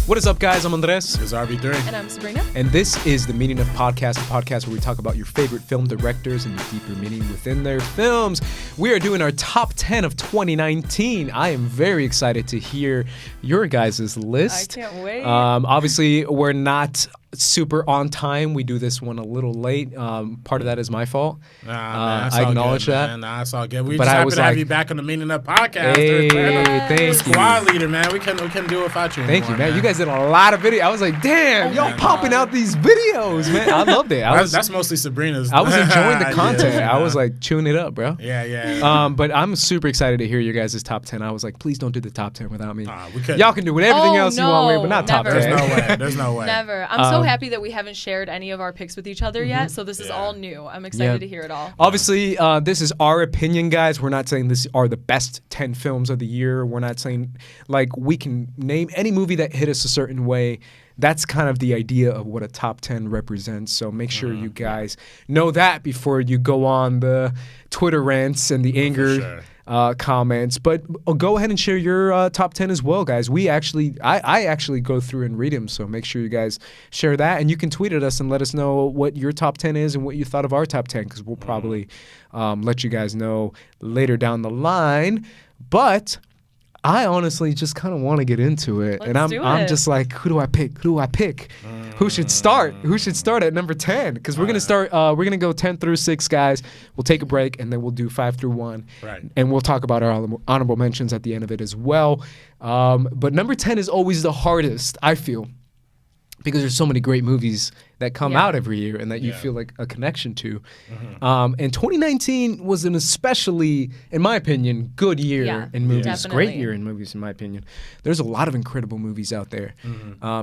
What is up, guys? I'm Andres. This is RB3. And I'm Sabrina. And this is the Meaning of Podcast, a podcast where we talk about your favorite film directors and the deeper meaning within their films. We are doing our top 10 of 2019. I am very excited to hear your guys' list. I can't wait. Obviously, we're not super on time. We do this one a little late. Part of that is my fault. Man, I acknowledge that. Man. Nah, it's all good. We But just I happy was to have like, you back on the Meaning of Podcast. Hey, thank you. Squad leader, man. We couldn't do it without you Thank you, anymore, man. You guys did a lot of video. I was like, damn, y'all popping out these videos, man. I loved it. That's mostly Sabrina's. I was enjoying the content. Yeah, I was like chewing it up, bro. Yeah. But I'm super excited to hear your guys' top 10. I was like, please don't do the top 10 without me. We couldn't. Y'all can do everything else you want with, but not top never. 10. There's no way. Never. I'm so happy that we haven't shared any of our picks with each other yet, so this is all new. I'm excited to hear it all. Obviously, this is our opinion, guys. We're not saying this are the best 10 films of the year. We're not saying, like, we can name any movie that hit us a certain way. That's kind of the idea of what a top 10 represents. So make sure you guys know that before you go on the Twitter rants and the anger comments. But go ahead and share your top 10 as well, guys. I actually go through and read them. So make sure you guys share that. And you can tweet at us and let us know what your top 10 is and what you thought of our top 10, because we'll probably let you guys know later down the line. But I honestly just kind of want to get into it. I'm just like, who do I pick? Who should start? Who should start at number 10? Because we're going to start, we're going to go 10 through 6, guys. We'll take a break, and then we'll do 5 through 1. Right. And we'll talk about our honorable mentions at the end of it as well. But number 10 is always the hardest, I feel, because there's so many great movies that come out every year and that you feel like a connection to. And 2019 was an especially, in my opinion, good year in movies. Definitely. Great year in movies, in my opinion. There's a lot of incredible movies out there.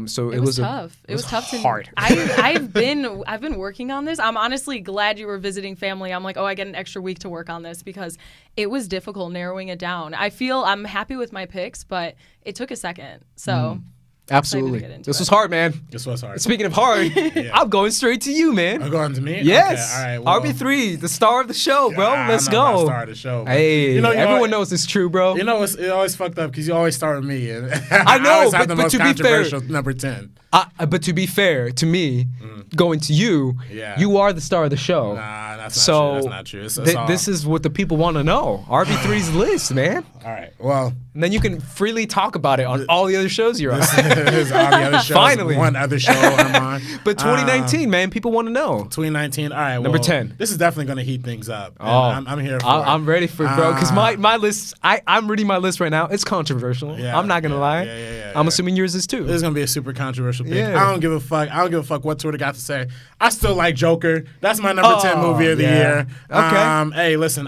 So it was tough. It was tough. Hard. I've been working on this. I'm honestly glad you were visiting family. I'm like, I get an extra week to work on this because it was difficult narrowing it down. I feel I'm happy with my picks, but it took a second. So. Absolutely. This was hard, man. This was hard. Speaking of hard, I'm going straight to you, man. I'm going to me? Yes. Okay, all right, well, RB3, the star of the show, bro. Let's I'm not go. the star of the show. Hey, everyone knows it's true, bro. You know, it always fucked up because you always start with me. And I know, I always have the but most to be controversial fair, number 10. But to be fair to me, going to you, you are the star of the show. Nah, that's not true. That's not true. This is what the people want to know. RB3's list, man. All right. Well, and then you can freely talk about it on all the other shows you're on. There's all the other shows. Finally. One other show I'm on. But 2019, man, people want to know. 2019, all right. Well, number 10. This is definitely going to heat things up. I'm here for it. I'm ready for it, bro. Because my list, I'm reading my list right now. It's controversial. I'm not going to lie. I'm assuming yours is too. This is going to be a super controversial pick. Yeah. I don't give a fuck what Twitter got to say. I still like Joker. That's my number 10 movie of the year. Okay. Hey, listen,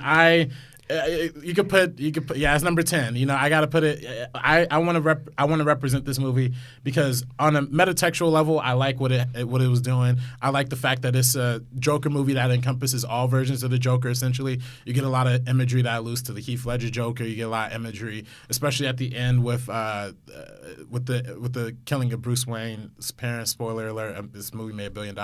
you could put it's number 10. You know, I gotta put it. I want to represent this movie because on a metatextual level, I like what it was doing. I like the fact that it's a Joker movie that encompasses all versions of the Joker. Essentially, you get a lot of imagery that alludes to the Heath Ledger Joker. You get a lot of imagery, especially at the end with the killing of Bruce Wayne's parents. Spoiler alert: this movie made $1 billion.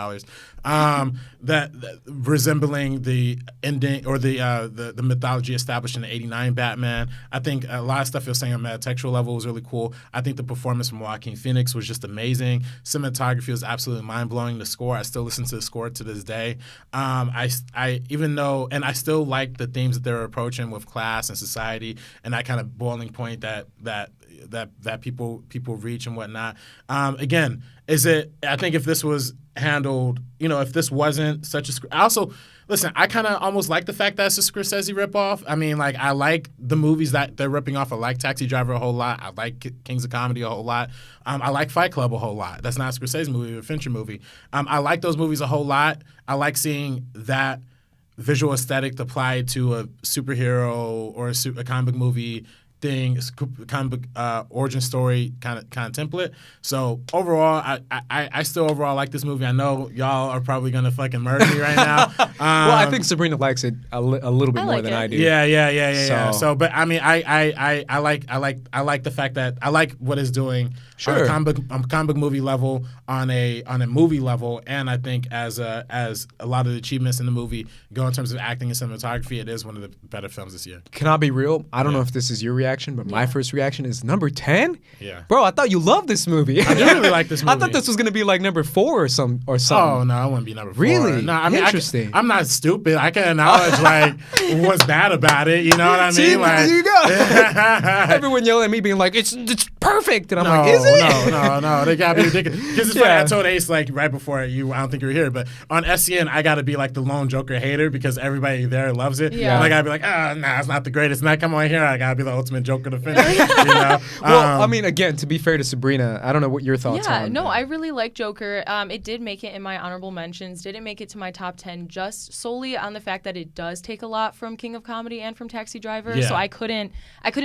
That resembling the ending or the mythology established in the 89 Batman. I think a lot of stuff you're saying on a metatextual level was really cool. I think the performance from Joaquin Phoenix was just amazing. Cinematography was absolutely mind-blowing. The score, I still listen to the score to this day. I still like the themes that they're approaching with class and society and that kind of boiling point that people reach and whatnot. Again, I think if this was handled, if this wasn't such a listen, I kind of almost like the fact that it's a Scorsese ripoff. I mean, like, I like the movies that they're ripping off. I like Taxi Driver a whole lot. I like Kings of Comedy a whole lot. I like Fight Club a whole lot. That's not a Scorsese movie, a Fincher movie. I like those movies a whole lot. I like seeing that visual aesthetic applied to a superhero or a comic book movie thing, comic book origin story kind of template. So overall, I still overall like this movie. I know y'all are probably gonna fucking murder me right now. Well, I think Sabrina likes it a little bit more than I do. Yeah. So, but I mean, I like the fact that I like what it's doing on a comic book movie level, on a movie level, and I think as a lot of the achievements in the movie go in terms of acting and cinematography, it is one of the better films this year. Can I be real? I don't know if this is your reaction. reaction, but my first reaction is number 10. Yeah. Bro, I thought you loved this movie. I do really like this movie. I thought this was gonna be like number 4 or something. Oh no, I wouldn't be number 4. Really? No, I mean, Interesting. I'm not stupid. I can acknowledge like what's bad about it. You know what I mean? See, Like, there you go. Everyone yelling at me, being like, "It's perfect," and I'm like, "Is it?" No, they gotta be ridiculous. Because it's funny. I told Ace like right before you. I don't think you were here, but on SCN, I gotta be like the lone Joker hater because everybody there loves it. Yeah. And I gotta be like, nah, it's not the greatest. And I come on here, I gotta be the ultimate Joker defender. You know? Well, I mean, again, to be fair to Sabrina, I don't know what your thoughts are. Yeah, no, I really like Joker. It did make it in my honorable mentions. Didn't make it to my top 10 just solely on the fact that it does take a lot from King of Comedy and from Taxi Driver. Yeah. So I couldn't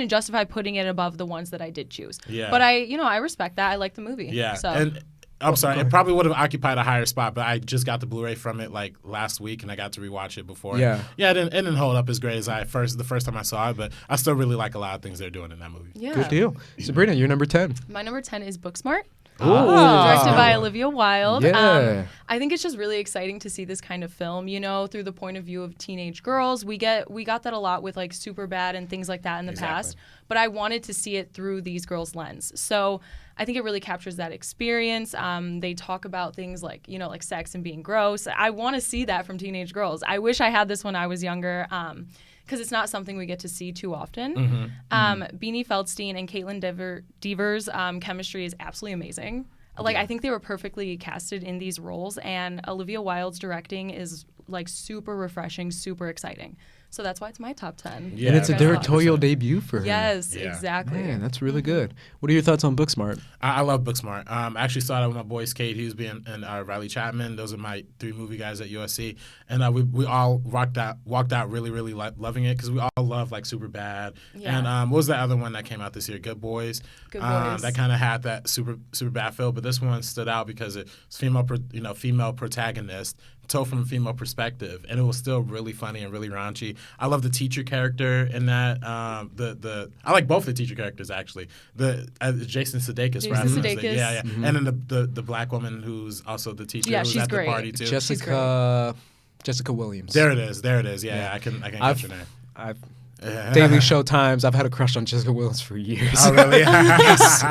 justify putting it above the ones that I did choose. Yeah. But I respect that. I like the movie. Yeah. So. And I'm sorry, it probably would have occupied a higher spot, but I just got the Blu-ray from it like last week, and I got to rewatch it before. Yeah. Yeah, it didn't hold up as great as the first time I saw it, but I still really like a lot of things they're doing in that movie. Yeah. Good deal. Sabrina, you're number 10. My number 10 is Booksmart. Ooh. Directed by Olivia Wilde. Yeah. I think it's just really exciting to see this kind of film, through the point of view of teenage girls. We got that a lot with like Superbad and things like that in the past, but I wanted to see it through these girls' lens. So I think it really captures that experience. They talk about things like, like sex and being gross. I want to see that from teenage girls. I wish I had this when I was younger. Because it's not something we get to see too often. Beanie Feldstein and Caitlin Dever's chemistry is absolutely amazing. Like, I think they were perfectly casted in these roles, and Olivia Wilde's directing is like super refreshing, super exciting. So that's why it's my top 10. Yeah, And it's a Guys, directorial debut for her. Yes, Yeah. exactly. Man, that's really good. What are your thoughts on Booksmart? I love Booksmart. I actually saw that with my boys, Kate Hughesby and Riley Chapman. Those are my 3 movie guys at USC. And we all walked out really, really loving it because we all love like Superbad. Yeah. And what was the other one that came out this year? Good Boys. Good Boys. That kind of had that super bad feel, but this one stood out because it's female protagonist told from a female perspective, and it was still really funny and really raunchy. I love the teacher character in that. I like both the teacher characters actually. Jason Sudeikis, right? Sudeikis. Yeah. And then the black woman who's also the teacher. Yeah, who's she's at great. the party too. Jessica Williams. There it is. Yeah. I can get your name. I've Daily Show Times. I've had a crush on Jessica Williams for years. Oh really? Yes.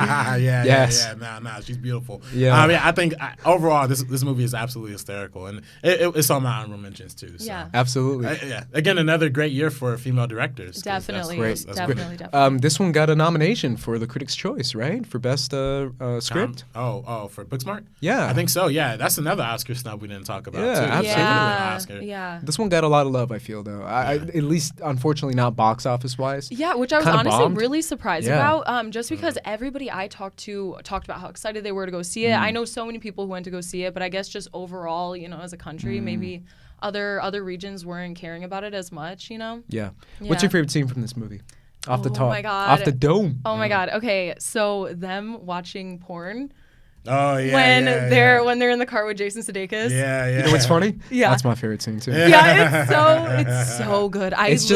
Yeah. Nah, she's beautiful. Yeah. I think overall this movie is absolutely hysterical, and it's on my honorable mentions too. So. Yeah. Absolutely. Again, another great year for female directors. Definitely. That's great. Definitely. This one got a nomination for the Critics' Choice, right? For Best Script? For Booksmart? Yeah. I think so, yeah. That's another Oscar snub we didn't talk about, Yeah, too. absolutely. Yeah. This one got a lot of love, I feel, though. I at least, unfortunately, not box office-wise. Yeah, which I was Kinda honestly bombed. really surprised Yeah. about, just because everybody I talked to talked about how excited they were to go see it. I know so many people who went to go see it, but I guess just overall, as a country, maybe other regions weren't caring about it as much, Yeah. What's your favorite scene from this movie? Off the top. Oh my God. Off the dome. Oh my God. Okay, so them watching porn Oh, yeah. when they're in the car with Jason Sudeikis. Yeah. You know what's funny? Yeah. That's my favorite scene, too. Yeah, it's so good. I It's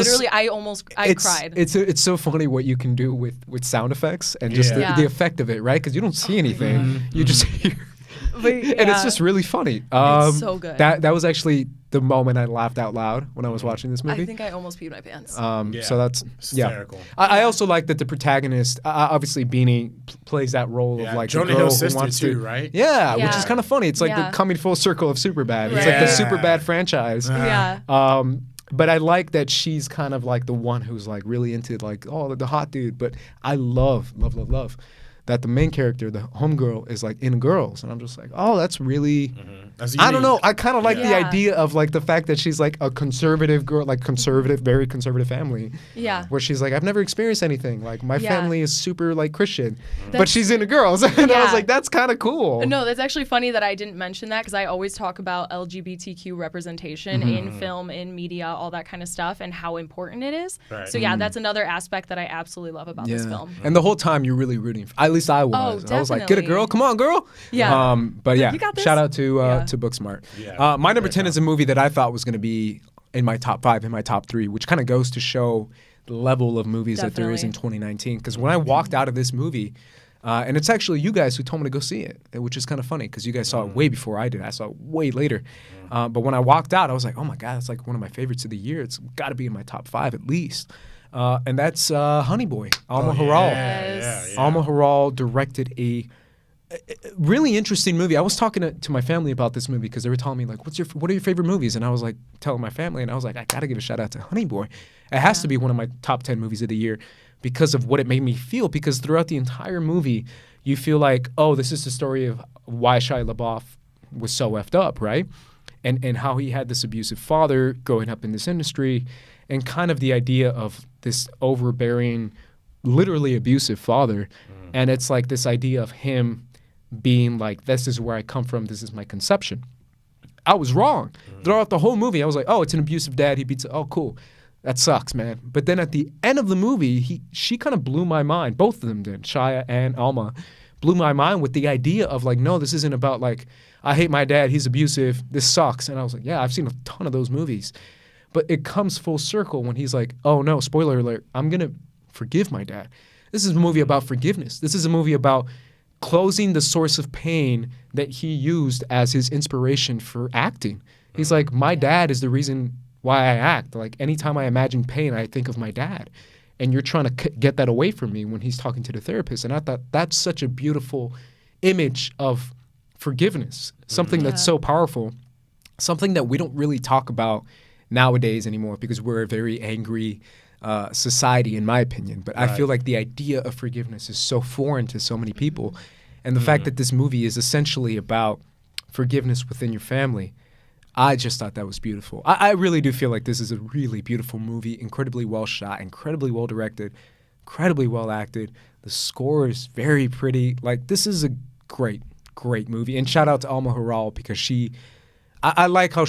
cried. It's so funny what you can do with sound effects and just Yeah. the effect of it, right? Because you don't see anything. You just hear. But, And it's just really funny. It's so good. That was actually the moment I laughed out loud when I was watching this movie. I think I almost peed my pants. So that's hysterical. I also like that the protagonist, obviously Beanie plays that role of like Jonah the girl Hill's who sister wants too, to, right? Yeah, which Yeah. is kind of funny. It's like the coming full circle of Superbad. It's like the Yeah. Superbad franchise. Yeah. But I like that she's kind of like the one who's like really into like the hot dude. But I love that the main character, the homegirl, is like in girls, and I'm just like, oh, that's really. That's I don't know. unique. I kind of like the Yeah. idea of like the fact that she's like a conservative girl, like conservative, very conservative family. Yeah. Where she's like, I've never experienced anything. Like my Yeah. family is super like Christian, but That's- she's into girls, and I was Yeah. like, that's kind of cool. No, that's actually funny that I didn't mention that because I always talk about LGBTQ representation in film, in media, all that kind of stuff, and how important it is. Right. So yeah, that's another aspect that I absolutely love about this film. And the whole time you're really rooting. At least I was. I was like, get a girl, come on, girl. Yeah. But yeah, You got this. shout out to Yeah. Booksmart. Yeah. My number 10 is a movie that I thought was going to be in my top 5, in my top 3, which kind of goes to show the level of movies that there is in 2019. Because when I walked out of this movie, and it's actually you guys who told me to go see it, which is kind of funny because you guys saw it way before I did. I saw it way later. But when I walked out, I was like, oh my God, that's like one of my favorites of the year. It's got to be in my top 5 at least. And that's Honey Boy, Alma Har'el. Yes. Alma Har'el directed a really interesting movie. I was talking to my family about this movie because they were telling me like, what are your favorite movies? And I was like telling my family, and I was like, I gotta give a shout out to Honey Boy. It has to be one of my top 10 movies of the year because of what it made me feel. Because throughout the entire movie, you feel like, oh, this is the story of why Shia LaBeouf was so effed up, right? And how he had this abusive father growing up in this industry, and kind of the idea of this overbearing, literally abusive father. And it's like this idea of him being like, this is where I come from, this is my conception. I was wrong. Throughout the whole movie, I was like, oh, it's an abusive dad, he beats, oh, cool. That sucks, man. But then at the end of the movie, she kind of blew my mind. Both of them did, Shia and Alma, blew my mind with the idea of like, no, this isn't about like, I hate my dad, he's abusive, this sucks. And I was like, yeah, I've seen a ton of those movies. But it comes full circle when he's like, oh no, spoiler alert, I'm going to forgive my dad. This is a movie about forgiveness. This is a movie about closing the source of pain that he used as his inspiration for acting. He's like, my dad is the reason why I act. Like anytime I imagine pain, I think of my dad. And you're trying to get that away from me when he's talking to the therapist. And I thought that's such a beautiful image of forgiveness, something that's so powerful, something that we don't really talk about nowadays anymore because we're a very angry society, in my opinion. But I feel like the idea of forgiveness is so foreign to so many people. And the fact that this movie is essentially about forgiveness within your family, I just thought that was beautiful. I really do feel like this is a really beautiful movie, incredibly well shot, incredibly well directed, incredibly well acted. The score is very pretty. Like, this is a great, great movie. And shout out to Alma Har'el because I like how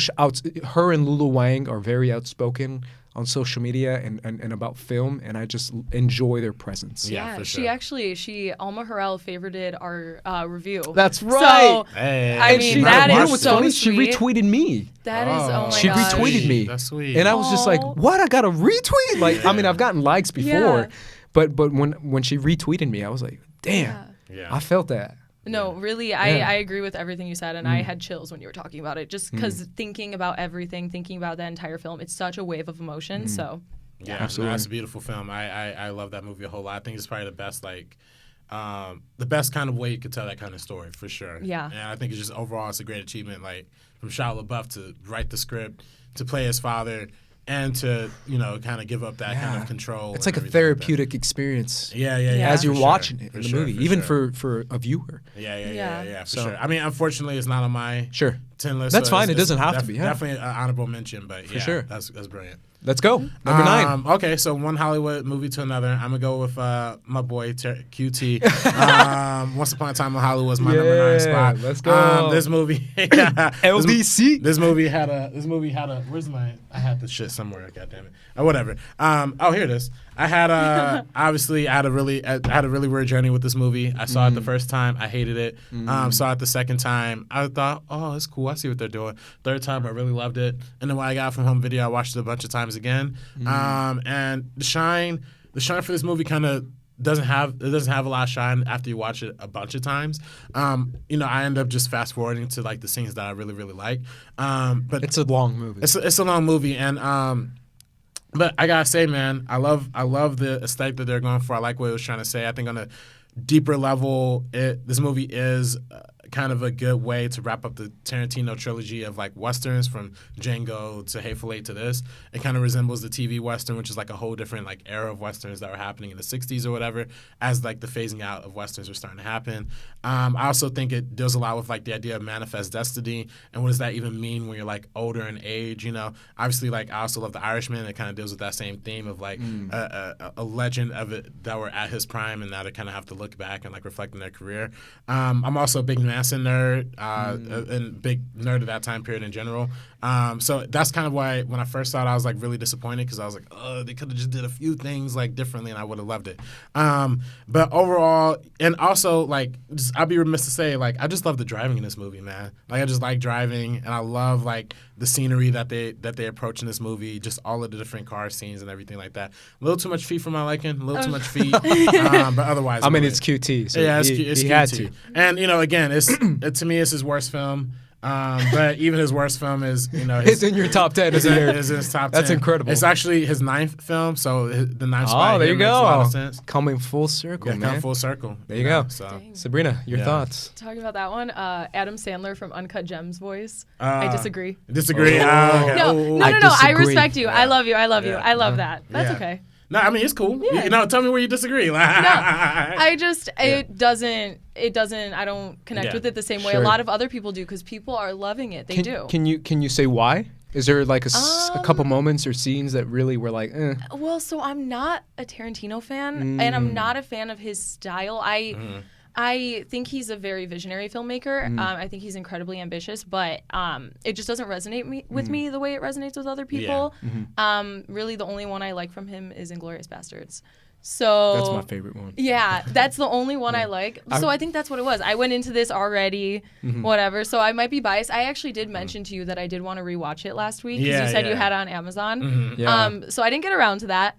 her and Lulu Wang are very outspoken on social media and about film, and I just enjoy their presence. Yeah, for sure. Alma Har'el favorited our review. That's right. So, Hey, I mean, that is what's so funny? sweet. She retweeted me. That is, oh my She gosh. retweeted me. That's sweet. And I was just like, what? I got a retweet? Like, I mean, I've gotten likes before, Yeah. but when she retweeted me, I was like, damn, Yeah. I felt that. No, really, I agree with everything you said, and I had chills when you were talking about it, just because thinking about everything, thinking about that entire film, it's such a wave of emotion, so... Yeah, absolutely. No, that's a beautiful film. I love that movie a whole lot. I think it's probably the best, like, the best kind of way you could tell that kind of story, for sure. Yeah. And I think it's just overall, it's a great achievement, like, from Shia LaBeouf to write the script, to play his father, and to, kind of give up that kind of control. It's and like a everything therapeutic experience. Yeah. As you're for watching sure. it For in the sure, movie, for even sure. for a viewer. Yeah, for So- sure. I mean, unfortunately, it's not on my Sure. 10 list. That's so fine. it's- It doesn't it's have to be, yeah. Definitely an honorable mention, but For sure. that's brilliant. Let's go. Number 9. Okay, so one Hollywood movie to another. I'm gonna go with my boy QT. Once Upon a Time in Hollywood was my number 9 spot. Let's go. This movie, LDC. This movie had a. Where's my? I had this shit somewhere. God damn it. Whatever. Here it is. I had obviously I had a really weird journey with this movie. I saw it the first time. I hated it. Saw it the second time. I thought, oh, it's cool. I see what they're doing. Third time, I really loved it. And then when I got from home video, I watched it a bunch of times again. And the shine for this movie kind of doesn't have a lot of shine after you watch it a bunch of times. I end up just fast forwarding to like the scenes that I really really like. But It's a long movie. it's a long movie, and but I gotta say, man, I love the aesthetic that they're going for. I like what it was trying to say. I think on a deeper level, this movie is kind of a good way to wrap up the Tarantino trilogy of like westerns from Django to Hateful Eight to this. It kind of resembles the TV western, which is like a whole different like era of westerns that were happening in the 60s or whatever, as like the phasing out of westerns were starting to happen. I also think it deals a lot with like the idea of manifest destiny and what does that even mean when you're like older in age, Obviously, like I also love The Irishman. It kind of deals with that same theme of like a legend of it that were at his prime and now they kind of have to look back and like reflect on their career. I'm also a big Manson nerd and big nerd of that time period in general. So that's kind of why when I first saw it, I was like really disappointed because I was like, oh, they could have just did a few things like differently and I would have loved it. But overall, and also like, I'd be remiss to say like, I just love the driving in this movie, man. Like I just like driving and I love like the scenery that they approach in this movie, just all of the different car scenes and everything like that. A little too much feet for my liking, a little too much feet, but otherwise. I mean, it's QT, so yeah, it's he QT. had to. And again, to me, it's his worst film. But even his worst film is, It's in your top 10. Is in his top 10. That's incredible. It's actually his 9th film, so the 9th Oh, spot there here you makes a lot go. of sense. Coming full circle, Yeah, man. come full circle. There you go. So. Dang. Sabrina, your Yeah. thoughts? Talking about that one, Adam Sandler from Uncut Gems voice. I disagree. Disagree. Oh. Okay. No, Ooh. no. I disagree. respect you. I love you. I love you. Yeah. I love that. That's Yeah. okay. No, I mean it's cool. Yeah. Tell me where you disagree. No, I just it doesn't. I don't connect Yeah. with it the same way Sure. a lot of other people do because people are loving it. They do. Can you say why? Is there like a couple moments or scenes that really were like, eh? Well, so I'm not a Tarantino fan, and I'm not a fan of his style. I think he's a very visionary filmmaker. I think he's incredibly ambitious, but it just doesn't resonate with me the way it resonates with other people. Really, the only one I like from him is Inglourious Bastards. So That's my favorite one. Yeah, that's the only one I like. So I think that's what it was. I went into this already, whatever. So I might be biased. I actually did mention to you that I did want to rewatch it last week because Yeah, you said you yeah. had it on Amazon. Yeah. So I didn't get around to that.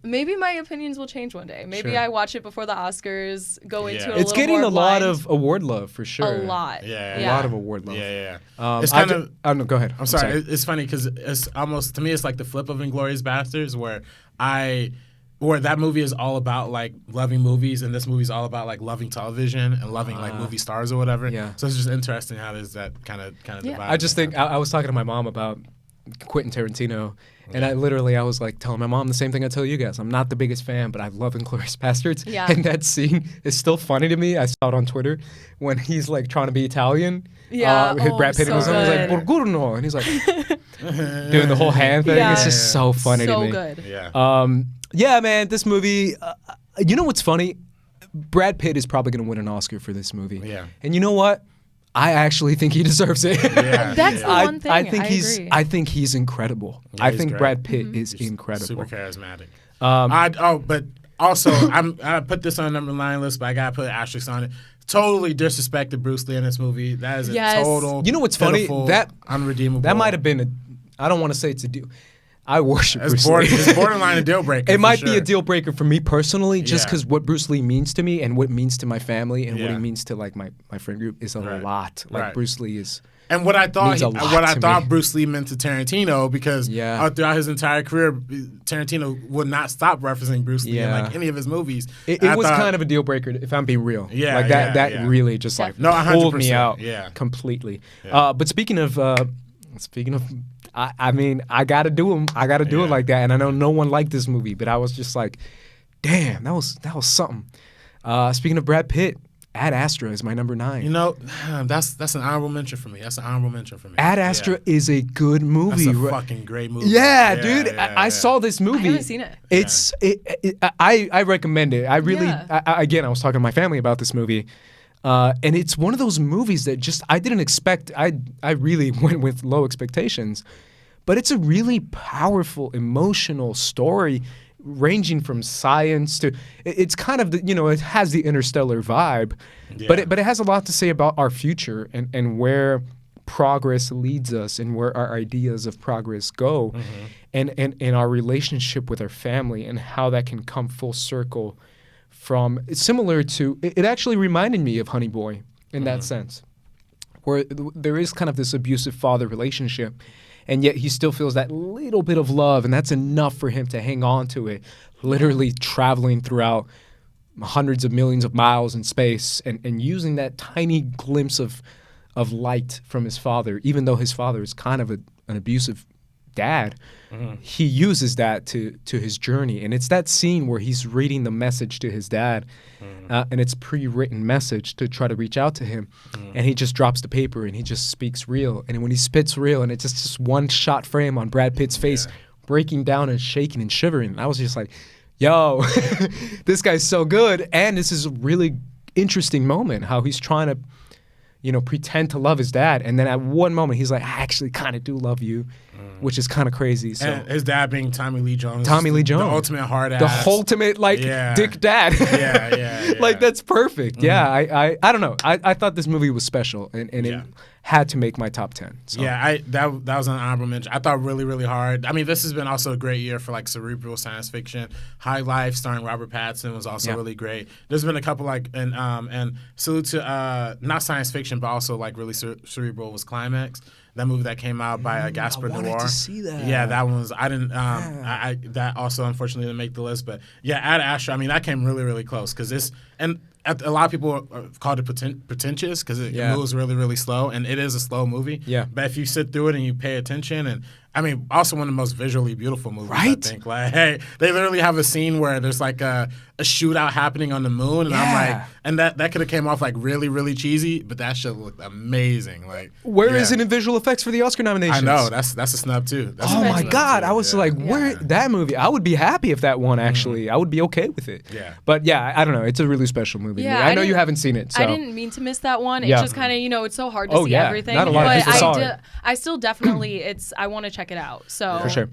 Maybe my opinions will change one day. Maybe Sure. I watch it before the Oscars, go Yeah. into it a It's little getting more a lot blind. of award love for sure. A lot. Yeah. A lot of award love. Yeah. It's It's kind of. Oh no, go ahead. I'm sorry. It's funny because it's almost to me it's like the flip of Inglourious Bastards where that movie is all about like loving movies and this movie is all about like loving television and loving like movie stars or whatever. Yeah. So it's just interesting how there's that kind of divide. I just think I was talking to my mom about Quentin Tarantino, and I was like telling my mom the same thing I tell you guys. I'm not the biggest fan, but I love Inglourious Bastards. Yeah. And that scene is still funny to me. I saw it on Twitter when he's like trying to be Italian. Yeah. Brad Pitt so was on. He's like good. Buongiorno, and he's like doing the whole hand thing. Yeah. It's just so funny to So me. good. Yeah. Yeah, man, this movie. You know what's funny? Brad Pitt is probably going to win an Oscar for this movie. Yeah. And you know what? I actually think he deserves it. Yeah. That's the one thing. I think agree. I think he's incredible. Yeah, I he's think great. Brad Pitt is incredible. Super charismatic. Um, But also I put this on number 9 list, but I gotta put an asterisk on it. Totally disrespected Bruce Lee in this movie. That is a Yes. total. You know what's funny? pitiful, That- unredeemable. That might have been I don't want to say it's a deal. I worship Bruce Lee. It's borderline a deal breaker. It for might be a sure. deal breaker for me personally, just Yeah. because what Bruce Lee means to me and what it means to my family and what Yeah. he means to like my friend group is a Right. lot. Like Right. Bruce Lee is. And what I thought, means a lot to me. Bruce Lee meant to Tarantino, because Yeah. throughout his entire career, Tarantino would not stop referencing Bruce Lee in Yeah. like any of his movies. It I was thought- kind of a deal breaker, if I'm being real. Yeah, like yeah, that yeah. really just like No, pulled me 100%, out yeah. completely. Yeah. But speaking of, I mean, I gotta do him. I gotta do it Yeah. like that. And I know no one liked this movie, but I was just like, damn, that was something. Speaking of Brad Pitt, Ad Astra is my number 9. You know, that's an honorable mention for me. Ad Astra is a good movie. That's a right? fucking great movie. Yeah, dude. yeah, I saw this movie. haven't seen it. It's I recommend it. I really Yeah. Again, I was talking to my family about this movie. And it's one of those movies that just I didn't expect. I really went with low expectations, but it's a really powerful, emotional story, ranging from science to it's kind of it has the interstellar vibe, but Yeah. it has a lot to say about our future and where progress leads us and where our ideas of progress go, and our relationship with our family and how that can come full circle. From it's similar to it actually reminded me of Honey Boy in that sense, where there is kind of this abusive father relationship, and yet he still feels that little bit of love, and that's enough for him to hang on to it, literally traveling throughout hundreds of millions of miles in space and using that tiny glimpse of light from his father, even though his father is kind of an abusive dad. He uses that to his journey, and it's that scene where he's reading the message to his dad, and it's pre-written message to try to reach out to him, and he just drops the paper and he just speaks real, and when he spits real, and it's just one shot frame on Brad Pitt's face, breaking down and shaking and shivering, and I was just like, yo, this guy's so good, and this is a really interesting moment how he's trying to pretend to love his dad, and then at one moment he's like, I actually kind of do love you, which is kind of crazy. So And his dad being Tommy Lee Jones. the ultimate hard ass. the ultimate dick dad. Yeah. Like that's perfect. Yeah, I don't know. I thought this movie was special, and Yeah. had to make my top 10. So. Yeah, that was an honorable mention. I thought really, really hard. I mean, this has been also a great year for like cerebral science fiction. High Life, starring Robert Pattinson, was also really great. There's been a couple and salute to not science fiction, but also like really cerebral was Climax. That movie that came out by Gaspar Noé. I wanted to see that. Yeah, that one was. I didn't. I that also unfortunately didn't make the list. But yeah, Ad Astra. I mean, that came really, really close because this and. A lot of people called it pretentious because it moves really, really slow, and it is a slow movie. Yeah. But if you sit through it and you pay attention, and I mean, also one of the most visually beautiful movies. Right? I think. Like, hey, they literally have a scene where there's like a shootout happening on the moon, and I'm like, and that could have came off like really, really cheesy, but that shit looked amazing. Like, where is it in visual effects for the Oscar nominations? I know that's a snub too. That's oh my God, I was like, where that movie? I would be happy if that won. Actually, I would be okay with it. Yeah. But yeah, I don't know. It's a really special movie. Yeah, I know you haven't seen it. So. I didn't mean to miss that one. It's just kind of it's so hard to see everything. Not a lot of people saw it. I still definitely I want to check it out. So for sure.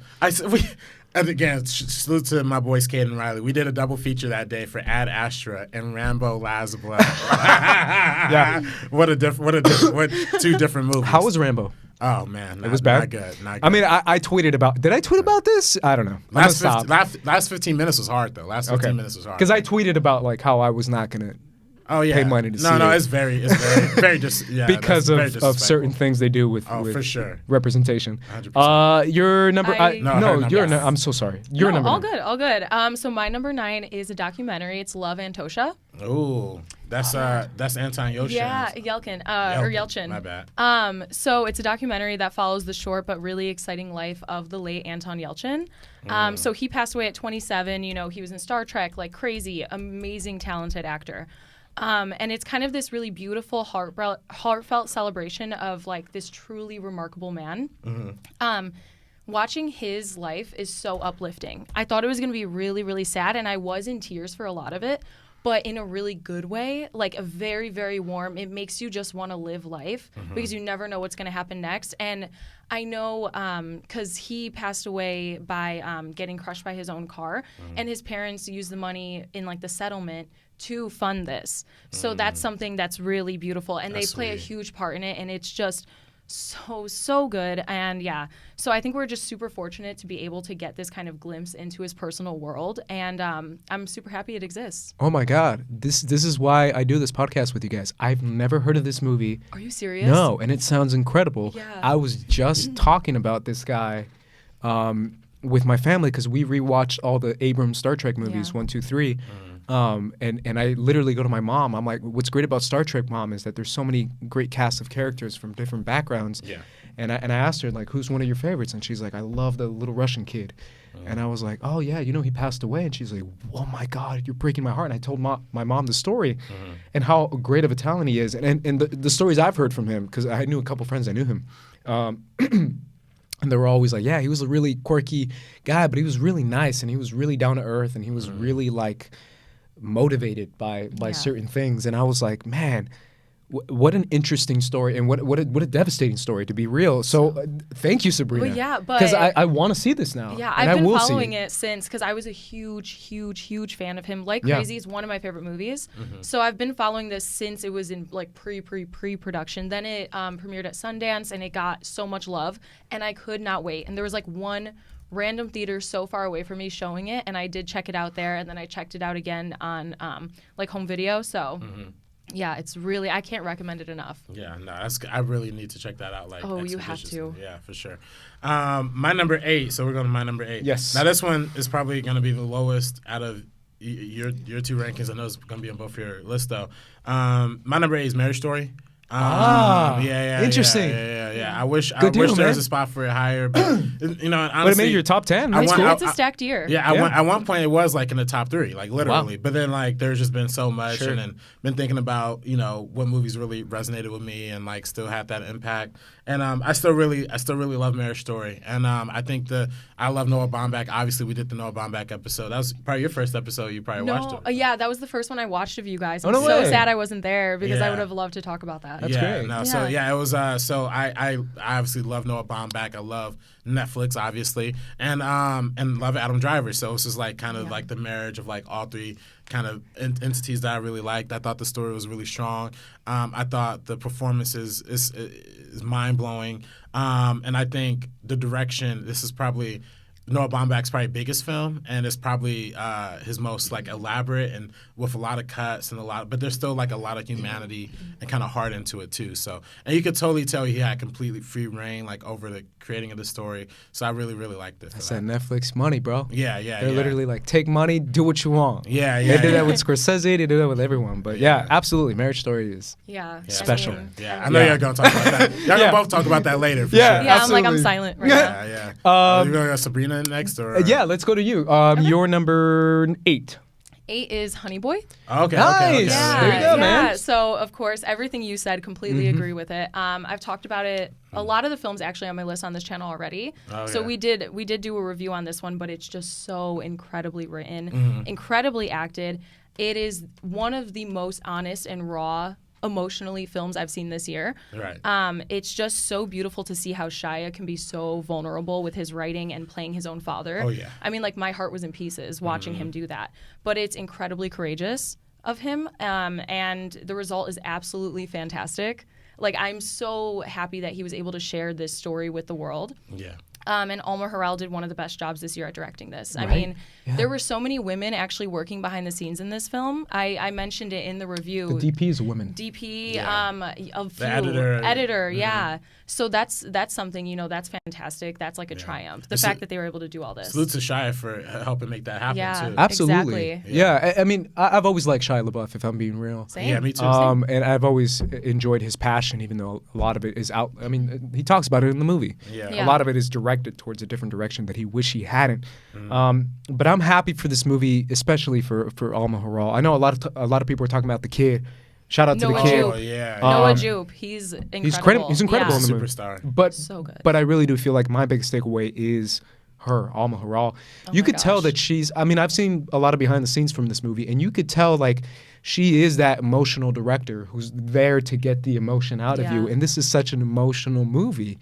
And again, salute to my boys Cade and Riley. We did a double feature that day for Ad Astra and Rambo: Last Blood. Yeah, what two different movies. How was Rambo? Oh man, it was bad. Not good. I mean, I tweeted about. Did I tweet about this? I don't know. Last 15 minutes was hard though. Last 15 minutes was hard. Because I tweeted about like how I was not gonna. Pay money to see it. No, it's very just because of certain things they do with for sure representation. 100%. Your number. I'm so sorry. Your number. All good. So my number 9 is a documentary. It's Love Antosha. Oh, that's Anton Yelchin. Yeah, Yelkin or Yelchin. My bad. So it's a documentary that follows the short but really exciting life of the late Anton Yelchin. So he passed away at 27. He was in Star Trek, like crazy, amazing, talented actor. And it's kind of this really beautiful, heartfelt celebration of like this truly remarkable man. Mm-hmm. Watching his life is so uplifting. I thought it was going to be really, really sad, and I was in tears for a lot of it, but in a really good way, like a very, very warm. It makes you just want to live life because you never know what's going to happen next. And I know because he passed away by getting crushed by his own car, and his parents used the money in like the settlement to fund this. So that's something that's really beautiful, and they play a huge part in it, and it's just so good. And so I think we're just super fortunate to be able to get this kind of glimpse into his personal world, and I'm super happy it exists. Oh my God, this is why I do this podcast with you guys. I've never heard of this movie. Are you serious? No, and it sounds incredible. Yeah. I was just talking about this guy with my family because we rewatched all the Abrams Star Trek movies, 1, 2, 3. And I literally go to my mom. I'm like, what's great about Star Trek, Mom, is that there's so many great casts of characters from different backgrounds. Yeah. And I asked her, like, who's one of your favorites? And she's like, I love the little Russian kid. And I was like, oh, yeah, he passed away. And she's like, oh, my God, you're breaking my heart. And I told my mom the story and how great of a talent he is. And the stories I've heard from him, because I knew a couple friends that knew him. And they were always like, yeah, he was a really quirky guy, but he was really nice, and he was really down to earth, and he was really, like, motivated by certain things. And I was like, man, what an interesting story, and what a devastating story, to be real. So thank you, Sabrina. Well, but because I want to see this now. Yeah, I've been following it since, because I was a huge fan of him. Like Crazy is one of my favorite movies. So I've been following this since it was in like pre-production. Then it premiered at Sundance, and it got so much love, and I could not wait. And there was like one random theater so far away from me showing it, and I did check it out there, and then I checked it out again on like home video. So yeah, it's really, I can't recommend it enough. Yeah, no, I really need to check that out. Like, you have to. Yeah, for sure. My number 8. So we're going to my number 8. Yes. Now this one is probably going to be the lowest out of your two rankings. I know it's going to be on both your list though. My number 8 is Marriage Story. Interesting. Yeah. I wish there was a spot for it higher, but honestly, but it made your top 10. That's cool. It's a stacked year. Yeah, at one point it was like in the top 3, like literally. Wow. But then like there's just been so much, and then been thinking about what movies really resonated with me and like still had that impact. And I still really love Marriage Story, and I think I love Noah Baumbach. Obviously, we did the Noah Baumbach episode. That was probably your first episode. You probably watched it. Yeah, that was the first one I watched of you guys. I'm so sad I wasn't there because I would have loved to talk about that. that. That's yeah, great. No, so it was. So I obviously love Noah Baumbach. I love Netflix, obviously, and love Adam Driver. So it's just like kind of like the marriage of like all three kind of entities that I really liked. I thought the story was really strong. I thought the performance is mind blowing, and I think the direction. This is probably Noah Baumbach's probably biggest film, and it's probably his most like elaborate and with a lot of cuts and but there's still like a lot of humanity and kind of heart into it too. So, and you could totally tell he had completely free reign like over the creating of the story. So I really liked it. I said Netflix money, bro. Yeah. They're literally like, take money, do what you want. Yeah. They did that with Scorsese. They did that with everyone. But yeah, absolutely, Marriage Story is special. I know you're gonna talk about that. Y'all gonna both talk about that later. For sure. I'm like, I'm silent right now. Yeah. Are you going to Sabrina next or? Yeah, let's go to you. Your number 8. 8 is Honey Boy. Okay. Nice. Yeah, there you go, man. Yeah. So of course, everything you said, completely agree with it. I've talked about it. A lot of the films actually on my list on this channel already. So we did do a review on this one, but it's just so incredibly written, incredibly acted. It is one of the most honest and raw emotionally films I've seen this year. Right. It's just so beautiful to see how Shia can be so vulnerable with his writing and playing his own father. Oh yeah. I mean, like my heart was in pieces watching him do that. But it's incredibly courageous of him, and the result is absolutely fantastic. Like I'm so happy that he was able to share this story with the world. Yeah. And Alma Harrell did one of the best jobs this year at directing this. Right. I mean, there were so many women actually working behind the scenes in this film. I mentioned it in the review. The DP is a woman. DP, a few. The editor. Yeah. So that's something, that's fantastic. That's like a triumph. The fact that they were able to do all this. Salute to Shia for helping make that happen too. Absolutely. Exactly. Yeah. I mean, I've always liked Shia LaBeouf, if I'm being real. Same. Yeah, me too. And I've always enjoyed his passion, even though a lot of it is out. I mean, he talks about it in the movie. Yeah. A lot of it is directed towards a different direction that he wish he hadn't. But I'm happy for this movie, especially for Alma Harrell. I know a lot of people are talking about the kid. Shout out to Noah the kid. Jupe. Oh yeah. Noah Jupe. He's incredible. He's incredible in the movie. Superstar. But So good. But I really do feel like my biggest takeaway is her, Alma Harrell. You my could tell gosh. that she's. I mean, I've seen a lot of behind the scenes from this movie, and you could tell like she is that emotional director who's there to get the emotion out of you. And this is such an emotional movie.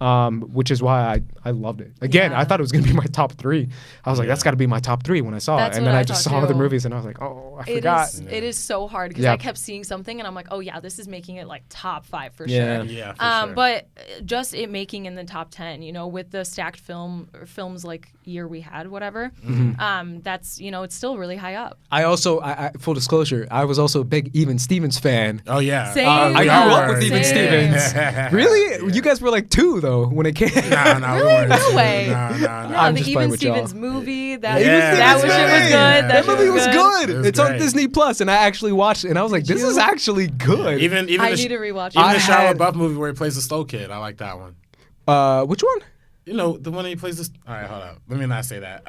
Which is why I loved it. Again, I thought it was going to be my top 3. I was like, that's got to be my top 3 when I saw That's it. And what then I I just thought saw the too. movies and I was like, oh, I forgot. It is so hard because I kept seeing something and I'm like, oh yeah, this is making it like top 5 for sure. Yeah, for sure. But just it making in the top 10, with the stacked films like year we had, whatever. That's it's still really high up. I also, full disclosure, I was also a big Even Stevens fan. Oh yeah. Same. I grew up with Even Same. Stevens. Really? You guys were like 2 though when it came. No, we Really? weren't. No way. No. I'm The just playing Even with y'all. Stevens movie, that Yeah. shit was Even good. Stevens. That movie was good. It was It's on great. Disney Plus, and I actually watched it, and I was like, "This is actually good." Even I the, need to rewatch even it. the I Shia had- LaBeouf movie where he plays the slow kid. I like that one. Which one? The one that he plays this. All right, hold up. Let me not say that.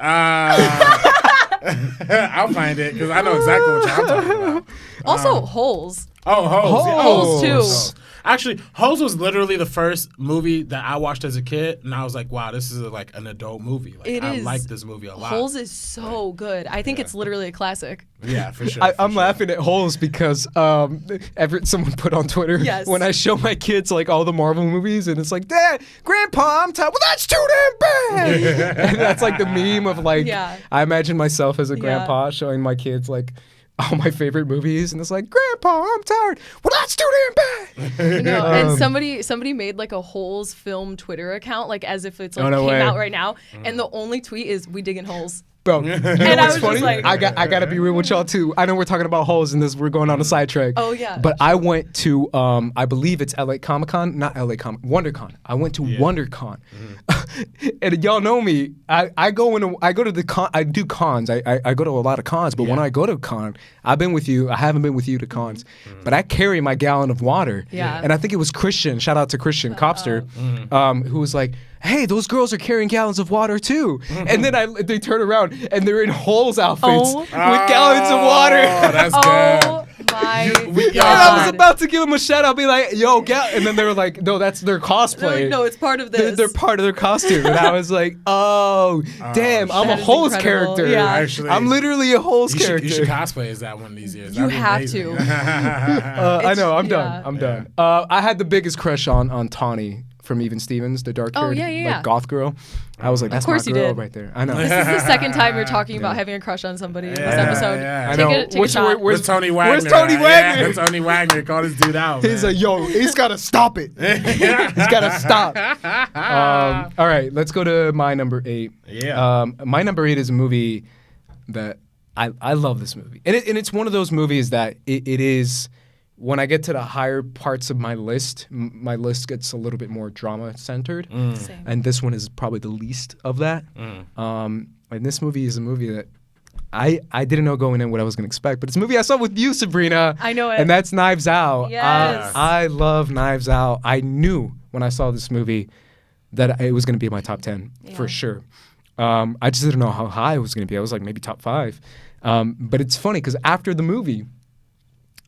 I'll find it because I know exactly what I'm talking about. Also, Holes. Oh, Holes. Yeah. Holes, too. Holes. Actually, Holes was literally the first movie that I watched as a kid, and I was like, "Wow, this is like an adult movie." Like, I like this movie a lot. Holes is so good. I think it's literally a classic. Yeah, for sure. I'm laughing at Holes because someone put on Twitter when I show my kids like all the Marvel movies, and it's like, "Dad, Grandpa, I'm tired." Well, that's too damn bad. And that's like the meme of like, I imagine myself as a grandpa showing my kids like all my favorite movies, and it's like, Grandpa, I'm tired. Well, that's too damn bad. And somebody made like a Holes film Twitter account, like as if it's like came out right now, and the only tweet is "We digging holes." Bro, you know And I what's was funny? just like, I gotta be real with y'all too. I know we're talking about holes in this. We're going on a sidetrack. Oh, yeah. But I went to I believe it's LA Comic Con, not LA Comic, WonderCon. I went to WonderCon, and y'all know me. I go to the con. I do cons. I go to a lot of cons. But when I go to con, I've been with you. I haven't been with you to cons, but I carry my gallon of water. Yeah. And I think it was Christian. Shout out to Christian Copster, who was like, "Hey, those girls are carrying gallons of water too." And then they turn around and they're in Holes outfits with gallons of water. Oh, that's good. My And I was about to give him a shout out, be like, yo, get, and then they were like, no, that's their cosplay. They're like, no, it's part of this. They're part of their costume. And I was like, oh, damn, I'm a That is Holes incredible. character. Yeah. Actually, I'm literally a Holes character. You should cosplay as that one of these years. You That'd be have amazing. to. I know, I'm Yeah. done. I'm done. I had the biggest crush on Tawny from Even Stevens, the dark haired yeah. goth girl. I was like, that's my course you girl did. right there. I know. This is the second time you're talking about having a crush on somebody in this episode. yeah. I know. Take a shot. Where's Tony Wagner? Where's Tony Wagner? Yeah, Tony Wagner. Call this dude out. He's man. like, yo, he's got to stop it. He's got to stop. All right, let's go to my number 8. Yeah. My number 8 is a movie that I love this movie. And it's one of those movies that it is, when I get to the higher parts of my list, my list gets a little bit more drama-centered. Same. And this one is probably the least of that. And this movie is a movie that I didn't know going in what I was going to expect, but it's a movie I saw with you, Sabrina. I know it. And that's Knives Out. Yes. I love Knives Out. I knew when I saw this movie that it was going to be in my top 10 for sure. I just didn't know how high it was going to be. I was like maybe top 5. But it's funny because after the movie,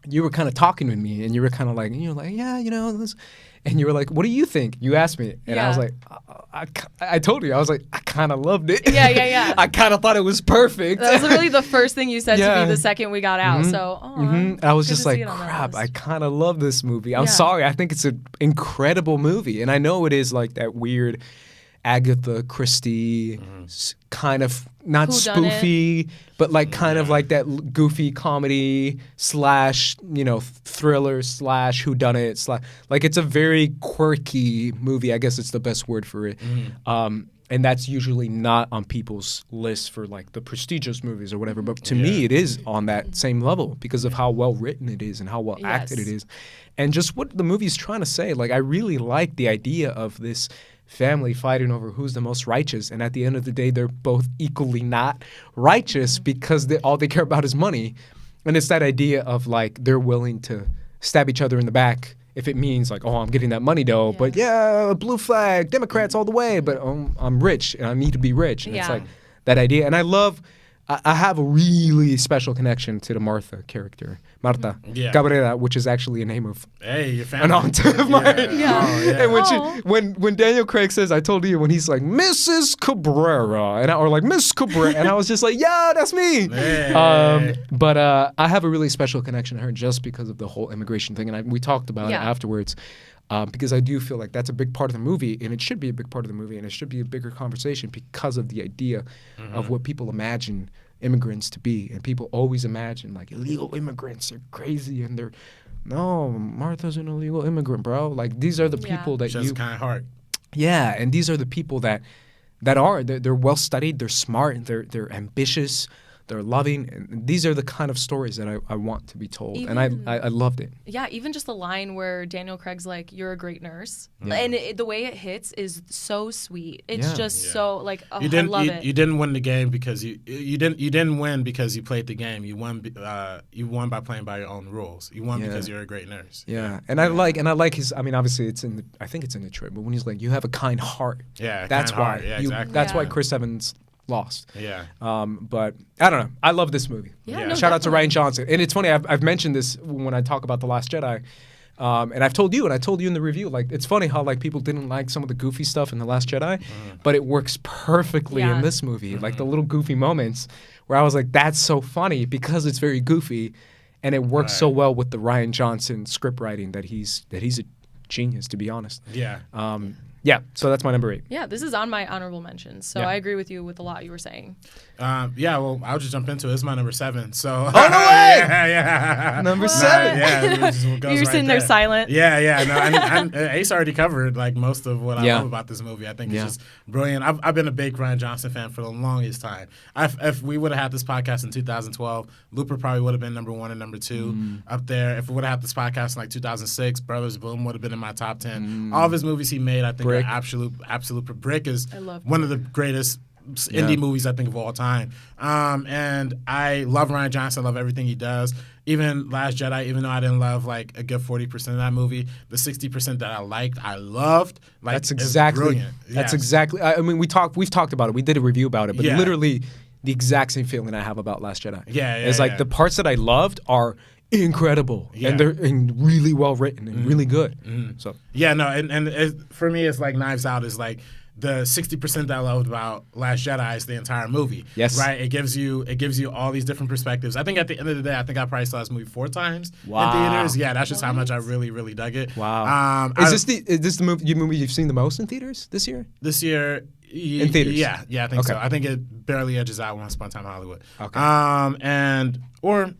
you were kind of talking with me, and you were kind of like, yeah, this, and you were like, what do you think? You asked me, and I was like, I told you, I was like, I kind of loved it. Yeah. I kind of thought it was perfect. That was literally the first thing you said to Yeah. me the second we got out. So, I was good just to see like, it on that crap, I list. kind of love this movie. I'm Yeah. sorry. I think it's an incredible movie. And I know it is like that weird Agatha Christie kind of, not Whodunit. spoofy, but like kind of like that goofy comedy / thriller / whodunit / like it's a very quirky movie. I guess it's the best word for it. And that's usually not on people's lists for like the prestigious movies or whatever. But to me, it is on that same level because of how well written it is and how well acted it is. And just what the movie's trying to say. Like, I really like the idea of this family fighting over who's the most righteous. And at the end of the day, they're both equally not righteous because all they care about is money. And it's that idea of like they're willing to stab each other in the back if it means like, oh, I'm getting that money though, but blue flag, Democrats all the way, but I'm rich and I need to be rich. And it's like that idea. And I have a really special connection to the Martha character, Marta Cabrera, which is actually a name of your an aunt of mine. Oh, And when Daniel Craig says, I told you, when he's like, Mrs. Cabrera, or like Miss Cabrera, and I was just like, yeah, that's me. But I have a really special connection to her just because of the whole immigration thing, and we talked about it afterwards. Because I do feel like that's a big part of the movie, and it should be a big part of the movie, and it should be a bigger conversation because of the idea of what people imagine immigrants to be. And people always imagine like illegal immigrants are crazy, and no, Martha's an illegal immigrant, bro. Like these are the people that just kind of hard. Yeah, and these are the people that they're well studied, they're smart, they're ambitious. They're loving, and these are the kind of stories that I want to be told, and I loved it. Yeah, even just the line where Daniel Craig's like, "You're a great nurse," and the way it hits is so sweet. It's just so like, I love it. You didn't win the game because you didn't win because you played the game. You won by playing by your own rules. You won because you're a great nurse. Yeah, and I like his. I mean, obviously I think it's in Detroit, but when he's like, "You have a kind heart." Yeah, that's kind why. heart. Yeah, exactly. That's why Chris Evans lost. Yeah. But I don't know. I love this movie. Yeah. No, Shout out to definitely. Rian Johnson. And it's funny, I've mentioned this when I talk about The Last Jedi. And I've told you, and I told you in the review, like it's funny how like people didn't like some of the goofy stuff in The Last Jedi, but it works perfectly in this movie. Like the little goofy moments where I was like, that's so funny because it's very goofy, and it works so well with the Rian Johnson script writing that he's a genius, to be honest. Yeah. Yeah, so that's my number 8. Yeah, this is on my honorable mentions, so I agree with you with a lot you were saying. Well, I'll just jump into it. It's my number 7. So. Oh, no way! Yeah. Number 7. You're sitting there silent. Yeah. No, and Ace already covered like most of what I love about this movie. I think it's just brilliant. I've been a big Rian Johnson fan for the longest time. If we would have had this podcast in 2012, Looper probably would have been number 1 and number 2 up there. If we would have had this podcast in like 2006, Brothers Bloom would have been in my top 10. All of his movies he made, I think, are absolute. Brick is one of the greatest indie movies I think of all time. And I love Rian Johnson. I love everything he does. Even Last Jedi, even though I didn't love like a good 40% of that movie, the 60% that I liked, I loved. Like, That's exactly. brilliant. That's exactly. I mean, we've talked about it. We did a review about it, but literally, the exact same feeling I have about Last Jedi. Yeah, It's like the parts that I loved are incredible, and they're really well written and really good. So yeah, no, and for me, it's like Knives Out is like the 60% that I loved about Last Jedi is the entire movie. Yes, right. It gives you all these different perspectives. I think at the end of the day, I think I probably saw this movie 4 times in theaters. Yeah, that's just how much I really, really dug it. Wow. Is this the movie you've seen the most in theaters this year? This year. In theaters? Yeah, I think so. I think it barely edges out Once Upon a Time in Hollywood. Okay. Or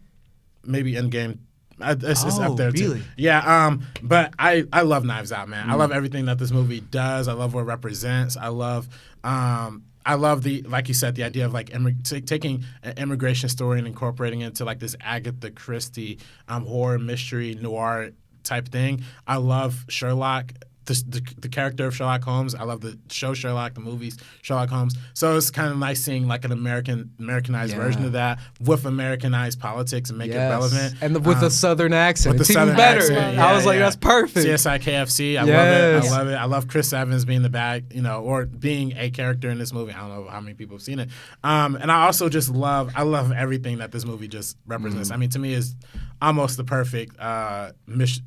maybe Endgame. It's up there really? too. Yeah, but I love Knives Out, man. I love everything that this movie does. I love what it represents. I love the, like you said, the idea of like taking an immigration story and incorporating it into like this Agatha Christie horror mystery noir type thing. I love Sherlock. The character of Sherlock Holmes. I love the show Sherlock, the movies Sherlock Holmes. So it's kind of nice seeing like an Americanized version of that with Americanized politics and make it relevant. And with a Southern accent. It's even better. Accent. I was like, that's perfect. CSI KFC. I love it. I love Chris Evans being the bad, or being a character in this movie. I don't know how many people have seen it. And I also just love everything that this movie just represents. I mean, to me, is almost the perfect murder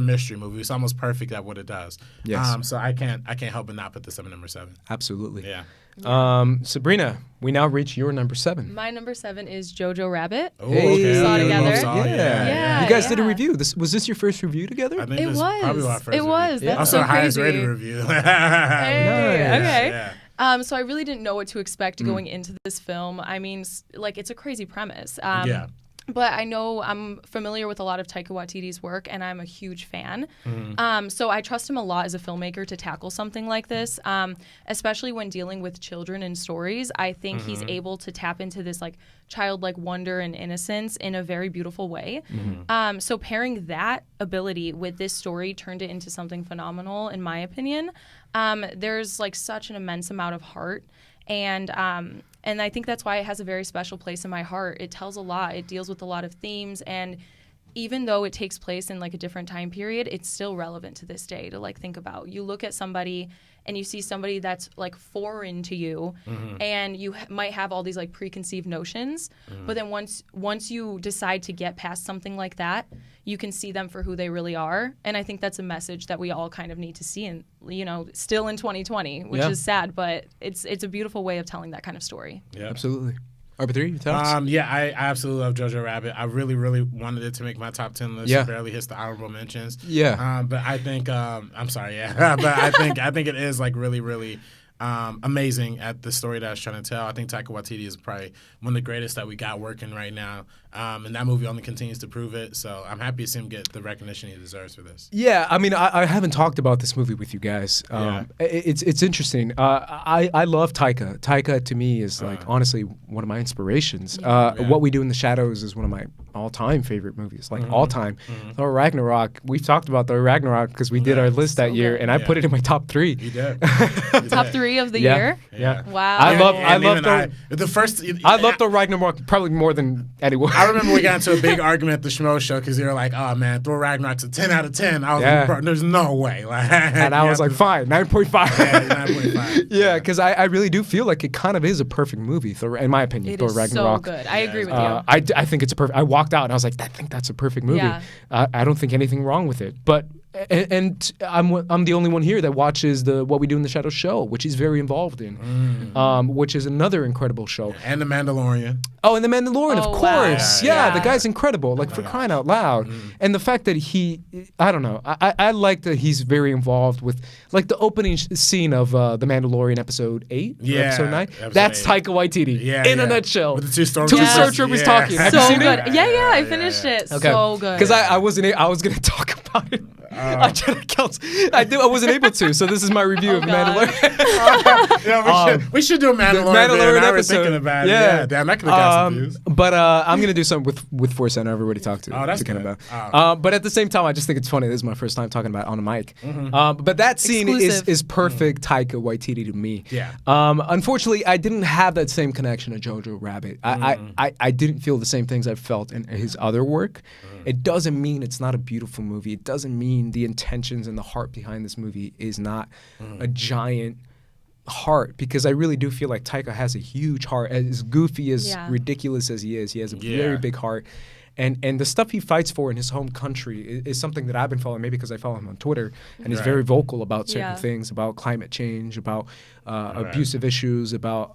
mystery movie. It's almost perfect at what it does. Yes. So I can't help but not put this up at number 7. Absolutely. Yeah. Sabrina, we now reach your number 7. My number 7 is Jojo Rabbit. Oh, okay. We saw it together. Yeah. You guys did a review. Was this your first review together? I think It this was. Probably our first It was. review. That's also so our highest crazy. rated review. Hey, okay. Yeah. So I really didn't know what to expect going into this film. I mean, like, it's a crazy premise. But I know I'm familiar with a lot of Taika Waititi's work, and I'm a huge fan. So I trust him a lot as a filmmaker to tackle something like this, especially when dealing with children and stories. I think he's able to tap into this like childlike wonder and innocence in a very beautiful way. So pairing that ability with this story turned it into something phenomenal, in my opinion. There's like such an immense amount of heart. And I think that's why it has a very special place in my heart. It tells a lot. It deals with a lot of themes. And even though it takes place in like a different time period, it's still relevant to this day to like think about. You look at somebody and you see somebody that's like foreign to you, and you might have all these like preconceived notions. But then once you decide to get past something like that, you can see them for who they really are. And I think that's a message that we all kind of need to see, and still in 2020, which is sad, but it's a beautiful way of telling that kind of story. Yeah, absolutely. RB3, your thoughts? Yeah, I absolutely love Jojo Rabbit. I really, really wanted it to make my top 10 list. It barely hits the honorable mentions. Yeah. But I think I'm sorry, yeah. But I think it is like really, really amazing at the story that I was trying to tell. I think Taika Waititi is probably one of the greatest that we got working right now. And that movie only continues to prove it. So I'm happy to see him get the recognition he deserves for this. Yeah, I mean, I haven't talked about this movie with you guys. It's interesting. I love Taika. Taika to me is like honestly one of my inspirations. What We Do in the Shadows is one of my all-time favorite movies, like all-time. Thor Ragnarok. We've talked about Thor Ragnarok because we did our list that year, and I put it in my top 3. You did. Top 3 of the year? Yeah. Wow. I love Thor Ragnarok probably more than anyone. I remember we got into a big argument at the Schmo show because you were like, "Oh man, Thor Ragnarok's a 10 out of 10." I was like, "Bro, there's no way." Like, and I was like, "Fine, 9.5." Yeah, 9.5. Yeah, because I really do feel like it kind of is a perfect movie. Thor, in my opinion, Thor Ragnarok. So good. I agree with you. I think it's a perfect. I walked out and I was like, I think that's a perfect movie. Yeah. I don't think anything wrong with it, but. And I'm the only one here that watches the What We Do in the Shadows show, which he's very involved in, which is another incredible show. And The Mandalorian. Oh, and The Mandalorian, of course. Wow. Yeah, the guy's incredible, like for crying out loud. And the fact that I don't know, I like that he's very involved with, like the opening scene of The Mandalorian episode 8, or episode 9. That's Taika Waititi in a nutshell. With the two stormtroopers talking. Have you seen it? it? Yeah, I finished it. Okay. So good. Because I was going to talk about it. I wasn't able to, so this is my review of Mandalorian. We should do a Mandalorian episode. I was thinking about it. Yeah, damn, that could have got some views. But I'm gonna do something with Force Center. I've already talked to. Oh, that's to good. But at the same time, I just think it's funny. This is my first time talking about it on a mic. But that scene is perfect Taika Waititi to me. Yeah. Unfortunately, I didn't have that same connection to Jojo Rabbit. I didn't feel the same things I've felt in his other work. It doesn't mean it's not a beautiful movie. It doesn't mean the intentions and the heart behind this movie is not a giant heart, because I really do feel like Taika has a huge heart. As goofy, as ridiculous as he has a very big heart. And the stuff he fights for in his home country is something that I've been following, maybe because I follow him on Twitter, and he's very vocal about certain things, about climate change, about abusive issues, about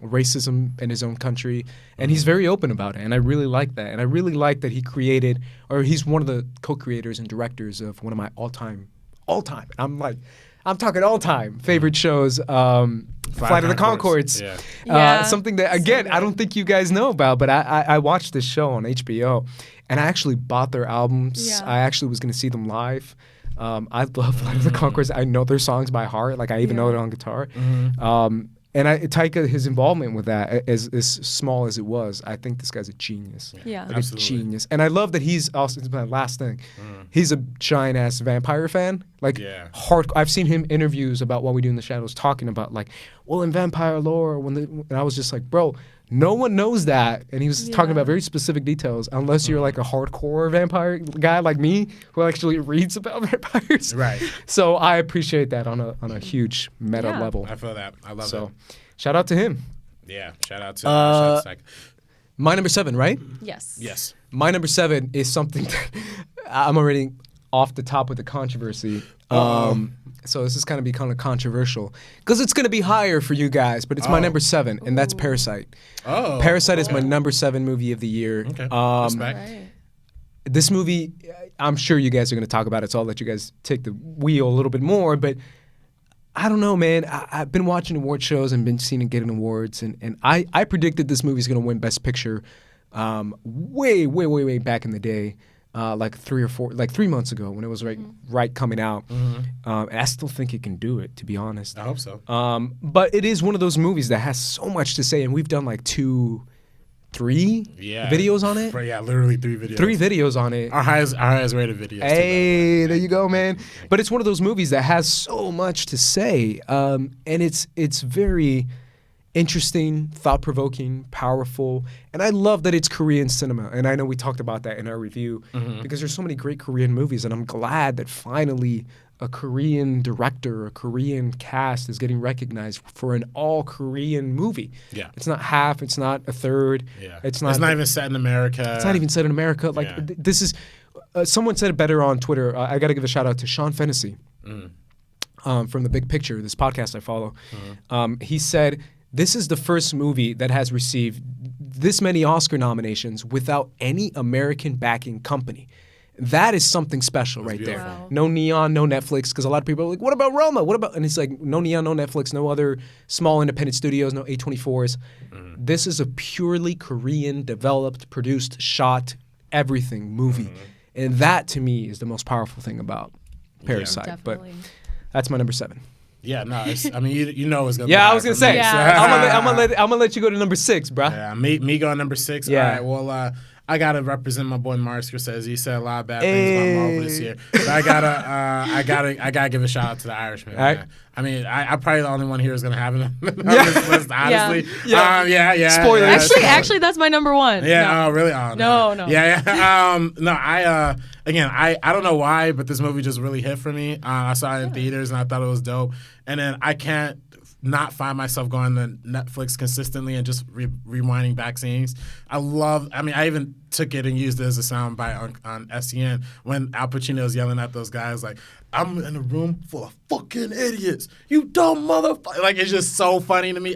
racism in his own country. And he's very open about it, and I really like that. And I really like that he's one of the co-creators and directors of one of my all-time, I'm talking all-time favorite shows, Flight of the Conchords. Something that, again, I don't think you guys know about, but I watched this show on HBO, and I actually bought their albums. I actually was going to see them live. I love Flight of the Conchords. I know their songs by heart. Like, I even know it on guitar. And Taika, his involvement with that, as small as it was, I think this guy's a genius. Like a genius. And I love that he's also, my last thing, he's a giant-ass vampire fan. Like, I've seen him interviews about What We Do in the Shadows talking about, like, well, in vampire lore, and I was just like, bro, no one knows that. And he was talking about very specific details, unless you're like a hardcore vampire guy like me who actually reads about vampires. Right. So I appreciate that on a huge meta level. I feel that. I love so, shout out to him. Yeah, shout out to my number 7, right? Yes. My number 7 is something that I'm already off the top with the controversy. So this is going to be kind of controversial because it's going to be higher for you guys, but it's my number 7, and that's Parasite. Parasite is my number 7 movie of the year. Okay. This movie, I'm sure you guys are going to talk about it, so I'll let you guys take the wheel a little bit more, but I don't know, man. I've been watching award shows and been seeing it getting awards, and I predicted this movie is going to win Best Picture way back in the day. Like 3 months ago when it was right coming out. And I still think it can do it, to be honest. I hope so. But it is one of those movies that has so much to say, and we've done like 2-3 videos on it. Yeah, literally 3 videos. 3 videos on it. Our highest rated videos. Hey, there you go, man. But it's one of those movies that has so much to say, and it's very interesting, thought-provoking, powerful, and I love that it's Korean cinema. And I know we talked about that in our review because there's so many great Korean movies, and I'm glad that finally a Korean director, a Korean cast is getting recognized for an all-Korean movie. Yeah, it's not half, it's not a third. Yeah, it's not even set in America. It's not even set in America. Like this is, someone said it better on Twitter. I got to give a shout out to Sean Fennessy from The Big Picture, this podcast I follow. He said, this is the first movie that has received this many Oscar nominations without any American backing company. That is something special right there. Wow. No Neon, no Netflix, because a lot of people are like, what about Roma? What about? And it's like, no Neon, no Netflix, no other small independent studios, no A24s. This is a purely Korean developed, produced, shot, everything movie. And that, to me, is the most powerful thing about Parasite. But that's my number 7. Yeah, no, I mean, you know it's gonna. Yeah, I was gonna say. I'm gonna let you go to number 6, bro. Yeah, me going number 6. Yeah. All right. Well, I gotta represent my boy Martin Scorsese. He said a lot of bad things about Marvel this year, but I gotta give a shout out to The Irishman. Man. I mean, I'm probably the only one here who's gonna have it on this list, honestly. Spoilers. Actually, that's my number 1. Yeah. No. Oh, really? Oh, no. No. Yeah. No. I don't know why, but this movie just really hit for me. I saw it in theaters and I thought it was dope. And then I can't not find myself going to Netflix consistently and just rewinding back scenes. I even took it and used it as a soundbite on SCN when Al Pacino was yelling at those guys like, I'm in a room full of fucking idiots. You dumb motherfucker. Like, it's just so funny to me.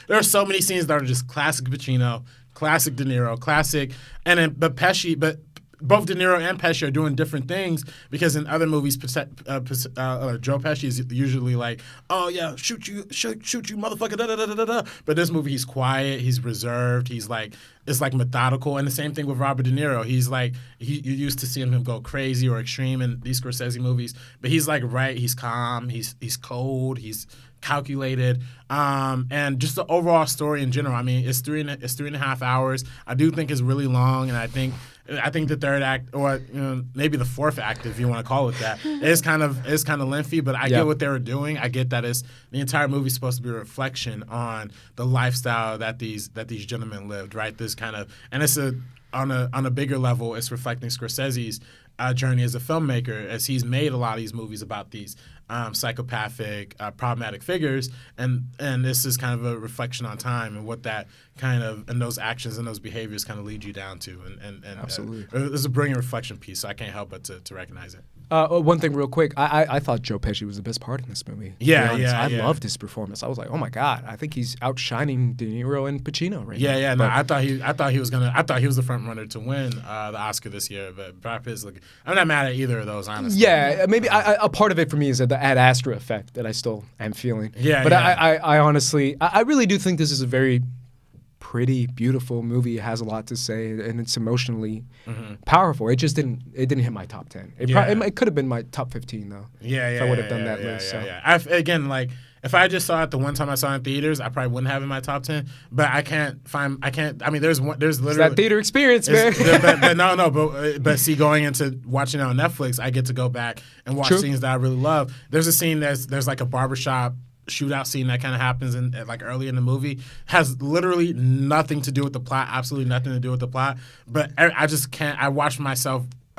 There are so many scenes that are just classic Pacino, classic De Niro, classic, and then both De Niro and Pesci are doing different things because in other movies, Joe Pesci is usually like, oh yeah, shoot you, motherfucker, da da da da da. But this movie, he's quiet, he's reserved, it's like methodical, and the same thing with Robert De Niro. He's like, you used to seeing him go crazy or extreme in these Scorsese movies, but he's like he's calm, he's cold, he's calculated, and just the overall story in general. I mean, it's 3.5 hours. I do think it's really long, and I think the third act, or maybe the fourth act, if you want to call it that, is kind of lengthy. But I get what they were doing. I get that the entire movie is supposed to be a reflection on the lifestyle that these gentlemen lived. Right, this kind of, and it's on a bigger level, it's reflecting Scorsese's journey as a filmmaker, as he's made a lot of these movies about these psychopathic, problematic figures, and this is kind of a reflection on time and what that kind of and those actions and those behaviors kind of lead you down to, and Absolutely. It's a brilliant reflection piece. So I can't help but to recognize it. One thing real quick, I thought Joe Pesci was the best part in this movie. To be Yeah, honest. yeah, I yeah. loved his performance. I was like, oh my God, I think he's outshining De Niro and Pacino right now. Yeah. No, But- I thought he was the front runner to win the Oscar this year. But Brad Pitt's like, I'm not mad at either of those, honestly. Yeah, maybe a part of it for me is the Ad Astra effect that I still am feeling. Yeah, but yeah. I honestly, I really do think this is a very pretty, beautiful movie. It has a lot to say, and it's emotionally powerful. It just didn't hit my top 10. It could have been my top 15 though. Yeah. If I would have done that list. So. Again, like, if I just saw it the one time I saw it in theaters, I probably wouldn't have it in my top 10. But I can't. I mean, there's literally It's that theater experience, man. but see, going into watching it on Netflix, I get to go back and watch True. scenes that I really love. There's a scene there's like a barbershop shootout scene that kind of happens in like early in the movie, has literally nothing to do with the plot, absolutely nothing to do with the plot. But I just can't. I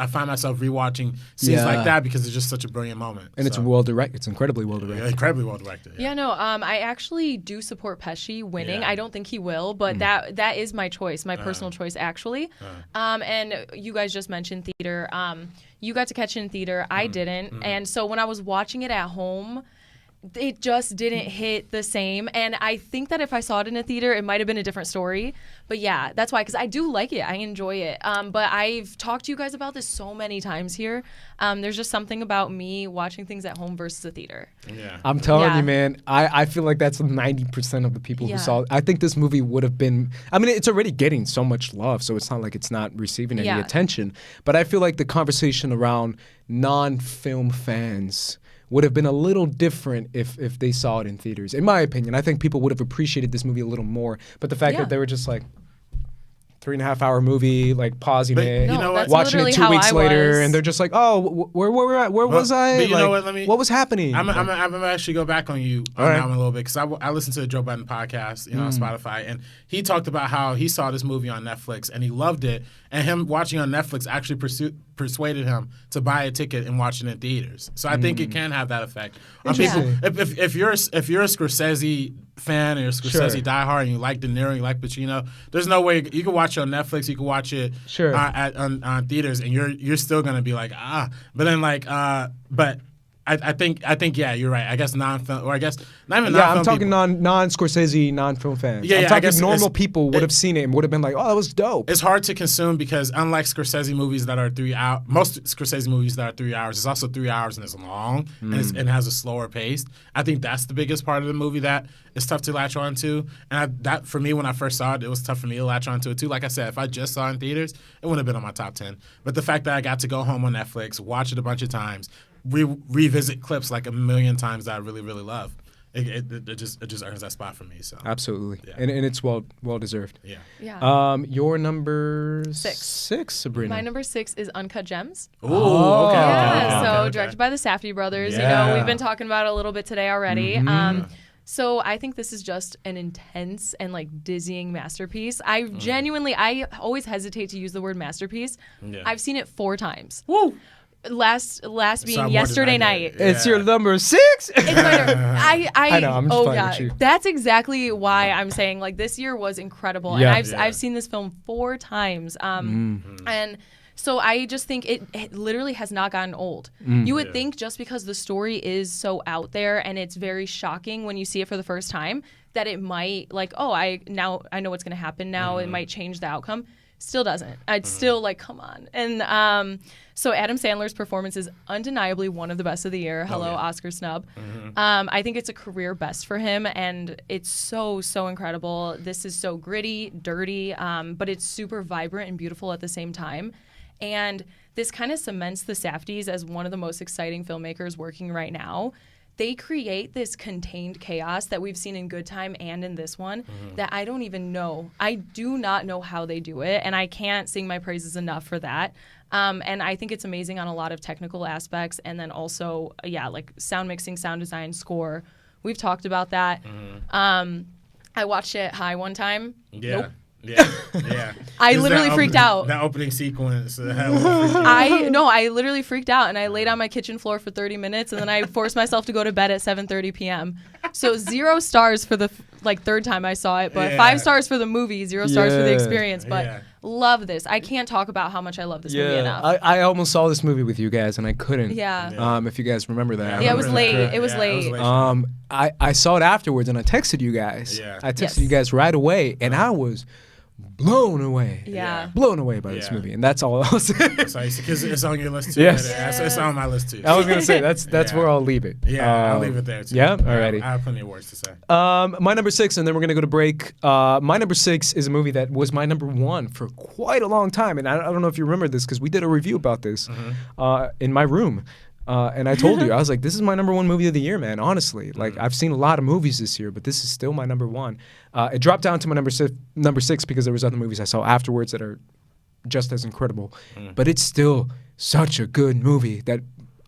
find myself rewatching scenes like that because it's just such a brilliant moment. And it's well directed. It's incredibly well directed. Incredibly well directed. Yeah, no, I actually do support Pesci winning. Yeah. I don't think he will, but that is my choice, my personal choice, actually. And you guys just mentioned theater. You got to catch it in theater. I didn't. And so when I was watching it at home, it just didn't hit the same. And I think that if I saw it in a theater, it might have been a different story. But yeah, that's why, because I do like it. I enjoy it. But I've talked to you guys about this so many times here. There's just something about me watching things at home versus a theater. Yeah. I'm telling Yeah. you, man, I feel like that's 90% of the people who Yeah. saw it. I think this movie would have been, I mean, it's already getting so much love, so it's not like it's not receiving any Yeah. attention. But I feel like the conversation around non-film fans would have been a little different if they saw it in theaters. In my opinion, I think people would have appreciated this movie a little more. But the fact Yeah. that they were just like, 3.5-hour movie, like pausing But it, you know what? that's watching it literally 2 how weeks I later, was. and they're just like, "Oh, where was I? but you know Like, what, what was happening?" I'm gonna actually go back on you on All that right. one a little bit because I listened to the Joe Budden podcast, on Spotify, and he talked about how he saw this movie on Netflix and he loved it, and him watching on Netflix actually persuaded him to buy a ticket and watch it in theaters. So I think it can have that effect on people. Interesting. If you're a Scorsese fan or a Scorsese diehard and you like De Niro, you like Pacino, there's no way you can watch it on Netflix, you can watch it on theaters, and you're still gonna be like but then but I think yeah, you're right. I guess non-film, or I guess not even non-film. Yeah, I'm talking people. non-Scorsese, non-film fans. Yeah, I'm yeah, I talking guess normal people would have seen it and would have been like, "Oh, that was dope." It's hard to consume because unlike Scorsese movies that are 3 hours, most Scorsese movies that are 3 hours, it's also 3 hours and it's long and has a slower pace. I think that's the biggest part of the movie that is tough to latch on to. And that for me, when I first saw it, it was tough for me to latch on to it too. Like I said, if I just saw it in theaters, it wouldn't have been on my top 10. But the fact that I got to go home on Netflix, watch it a bunch of times, revisit clips like a million times that I really, really love. It just earns that spot for me. So Absolutely, Yeah. and it's well deserved. yeah. Yeah. Your number 6. 6, Sabrina. My number 6 is Uncut Gems. Ooh, Oh. okay. Yeah, so okay. directed by the Safdie brothers. Yeah. We've been talking about it a little bit today already. So I think this is just an intense and like dizzying masterpiece. I always hesitate to use the word masterpiece. Yeah. I've seen it 4 times. Woo! Last more being than yesterday I did. night. Yeah. It's your number 6. It's my turn. I know, I'm just playing with you. That's exactly why I'm saying like this year was incredible, Yeah. and I've seen this film 4 times, and so I just think it literally has not gotten old. You would think just because the story is so out there and it's very shocking when you see it for the first time that it might like I know what's going to happen now. It might change the outcome. Still doesn't. I'd still like, come on. And so Adam Sandler's performance is undeniably one of the best of the year. Hello, Oscar snub. I think it's a career best for him, and it's so, so incredible. This is so gritty, dirty, but it's super vibrant and beautiful at the same time. And this kind of cements the Safdies as one of the most exciting filmmakers working right now. They create this contained chaos that we've seen in Good Time and in this one that I don't even know. I do not know how they do it, and I can't sing my praises enough for that. And I think it's amazing on a lot of technical aspects, and then also, like sound mixing, sound design, score. We've talked about that. I watched it high one time. Yeah. Yeah, yeah. I Is literally that freaked opening- out. That opening sequence. That will freak you out. I literally freaked out, and I laid on my kitchen floor for 30 minutes, and then I forced myself to go to bed at 7:30 p.m. So 0 stars for the third time I saw it, but Yeah. 5 stars for the movie, 0 stars for the Yeah. experience. But Yeah. love this. I can't talk about how much I love this movie enough. I almost saw this movie with you guys and I couldn't. Yeah. If you guys remember that. Yeah, it was late. It was Yeah, late. I saw it afterwards and I texted you guys. Yeah. I texted Yes. you guys right away and I was blown away. Yeah. Blown away by this Yeah. movie, and that's all I'll say. Because it's on your list too. Yes. It's on my list too. I was gonna say that's Yeah. where I'll leave it. Yeah, I'll leave it there too. Yeah, alrighty. I have plenty of words to say. My number 6, and then we're gonna go to break. My number 6 is a movie that was my number 1 for quite a long time, and I don't know if you remember this because we did a review about this in my room. And I told you, I was like, this is my number 1 movie of the year, man. Honestly, like I've seen a lot of movies this year, but this is still my number 1. It dropped down to my number 6 because there was other movies I saw afterwards that are just as incredible. But it's still such a good movie that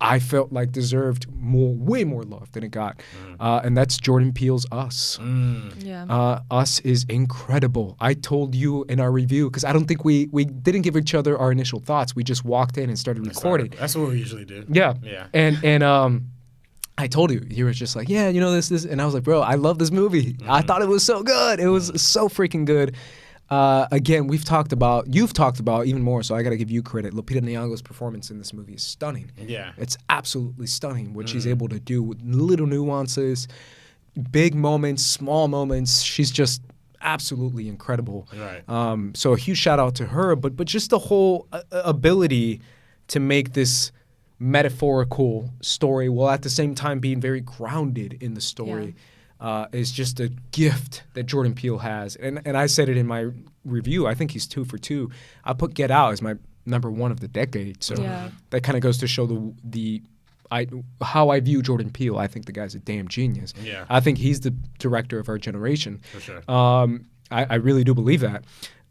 I felt like deserved way more love than it got. And that's Jordan Peele's Us. Yeah. Us is incredible. I told you in our review, because I don't think we didn't give each other our initial thoughts. We just walked in and started recording. That's what we usually do. Yeah. Yeah. And I told you, you were just like, yeah, you know, this. And I was like, bro, I love this movie. I thought it was so good. It was so freaking good. Again, you've talked about even more, so I got to give you credit. Lupita Nyong'o's performance in this movie is stunning. Yeah. It's absolutely stunning what she's able to do with little nuances, big moments, small moments. She's just absolutely incredible. Right. So a huge shout out to her, but just the whole ability to make this metaphorical story while at the same time being very grounded in the story. Is just a gift that Jordan Peele has. And I said it in my review. I think he's 2 for 2. I put Get Out as my number 1 of the decade. So that kind of goes to show how I view Jordan Peele. I think the guy's a damn genius. Yeah. I think he's the director of our generation. For sure. I really do believe that.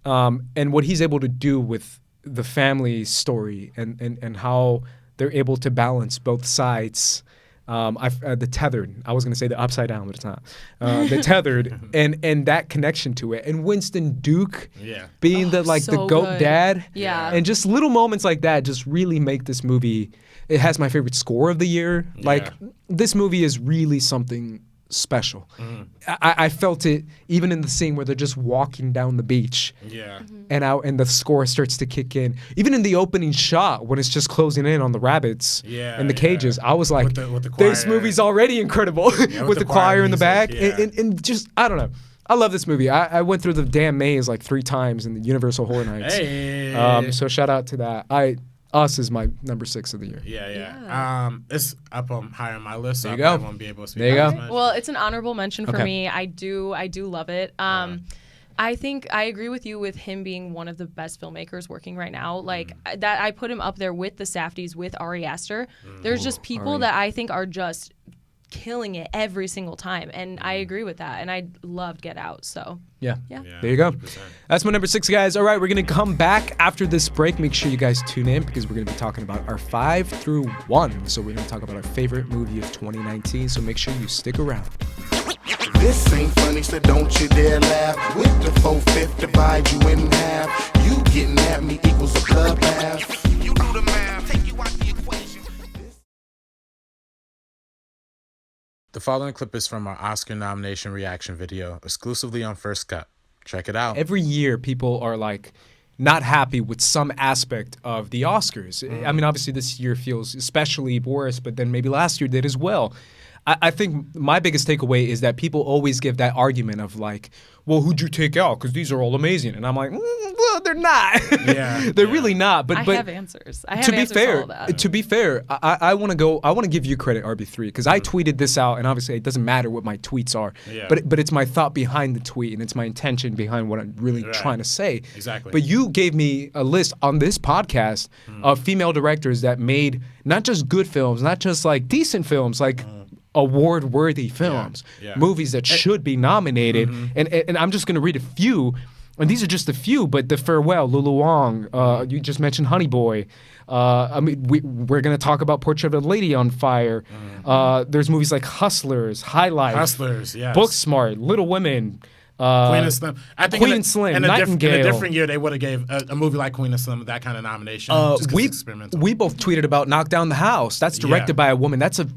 And what he's able to do with the family story and how they're able to balance both sides. The tethered. I was going to say the upside down, but it's not. The tethered and that connection to it. And Winston Duke being the so goat good. dad. Yeah. And just little moments like that just really make this movie. It has my favorite score of the year. Like this movie is really something special. I felt it even in the scene where they're just walking down the beach. Yeah. And the score starts to kick in. Even in the opening shot when it's just closing in on the rabbits and the cages, I was like, with the this choir. movie's already incredible with the choir in the back. music, And just, I don't know. I love this movie. I went through the damn maze like 3 times in the Universal Horror Nights. Hey. So shout out to that. Us is my number 6 of the year. Yeah. It's up higher on my list, so There you I go. probably won't be able to speak There you on go. it much. Well, it's an honorable mention for Okay. me. I do love it. I think I agree with you with him being one of the best filmmakers working right now. Like that, I put him up there with the Safdies, with Ari Aster. There's just people Ari. that I think are just killing it every single time, and I agree with that. And I loved Get Out. So Yeah. Yeah. There you go. 100%. That's my number 6, guys. All right, we're going to come back after this break. Make sure you guys tune in because we're going to be talking about our 5 through 1. So we're going to talk about our favorite movie of 2019. So make sure you stick around. This ain't funny, so don't you dare laugh. With the 4/5 divide you in half. You getting at me equals a bloodbath. You do the math, take you out the equation. The following clip is from our Oscar nomination reaction video, exclusively on First Cut. Check it out. Every year, people are like not happy with some aspect of the Oscars. I mean, obviously, this year feels especially worse, but then maybe last year did as well. I think my biggest takeaway is that people always give that argument of like, well, who'd you take out? Because these are all amazing. And I'm like, well, they're not. Yeah, They're yeah. really not. But I have answers. I have to be answers fair, to all that. to be fair, I want to give you credit, RB3, because I tweeted this out, and obviously it doesn't matter what my tweets are, Yeah. but it's my thought behind the tweet, and it's my intention behind what I'm really Right. trying to say. Exactly. But you gave me a list on this podcast of female directors that made not just good films, not just like decent films, like award-worthy films, Yeah. movies that should be nominated. And I'm just going to read a few. And these are just a few, but The Farewell, Lulu Wang, you just mentioned Honey Boy. I mean, we're going to talk about Portrait of a Lady on Fire. There's movies like Hustlers, Highlife, Hustlers, yes. Booksmart, Little Women, Queen and Slim. I think Queen and Slim, in a Nightingale. different year, they would have gave a movie like Queen and Slim that kind of nomination. Just 'cause it's experimental. We both tweeted about Knock Down the House. That's directed by a woman. That's a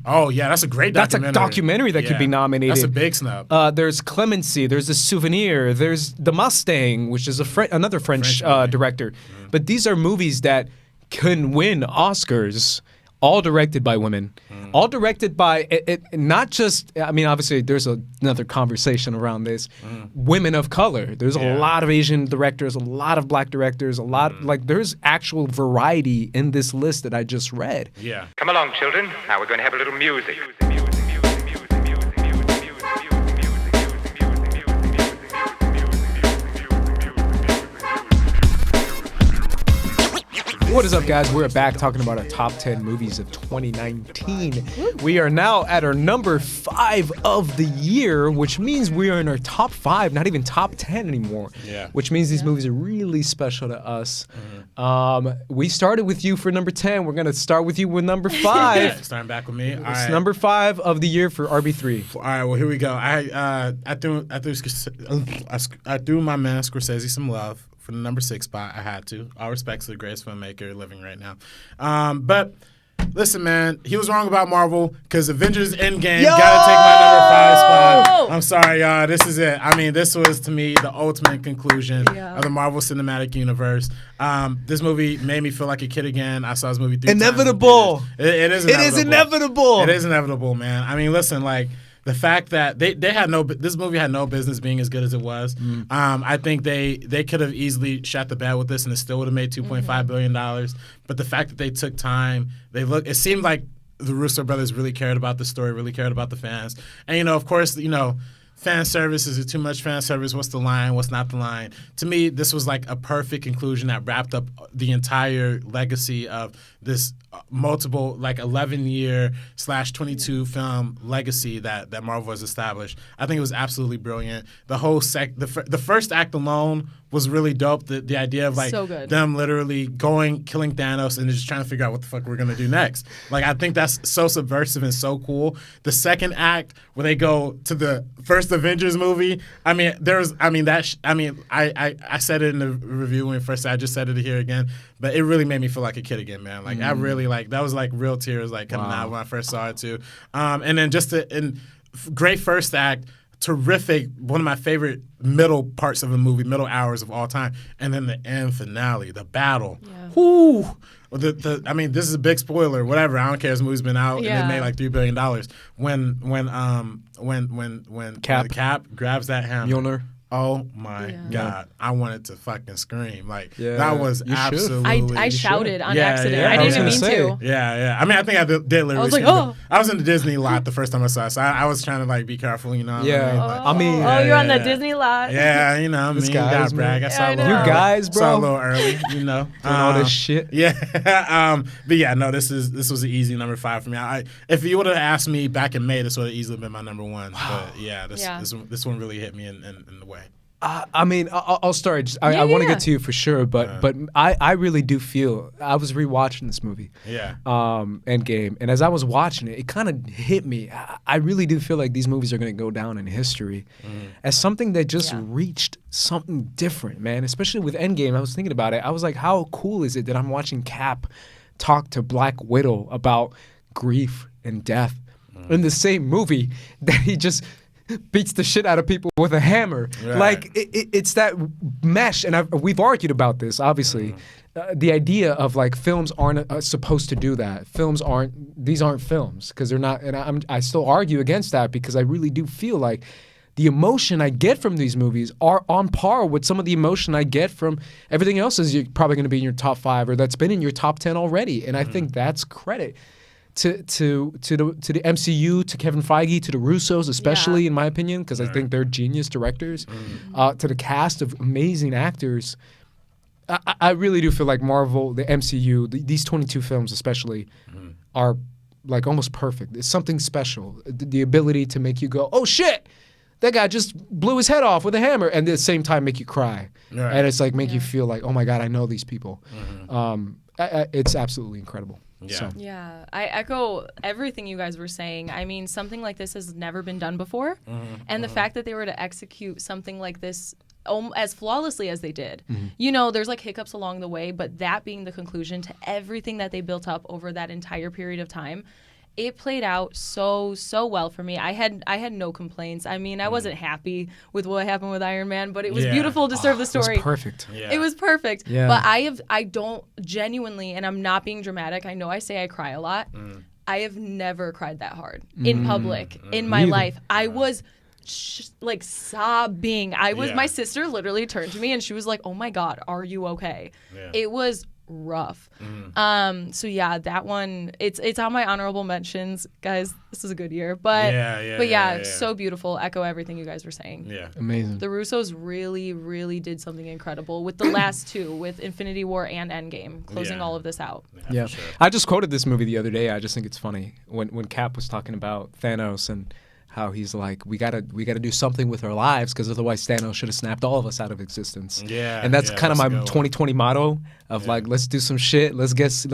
Oh yeah, that's a great that's documentary. a documentary that could be nominated. That's a big snub. There's Clemency. There's The Souvenir. There's The Mustang, which is another French director. But these are movies that can win Oscars. All directed by women, all directed by not just. I mean, obviously, there's another conversation around this. Women of color. There's a lot of Asian directors, a lot of Black directors, a lot there's actual variety in this list that I just read. Yeah. Come along, children. Now we're going to have a little music. What is up, guys? We're back talking about our top 10 movies of 2019. We are now at our number 5 of the year, which means we are in our top 5, not even top 10 anymore. Yeah. Which means these movies are really special to us. We started with you for number 10. We're going to start with you with number 5. Starting back with me. All It's right. number 5 of the year for RB3. All right, well, here we go. I threw my man Scorsese some love for the number 6 spot. I had to. All respects to the greatest filmmaker living right now. But listen, man, he was wrong about Marvel because Avengers Endgame gotta take my number 5 spot. I'm sorry, y'all. This is it. I mean, this was to me the ultimate conclusion of the Marvel Cinematic Universe. This movie made me feel like a kid again. I saw this movie 3 Inevitable. times. It is inevitable. It is inevitable. It is inevitable, man. I mean, listen, like. The fact that this movie had no business being as good as it was. I think they could have easily shot the bed with this and it still would have made $2.5 billion. But the fact that they took time, it seemed like the Russo brothers really cared about the story, really cared about the fans. And, of course, fan service, is it too much fan service? What's the line? What's not the line? To me, this was like a perfect conclusion that wrapped up the entire legacy of this multiple, like 11-year / 22 film legacy that Marvel has established. I think it was absolutely brilliant. The whole the first act alone was really dope. The idea of like So good. them literally killing Thanos and just trying to figure out what the fuck we're gonna do next. Like I think that's so subversive and so cool. The second act where they go to the first Avengers movie. I said it in the review when first I just said it here again. But it really made me feel like a kid again, man. Like I really that was like real tears like coming out when I first saw it too. And then great first act. Terrific, one of my favorite middle parts of a movie, middle hours of all time, and then the end finale, the battle. Yeah. Whoo! I mean, this is a big spoiler. Whatever, I don't care. This movie's been out and it made like $3 billion. When Cap grabs that hammer. Mjolnir. Oh my God! I wanted to fucking scream. Like Yeah, that was you should. absolutely. I shouted on Yeah, accident. yeah. I I was didn't even gonna mean say. to. Yeah. I mean, I think I did literally. I was like, scream. oh. I was in the Disney lot the first time I saw it, so I was trying to like be careful, What Yeah. I mean? Like, I mean, You're on the Disney lot. yeah, This me, guys, gotta brag. man. I saw Yeah, I a little know. You early. guys, bro. Saw a little early, Doing all this shit. Yeah. But yeah, no, this was an easy number 5 for me. If you would have asked me back in May, this would have easily been my number 1. Wow. But yeah, this one really hit me in the way. I mean, I'll start. I want to get to you for sure, but I really do feel I was rewatching this movie, Endgame, and as I was watching it, it kind of hit me. I really do feel like these movies are going to go down in history as something that just reached something different, man. Especially with Endgame, I was thinking about it. I was like, how cool is it that I'm watching Cap talk to Black Widow about grief and death in the same movie that he just beats the shit out of people with a hammer. Right. Like it's that mesh, and we've argued about this. Obviously, the idea of like films aren't supposed to do that. These aren't films because they're not. And I still argue against that because I really do feel like the emotion I get from these movies are on par with some of the emotion I get from everything else is you're probably going to be in your top 5 or that's been in your top 10 already. And I think that's credit to the MCU, to Kevin Feige, to the Russos, especially in my opinion, because I think they're genius directors. To the cast of amazing actors, I really do feel like Marvel, the MCU, these 22 films especially, are like almost perfect. It's something special. The ability to make you go, oh shit, that guy just blew his head off with a hammer, and at the same time make you cry, and it's like make you feel like, oh my God, I know these people. It's absolutely incredible. Yeah. So. Yeah, I echo everything you guys were saying. I mean, something like this has never been done before. And the fact that they were to execute something like this as flawlessly as they did. You know, there's like hiccups along the way, but that being the conclusion to everything that they built up over that entire period of time, it played out so well for me. I had no complaints. I mean, I wasn't happy with what happened with Iron Man, but it was beautiful to serve the story. It was perfect. Yeah. It was perfect. Yeah. But I don't genuinely, and I'm not being dramatic. I know I say I cry a lot. I have never cried that hard in public in my life. I was like sobbing. My sister literally turned to me and she was like, "Oh my God, are you okay?" Yeah. It was rough. So yeah, that one, it's on my honorable mentions, guys. This is a good year, but so beautiful. Echo everything you guys were saying. Yeah. Amazing. The Russos really did something incredible with the last two, with Infinity War and Endgame, closing all of this out. Yeah. For sure. I just quoted this movie the other day. I just think it's funny when Cap was talking about Thanos and how he's like, we gotta do something with our lives because otherwise Thanos should have snapped all of us out of existence. Yeah, and that's kind of my a good one. 2020 motto of like, let's do some shit. Let's get this shit.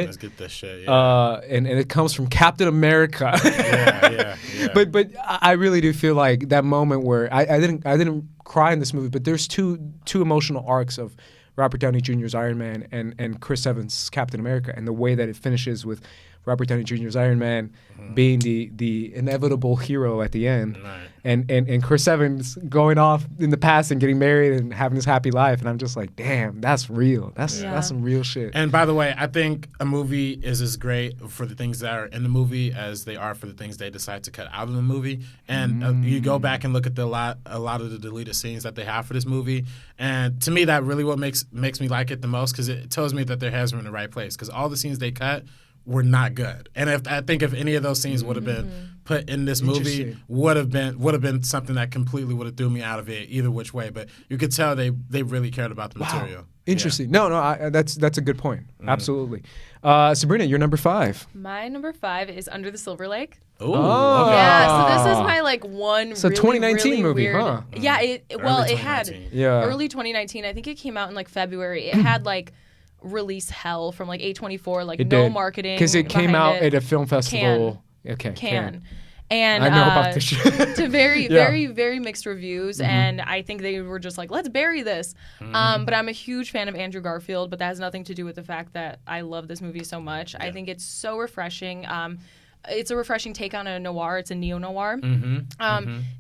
Let's get this shit. Yeah. And it comes from Captain America. yeah. But I really do feel like that moment where I didn't cry in this movie, but there's two emotional arcs of Robert Downey Jr.'s Iron Man and Chris Evans' Captain America, and the way that it finishes with Robert Downey Jr.'s Iron Man being the inevitable hero at the end, Right. and Chris Evans going off in the past and getting married and having his happy life, and I'm just like, damn, that's real. That's some real shit. And by the way, I think a movie is as great for the things that are in the movie as they are for the things they decide to cut out of the movie. And you go back and look at a lot of the deleted scenes that they have for this movie, and to me, that really what makes me like it the most, because it tells me that their heads were in the right place. Because all the scenes they cut were not good, and I think if any of those scenes would have been put in this movie, would have been something that completely would have threw me out of it either which way. But you could tell they really cared about the material. Interesting. No, that's a good point. Absolutely. Sabrina, you're number 5. My number 5 is Under the Silver Lake. Ooh, Oh. okay. Yeah, so this is my like one. It's a really, 2019 really movie, weird, huh? Yeah, it Early had 2019. early 2019. I think it came out in like February. It had like release hell from like A24, like no marketing, because it came behind out it. at a film festival. Cannes. And I know about this shit. to very mixed reviews, and I think they were just like, let's bury this. But I'm a huge fan of Andrew Garfield, but that has nothing to do with the fact that I love this movie so much. I think it's so refreshing. It's a refreshing take on a noir. It's a neo-noir.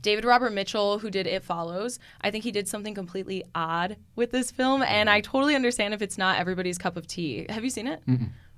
David Robert Mitchell, who did It Follows, I think he did something completely odd with this film, and I totally understand if it's not everybody's cup of tea. Have you seen it?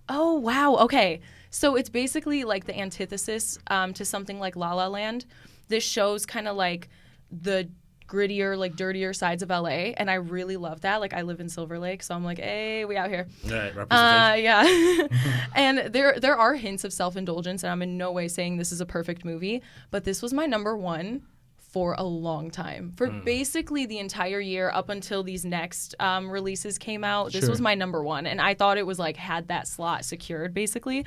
Oh, wow. Okay. So it's basically like the antithesis to something like La La Land. This shows kind of like the grittier, like dirtier sides of LA, and I really love that. Like I live in Silver Lake, so I'm like, hey, we out here. Right, representation. Yeah. And there are hints of self-indulgence, and I'm in no way saying this is a perfect movie, but this was my number 1 for a long time. For basically the entire year up until these next releases came out, this was my number 1, and I thought it was like had that slot secured basically.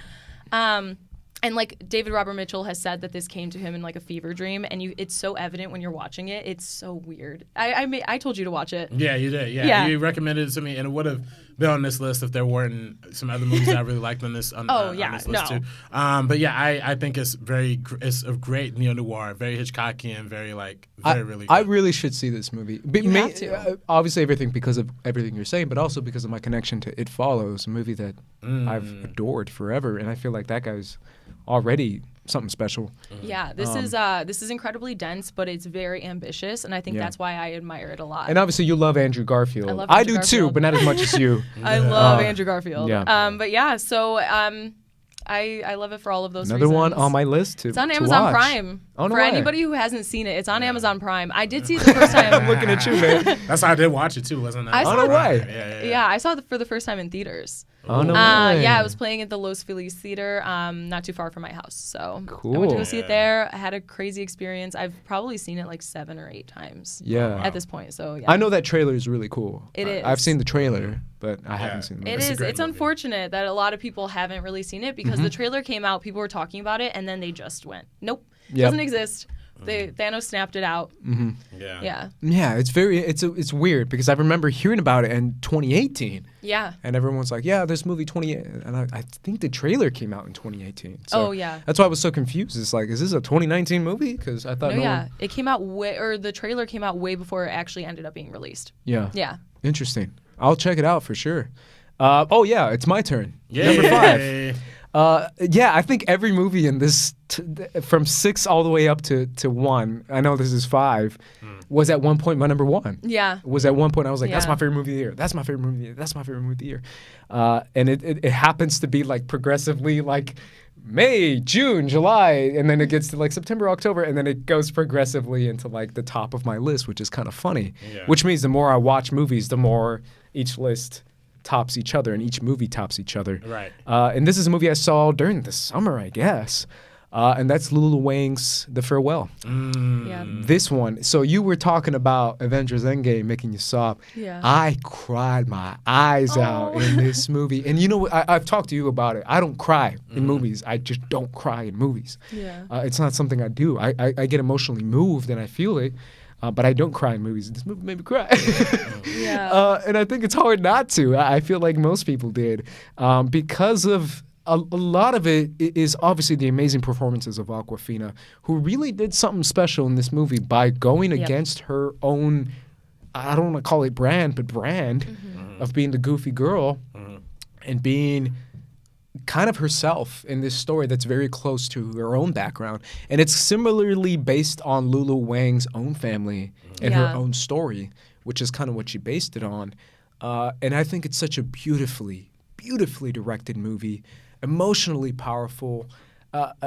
And like David Robert Mitchell has said that this came to him in like a fever dream, and it's so evident when you're watching it. It's so weird. I told you to watch it. Yeah, you did. Yeah. You recommended it to me, and it would have been on this list if there weren't some other movies that I really liked on this. On this list too. But yeah, I think it's a great neo-noir, very Hitchcockian, very really good. I really should see this movie. You have to. Obviously, everything because of everything you're saying, but also because of my connection to It Follows, a movie that I've adored forever, and I feel like that guy's already something special. Yeah, this is incredibly dense, but it's very ambitious, and I think that's why I admire it a lot. And obviously, you love Andrew Garfield. I love I Andrew do too, Garfield. but not as much as you. I love Andrew Garfield. Yeah. But yeah, so I love it for all of those Another reasons. one on my list to It's on to Amazon watch. Prime. Oh, no for way. anybody who hasn't seen it, it's on Amazon Prime. I did see it the first time. I'm looking at you, man. That's how I did watch it too, wasn't it? I saw Oh, no way. Yeah. I saw it for the first time in theaters. Oh, no way. Yeah, I was playing at the Los Feliz Theater, not too far from my house. So I Cool. went to go see it there. I had a crazy experience. I've probably seen it like 7 or 8 times Yeah. at this point. So yeah. I know that trailer is really cool. It is. I've seen the trailer, but I haven't seen the It movie. It's a is. great It's movie. unfortunate that a lot of people haven't really seen it because the trailer came out, people were talking about it, and then they just went, nope, Yep. doesn't exist. Thanos snapped it out. Yeah. Yeah. It's weird because I remember hearing about it in 2018. Yeah. And everyone's like, yeah, this movie 2018. And I think the trailer came out in 2018. So Oh, yeah. That's why I was so confused. It's like, is this a 2019 movie? Because I thought No, no yeah. one... It came out the trailer came out way before it actually ended up being released. Yeah. Yeah. Interesting. I'll check it out for sure. Oh, yeah, it's my turn. Yay. Number 5. Yeah, I think every movie in this, from 6 all the way up to 1, I know this is 5, was at one point my number 1. Yeah. Was at one point I was like, that's Yeah. my favorite movie of the year. That's my favorite movie of the year. That's my favorite movie of the year. And it happens to be like progressively like May, June, July, and then it gets to like September, October, and then it goes progressively into like the top of my list, which is kind of funny. Yeah. Which means the more I watch movies, the more each list tops each other and each movie tops each other. Right. And this is a movie I saw during the summer, I guess. And that's Lulu Wang's The Farewell. Yeah. This one. So you were talking about Avengers Endgame making you sob. Yeah. I cried my eyes out in this movie. And you know what? I've talked to you about it. I don't cry in movies. I just don't cry in movies. Yeah. It's not something I do. I get emotionally moved and I feel it. But I don't cry in movies. This movie made me cry. Yeah. And I think it's hard not to. I feel like most people did. Because of a lot of it is obviously the amazing performances of Awkwafina, who really did something special in this movie by going against her own, I don't want to call it brand, but brand of being the goofy girl and being kind of herself in this story that's very close to her own background. And it's similarly based on Lulu Wang's own family and her own story, which is kind of what she based it on. And I think it's such a beautifully directed movie, emotionally powerful.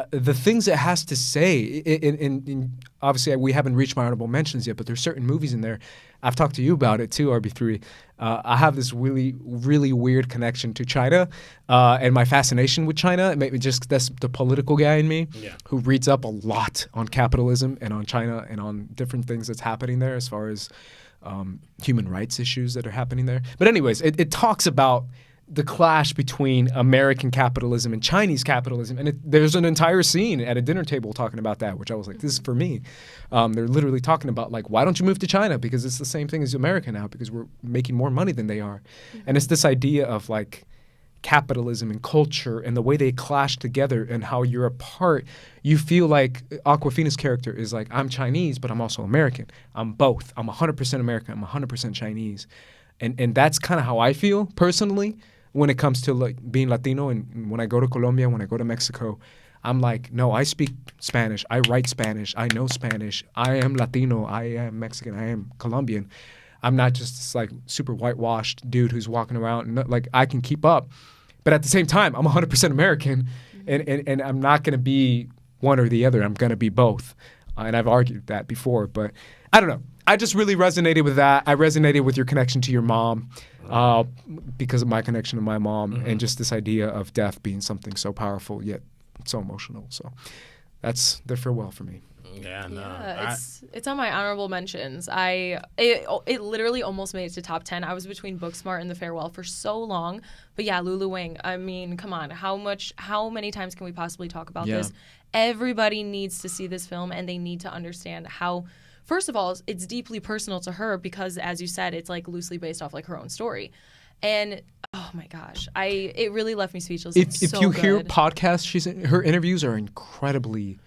The things it has to say, in obviously we haven't reached my honorable mentions yet, but there's certain movies in there. I've talked to you about it too, RB3. I have this really, really weird connection to China and my fascination with China. Maybe just that's the political guy in me who reads up a lot on capitalism and on China and on different things that's happening there as far as human rights issues that are happening there. But anyways, it talks about the clash between American capitalism and Chinese capitalism. And there's an entire scene at a dinner table talking about that, which I was like, this is for me. They're literally talking about, like, why don't you move to China? Because it's the same thing as America now, because we're making more money than they are. And it's this idea of, like, capitalism and culture and the way they clash together and how you're a part. You feel like Awkwafina's character is like, I'm Chinese, but I'm also American. I'm both. I'm 100% American. I'm 100% Chinese. And that's kind of how I feel personally when it comes to like being Latino. And when I go to Colombia, when I go to Mexico, I'm like, no, I speak Spanish. I write Spanish. I know Spanish. I am Latino. I am Mexican. I am Colombian. I'm not just this like super whitewashed dude who's walking around and like I can keep up. But at the same time, I'm 100% American and I'm not going to be one or the other. I'm going to be both. And I've argued that before, but I don't know. I just really resonated with that. I resonated with your connection to your mom because of my connection to my mom and just this idea of death being something so powerful yet so emotional. So that's The Farewell for me. Yeah, no. Yeah, it's on my honorable mentions. It literally almost made it to top 10. I was between Booksmart and The Farewell for so long. But yeah, Lulu Wang, I mean, come on. How many times can we possibly talk about this? Everybody needs to see this film and they need to understand how, first of all, it's deeply personal to her because, as you said, it's like loosely based off like her own story. And oh my gosh, it really left me speechless. If you good. hear podcasts, her interviews are incredibly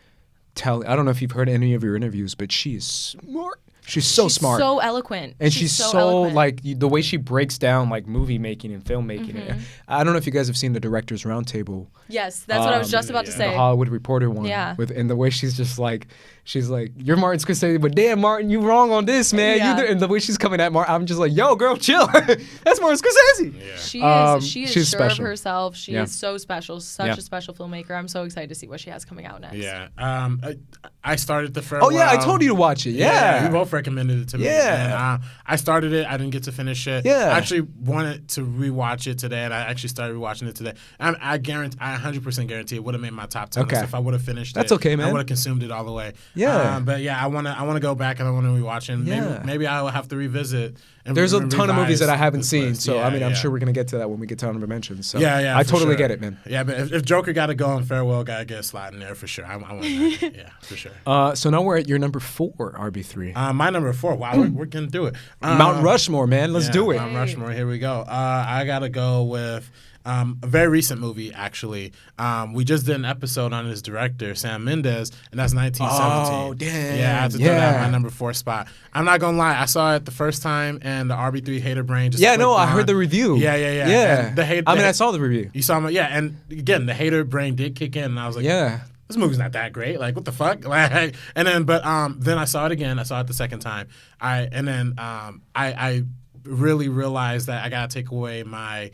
telling. I don't know if you've heard any of your interviews, but she is smart. She's so smart. So eloquent. And she's so eloquent. like the way she breaks down like movie making and filmmaking. I don't know if you guys have seen the Directors Roundtable. Yes, that's what I was just about to say. The Hollywood Reporter one. Yeah. And the way she's just like, you're Martin Scorsese, but damn, Martin, you wrong on this, man. Yeah. And the way she's coming at Martin, I'm just like, yo, girl, chill. That's Martin Scorsese. Yeah. She is she's sure special. of herself. She Yeah. is so special. Such a special filmmaker. I'm so excited to see what she has coming out next. Yeah. I started The Farewell. Oh, yeah, I told you to watch it. Yeah. We both Jeff recommended it to me. Yeah. And, I started it. I didn't get to finish it. Yeah. I actually wanted to rewatch it today, and I actually started rewatching it today. I guarantee, I 100% guarantee it would have made my top 10 Okay. list if I would have finished That's it. okay, man. I would have consumed it all the way. Yeah. But yeah, I wanna go back and I want to rewatch it. And Yeah. maybe I will have to revisit. And There's a ton of movies that I haven't this seen, list. so Yeah, I mean, I'm yeah. sure we're gonna get to that when we get to honorable mentions. So Yeah, I for totally sure. get it, man. Yeah, but if Joker got to go and Farewell got to get a slot in there for sure. I want that. Yeah, for sure. So now we're at your number 4, RB3. My number 4. Wow, we're gonna do it. Mount Rushmore, man. Let's Yeah, do it. Mount Rushmore. Here we go. I gotta go with a very recent movie. Actually, we just did an episode on his director, Sam Mendes, and that's 1917. Oh, damn. Yeah, I have to throw that Yeah. at my number 4 spot. I'm not gonna lie. I saw it the first time, and the RB3 hater brain just Yeah, no, clicked I on. heard the review. Yeah. And the hate. I mean, I saw the review. You saw me, yeah, and again, the hater brain did kick in, and I was like, Yeah. this movie's not that great. Like, what the fuck? Like, and then, but then I saw it again. I saw it the second time. I really realized that I gotta take away my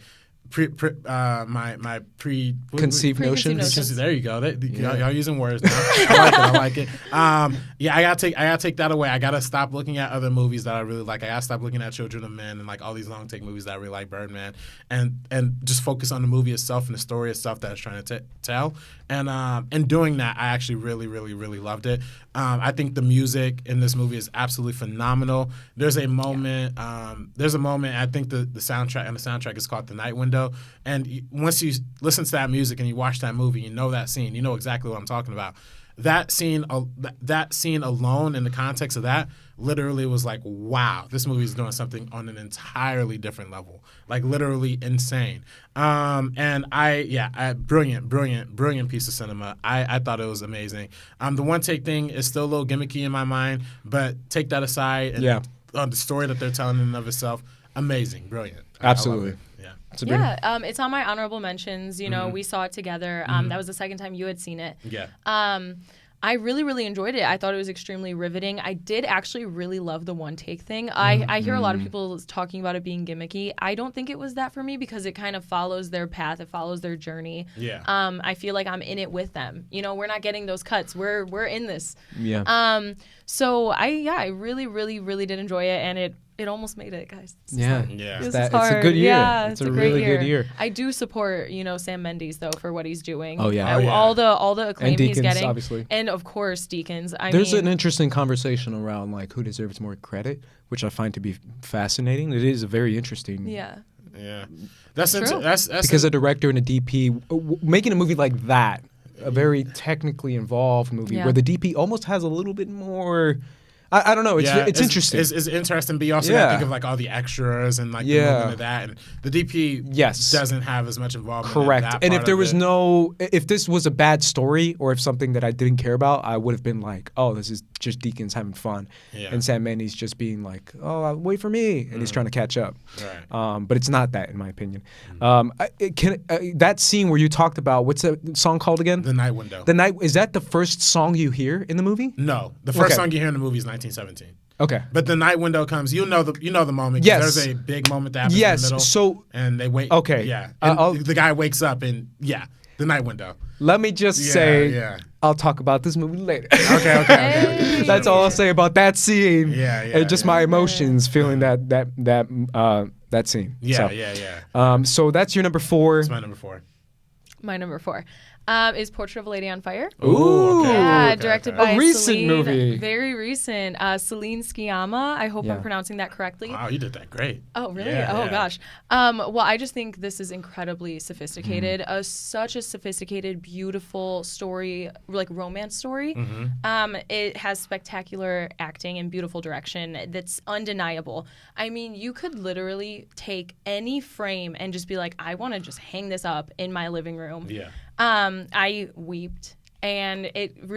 Conceived Preconceived notions. notions. There you go. Y'all using words now. I like it. Yeah, I gotta take that away. I gotta stop looking at other movies that I really like. I gotta stop looking at Children of Men and like all these long take movies that I really like, Birdman, and just focus on the movie itself and the story itself that it's trying to tell. And in doing that, I actually really, really, really loved it. I think the music in this movie is absolutely phenomenal. There's a moment. I think the soundtrack is called The Night Window. And once you listen to that music and you watch that movie, you know that scene. You know exactly what I'm talking about. That scene alone, in the context of that, literally was like, wow, this movie is doing something on an entirely different level, like literally insane. Brilliant piece of cinema. I thought it was amazing. The one take thing is still a little gimmicky in my mind, but take that aside, and the story that they're telling in and of itself, amazing, brilliant. Absolutely. I love it. Yeah. Sabrina? Yeah, it's on my honorable mentions. You know, we saw it together. That was the second time you had seen it. Yeah. I really, really enjoyed it. I thought it was extremely riveting. I did actually really love the one take thing. I hear a lot of people talking about it being gimmicky. I don't think it was that for me because it kind of follows their path. It follows their journey. Yeah. I feel like I'm in it with them. You know, we're not getting those cuts. We're in this. Yeah. So I really, really, really did enjoy it, and it almost made it, guys. Yeah. Yeah. This It's is hard. a good year. Yeah, it's a great really good year. I do support, Sam Mendes though for what he's doing. Oh, yeah. All the acclaim And he's Deakins, getting, obviously. and of course Deakins. There's an interesting conversation around like who deserves more credit, which I find to be fascinating. It is a very interesting. Yeah. Yeah. That's True. that's Because a director and a DP making a movie like that, a very technically involved movie Yeah. where the DP almost has a little bit more. I don't know. It's interesting. It's interesting, but you also Yeah. gotta think of like all the extras and like the Yeah. movement of that, and the DP Yes. doesn't have as much involvement. Correct. In that And part if there of was it. if this was a bad story or if something that I didn't care about, I would have been like, oh, this is just Deakins having fun. Yeah. And Sam Mendes just being like, oh, wait for me. And he's trying to catch up. Right. But it's not that, in my opinion. That scene where you talked about, what's that song called again? The Night Window. Is that the first song you hear in the movie? No, the first Okay. song you hear in the movie is 1917. Okay. But the Night Window comes. You know the moment. 'Cause Yes. There's a big moment that happens Yes, in the middle. so- and they wait. Okay. Yeah. I'll- And the guy wakes up and the Night Window. Let me just Yeah, say, yeah. I'll talk about this movie later. Okay. Hey. That's all I'll say about that scene. Yeah, And just my emotions feeling that scene. Yeah. So, Yeah. so that's your number 4. That's my number 4. My number 4 is Portrait of a Lady on Fire. Ooh. Yeah, okay, directed okay. by A recent Celine, movie. Very recent. Celine Sciamma. I hope Yeah. I'm pronouncing that correctly. Wow, you did that great. Oh, really? Yeah, Oh, yeah. gosh. Well, I just think this is incredibly sophisticated. Such a sophisticated, beautiful story, like romance story. It has spectacular acting and beautiful direction that's undeniable. I mean, you could literally take any frame and just be like, I want to just hang this up in my living room. Yeah. I weeped. And it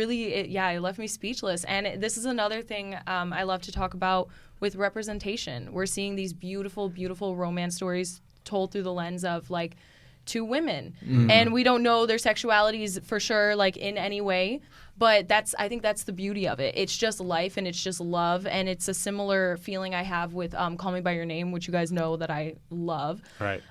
left me speechless. And this is another thing I love to talk about with representation. We're seeing these beautiful, beautiful romance stories told through the lens of like 2 women. And we don't know their sexualities for sure, like in any way. But I think that's the beauty of it. It's just life and it's just love. And it's a similar feeling I have with Call Me By Your Name, which you guys know that I love. Right.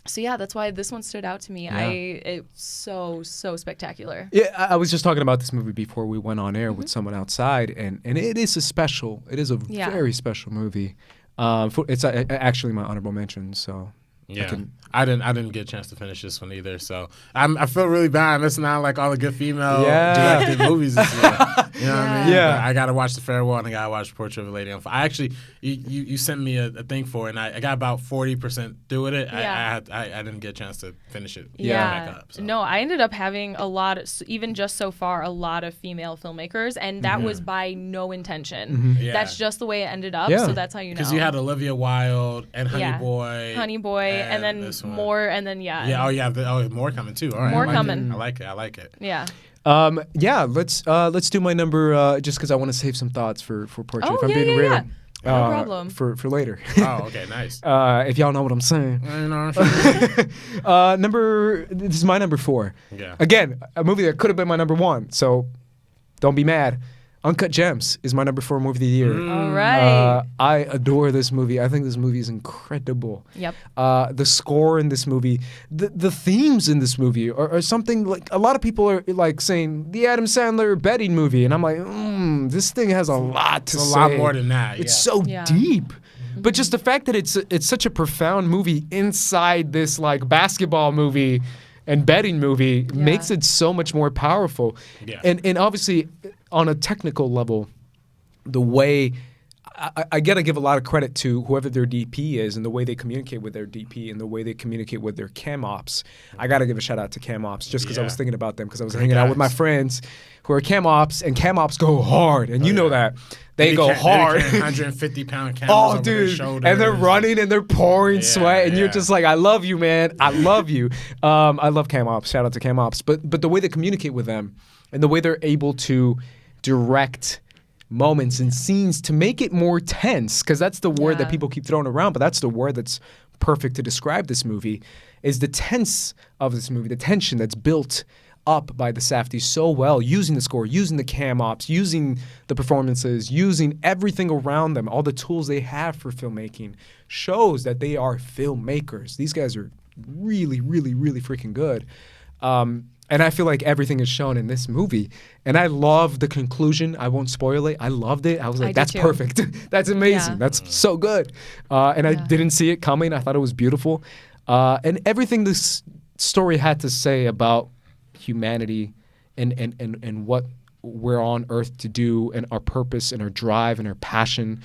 So yeah, that's why this one stood out to me. Yeah. It's so spectacular. Yeah, I was just talking about this movie before we went on air with someone outside, and it is a Yeah. very special movie. It's actually my honorable mention. So Yeah, I didn't get a chance to finish this one either. So I feel really bad missing out like all the good female directed movies this year. You know what I mean? Yeah. But I gotta watch The Farewell and I gotta watch Portrait of a Lady on Fire. I actually you sent me a thing for it, and I got about 40% through with it. Yeah. I didn't get a chance to finish it. Yeah. Back up, so. No, I ended up having a lot, even just so far, a lot of female filmmakers, and that was by no intention. Yeah. That's just the way it ended up. Yeah. So that's how you know. Because you had Olivia Wilde and Honey Boy, and then this one. more, and then more coming too. All right, More I like coming. It. I like it. Yeah. Let's do my number just because I want to save some thoughts for Portrait. Oh, if I'm yeah, being yeah, real. yeah. No problem. For later. Oh, okay, nice. If y'all know what I'm saying. You know what I'm saying? This is my number 4. Yeah. Again, a movie that could have been my number 1. So don't be mad. Uncut Gems is my number 4 movie of the year. All right. I adore this movie. I think this movie is incredible. Yep. The score in this movie, the themes in this movie are something like a lot of people are like saying the Adam Sandler betting movie, and I'm like, this thing has a lot to say. It's a lot more than that. It's yeah. so Yeah. deep. But just the fact that it's such a profound movie inside this like basketball movie and betting movie makes it so much more powerful. Yeah. And obviously on a technical level, the way I got to give a lot of credit to whoever their DP is and the way they communicate with their DP and the way they communicate with their cam ops. I got to give a shout out to cam ops just because I was thinking about them because I was hanging out with my friends who are cam ops, and cam ops go hard, and you know that. They go hard. 150-pound cameras over their shoulders. And they're running and they're pouring sweat, and you're just like, I love you, man. I love you. I love cam ops. Shout out to cam ops. But the way they communicate with them and the way they're able to direct moments and scenes to make it more tense, because that's the word that people keep throwing around, but that's the word that's perfect to describe this movie, is the tense of this movie, the tension that's built up by the Safdies so well, using the score, using the cam ops, using the performances, using everything around them, all the tools they have for filmmaking, shows that they are filmmakers. These guys are really, really, really freaking good. And I feel like everything is shown in this movie. And I love the conclusion. I won't spoil it. I loved it. I was like, that's perfect. That's amazing. Yeah. That's so good. And I didn't see it coming. I thought it was beautiful. And everything this story had to say about humanity and what we're on Earth to do, and our purpose and our drive and our passion,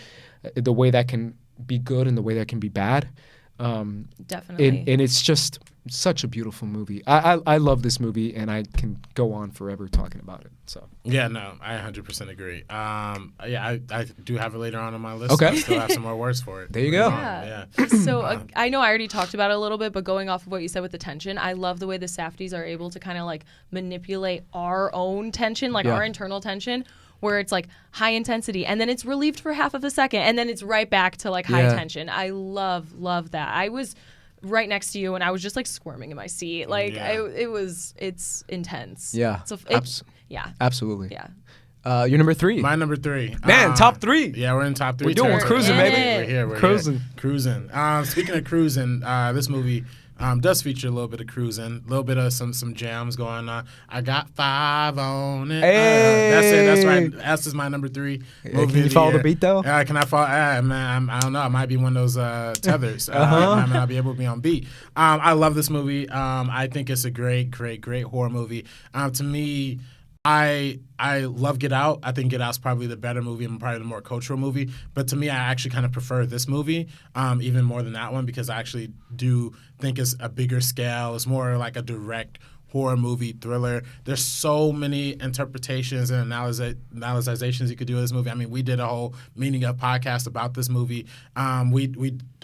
the way that can be good and the way that can be bad. Definitely. And it's just such a beautiful movie. I love this movie, and I can go on forever talking about it. So yeah, no, I 100% agree. I do have it later on my list. Okay. So I still have some more words for it. There you go. Yeah. So I know I already talked about it a little bit, but going off of what you said with the tension, I love the way the Safdies are able to kind of like manipulate our own tension, like our internal tension, where it's like high intensity and then it's relieved for half of a second and then it's right back to like high tension. I love that. I was right next to you and I was just like squirming in my seat. Like it's intense. Yeah. So yeah. Absolutely. Yeah. Your number 3. My number 3. Man, top 3. Yeah, we're in top 3. We're cruising, baby. We're here. We're Cruising. Here. Cruising. Speaking of cruising, this movie does feature a little bit of cruising, a little bit of some jams going on. I got 5 on it. Hey. That's it. That's right. That's just my number 3. Can you follow the beat though? Can I follow? Man, I don't know. I might be one of those tethers. I might not be able to be on beat. I love this movie. I think it's a great horror movie. To me, I love Get Out. I think Get Out's probably the better movie and probably the more cultural movie. But to me, I actually kind of prefer this movie even more than that one, because I actually do think it's a bigger scale. It's more like a direct horror movie thriller. There's so many interpretations and analyzations you could do of this movie. I mean, we did a whole meaning of podcast about this movie.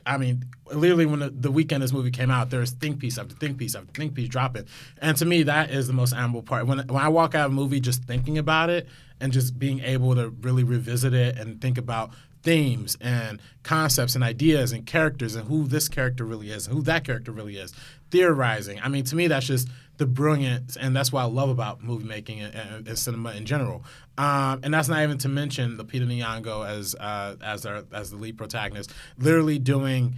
I mean, literally when the weekend this movie came out, there's think piece after think piece after think piece dropping. And to me, that is the most admirable part. When I walk out of a movie just thinking about it and just being able to really revisit it and think about themes and concepts and ideas and characters and who this character really is and who that character really is, theorizing. I mean, to me, that's just the brilliance, and that's what I love about movie making and cinema in general. And that's not even to mention Lupita Nyong'o as the lead protagonist, literally doing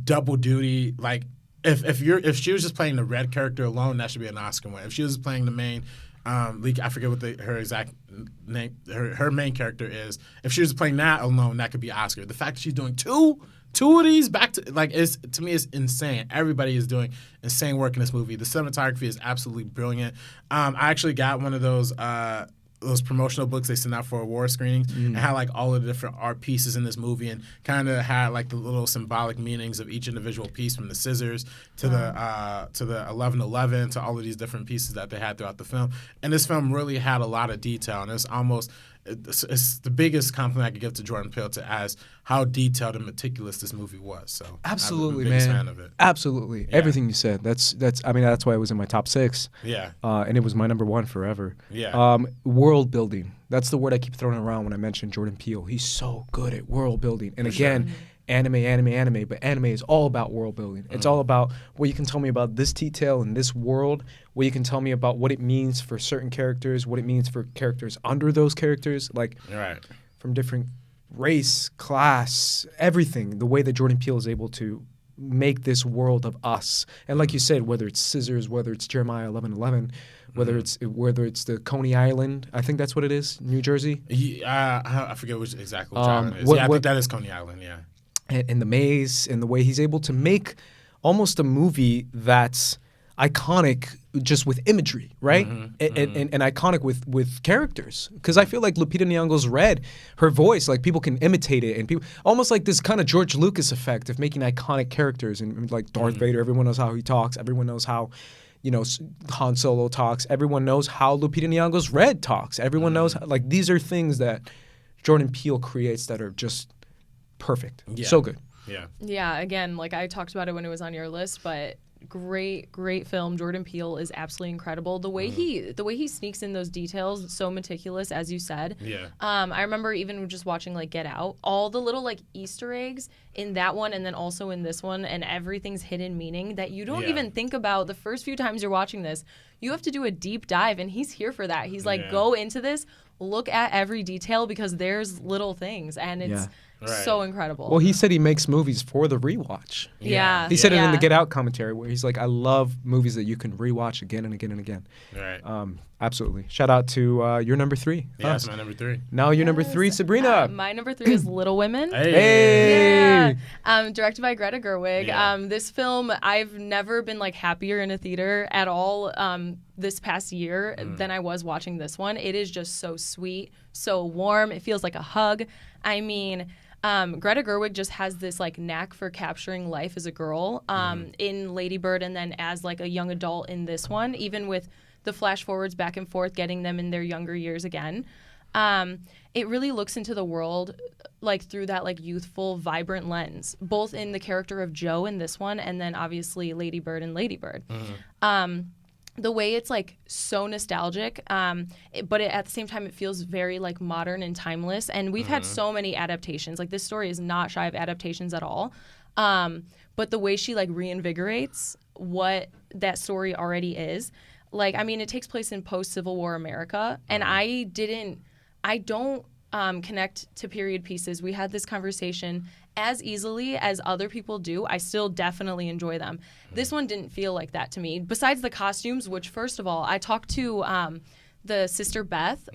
double duty, like if she was just playing the red character alone, that should be an Oscar win. If she was playing the main lead, I forget what her exact name, her main character is. If she was playing that alone, that could be Oscar. The fact that she's doing two of these back to to me is insane. Everybody is doing insane work in this movie. The cinematography is absolutely brilliant. I actually got one of those promotional books they send out for award screenings and had like all of the different art pieces in this movie and kind of had like the little symbolic meanings of each individual piece, from the scissors to the 1111 to all of these different pieces that they had throughout the film. And this film really had a lot of detail, and it's the biggest compliment I could give to Jordan Peele as how detailed and meticulous this movie was. So absolutely, I'm the biggest man. fan of it. Absolutely, Yeah. everything you said. That's why it was in my top 6. Yeah. And it was my number 1 forever. Yeah. World building. That's the word I keep throwing around when I mention Jordan Peele. He's so good at world building. And again, anime, but anime is all about world building. It's all about what you can tell me about this detail in this world, what you can tell me about what it means for certain characters, what it means for characters under those characters, like from different race, class, everything, the way that Jordan Peele is able to make this world of us. And like you said, whether it's Scissors, whether it's Jeremiah 11:11, whether it's the Coney Island, I think that's what it is, New Jersey. I forget exactly which island it is. I think that is Coney Island, yeah. And the maze, and the way he's able to make almost a movie that's iconic just with imagery, right? And iconic with characters. Because I feel like Lupita Nyong'o's Red, her voice, like people can imitate it, and people almost like this kind of George Lucas effect of making iconic characters. And like Darth Vader, everyone knows how he talks. Everyone knows how, Han Solo talks. Everyone knows how Lupita Nyong'o's Red talks. Everyone knows how, like, these are things that Jordan Peele creates that are just perfect. Yeah. So good. Yeah. Yeah, again, like I talked about it when it was on your list, but great film. Jordan Peele is absolutely incredible. The way he sneaks in those details, so meticulous, as you said. Yeah. I remember even just watching like Get Out, all the little like Easter eggs in that one and then also in this one, and everything's hidden meaning that you don't even think about the first few times you're watching this. You have to do a deep dive, and he's here for that. He's like, go into this, look at every detail, because there's little things, and it's so incredible. Well, he said he makes movies for the rewatch. Yeah. He said it in the Get Out commentary, where he's like, I love movies that you can rewatch again and again and again. Right. Absolutely. Shout out to your number 3. Yeah, that's my number 3. Now your number 3, Sabrina. My number 3 is Little Women. Hey. Yeah. Directed by Greta Gerwig. Yeah. This film, I've never been like happier in a theater at all this past year than I was watching this one. It is just so sweet, so warm. It feels like a hug. I mean, Greta Gerwig just has this like knack for capturing life as a girl in Lady Bird, and then as like a young adult in this one, even with the flash forwards back and forth, getting them in their younger years again. It really looks into the world like through that like youthful, vibrant lens, both in the character of Jo in this one, and then obviously Lady Bird and Lady Bird. The way it's like so nostalgic, but at the same time it feels very like modern and timeless. And we've had so many adaptations. Like this story is not shy of adaptations at all. But the way she like reinvigorates what that story already is. Like, I mean, it takes place in post-Civil War America, and I don't connect to period pieces. We had this conversation as easily as other people do. I still definitely enjoy them. This one didn't feel like that to me. Besides the costumes, which first of all, I talked to the sister Beth,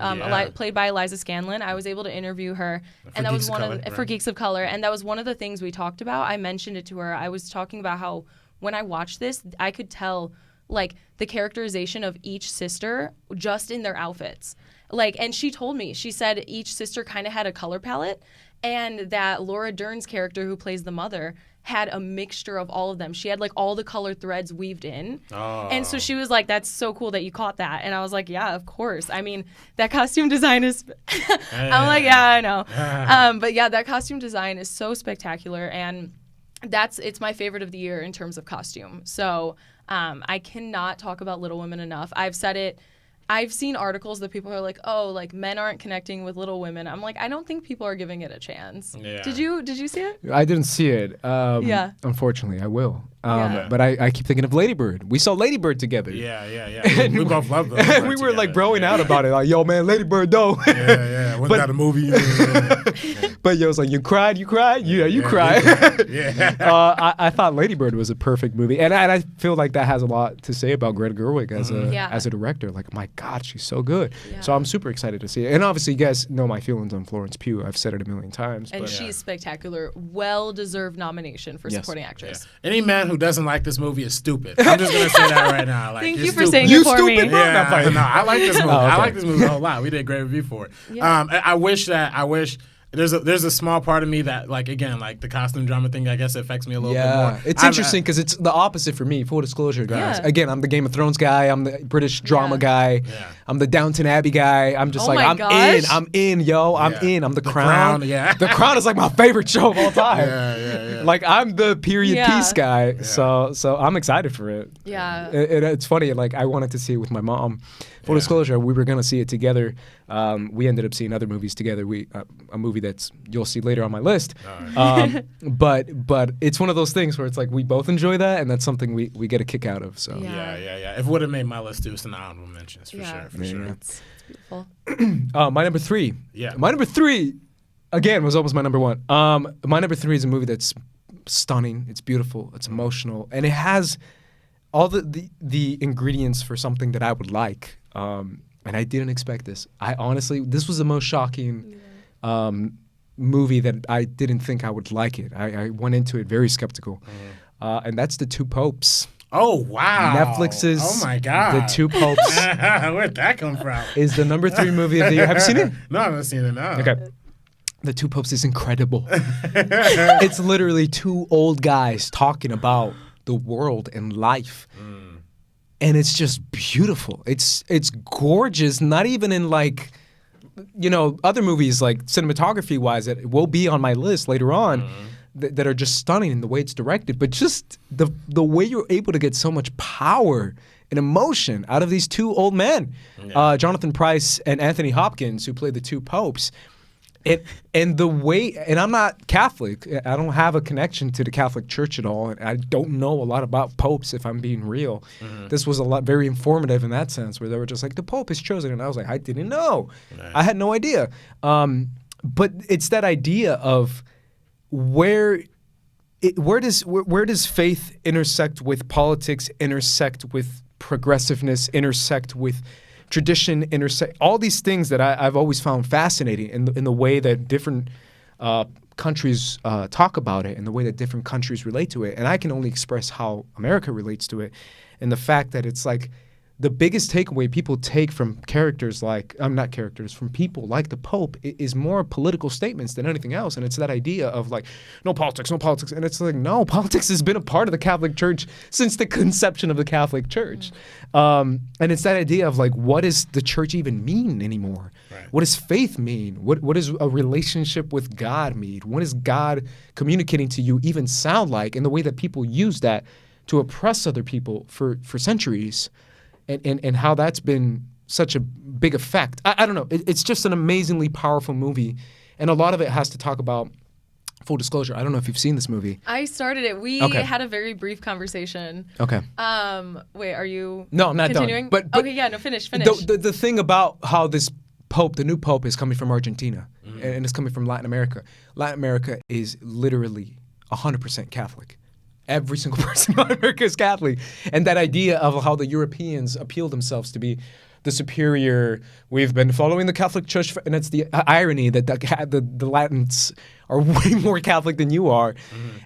played by Eliza Scanlon. I was able to interview her, and that was for Geeks of Color, and that was one of the things we talked about. I mentioned it to her. I was talking about how when I watched this, I could tell like the characterization of each sister just in their outfits. Like, and she told me, she said each sister kind of had a color palette, and that Laura Dern's character, who plays the mother, had a mixture of all of them. She had like all the colored threads weaved in. And so she was like, that's so cool that you caught that. And I was like, yeah, of course. I mean, that costume design is I'm like, yeah, I know. But yeah, that costume design is so spectacular, and it's my favorite of the year in terms of costume. So I cannot talk about Little Women enough. I've said it. I've seen articles that people are like, oh, like men aren't connecting with Little Women. I'm like, I don't think people are giving it a chance. Yeah. Did you see it? I didn't see it. Yeah. Unfortunately, I will. Yeah. But I keep thinking of Lady Bird. We saw Lady Bird together. Yeah. We both love those. And we were like broing out about it. Like, yo, man, Lady Bird, though. Yeah. Wasn't that a movie? But yo, it's like, you cried? Yeah, you cried. Yeah. I thought Lady Bird was a perfect movie. And I feel like that has a lot to say about Greta Gerwig as a director. Like, my God, she's so good. Yeah. So I'm super excited to see it. And obviously, you guys know my feelings on Florence Pugh. I've said it a million times. And But she's spectacular. Well-deserved nomination for supporting actress. Any man who doesn't like this movie is stupid. I'm just gonna say that right now. Like, Thank you're you for stupid. saying You it for stupid, me. bro. Yeah, no, I like this movie. Oh, okay. I like this movie a whole lot. We did a great review for it. Yeah. I wish there's a small part of me that, like, again, like the costume drama thing, I guess it affects me a little bit more. It's interesting because it's the opposite for me. Full disclosure, guys. Yeah. Again, I'm the Game of Thrones guy. I'm the British drama guy. Yeah. I'm the Downton Abbey guy. I'm just Oh my I'm gosh. in, yo. I'm Yeah. in. I'm the The Crown. Crown, yeah. The Crown is like my favorite show of all time. Yeah. Like, I'm the period Yeah. piece guy. So I'm excited for it. Yeah. It's funny. Like, I wanted to see it with my mom. Full disclosure, we were gonna see it together. We ended up seeing other movies together. A movie that's you'll see later on my list. But it's one of those things where it's like we both enjoy that, and that's something we get a kick out of. So Yeah. Yeah. If it would have made my list too, it's an honorable mentions for Yeah. sure. It's beautiful. my number 3. Yeah. My number 3, again, was almost my number 1. My number 3 is a movie that's stunning. It's beautiful. It's emotional, and it has all the ingredients for something that I would like. And I didn't expect this. This was the most shocking movie that I didn't think I would like it. I went into it very skeptical. And that's The Two Popes. Oh wow! Netflix's Oh my god! The Two Popes Where'd that come from? is the number 3 movie of the year. Have you seen it? No, I haven't seen it. No. Okay. The Two Popes is incredible. It's literally two old guys talking about the world and life. And it's just beautiful. It's gorgeous, not even in like, other movies like cinematography wise that will be on my list later on that are just stunning in the way it's directed, but just the way you're able to get so much power and emotion out of these two old men, Jonathan Pryce and Anthony Hopkins, who played the two popes. And the way, and I'm not Catholic. I don't have a connection to the Catholic Church at all. And I don't know a lot about popes, if I'm being real. This was very informative in that sense, where they were just like, the Pope is chosen. And I was like, I didn't know. Right. I had no idea. But it's that idea of where does faith intersect with politics, intersect with progressiveness, intersect with tradition, intersect all these things that I've always found fascinating in the way that different countries talk about it and the way that different countries relate to it. And I can only express how America relates to it, and the fact that it's like the biggest takeaway people take from from people like the Pope is more political statements than anything else. And it's that idea of like, no politics. And it's like, no, politics has been a part of the Catholic Church since the conception of the Catholic Church. And it's that idea of like, what does the church even mean anymore? Right. What does faith mean? What does a relationship with God mean? What is God communicating to you even sound like? And the way that people use that to oppress other people for centuries. And how that's been such a big effect. I don't know. It's just an amazingly powerful movie. And a lot of it has to talk about, full disclosure, I don't know if you've seen this movie. I started it. We had a very brief conversation. Okay. Wait, are you No, I'm not continuing? done. But okay, yeah, no, finish. The thing about how this Pope, the new Pope, is coming from Argentina and it's coming from Latin America. Latin America is literally 100% Catholic. Every single person in Latin America is Catholic. And that idea of how the Europeans appeal themselves to be the superior, we've been following the Catholic Church, and it's the irony that the Latins are way more Catholic than you are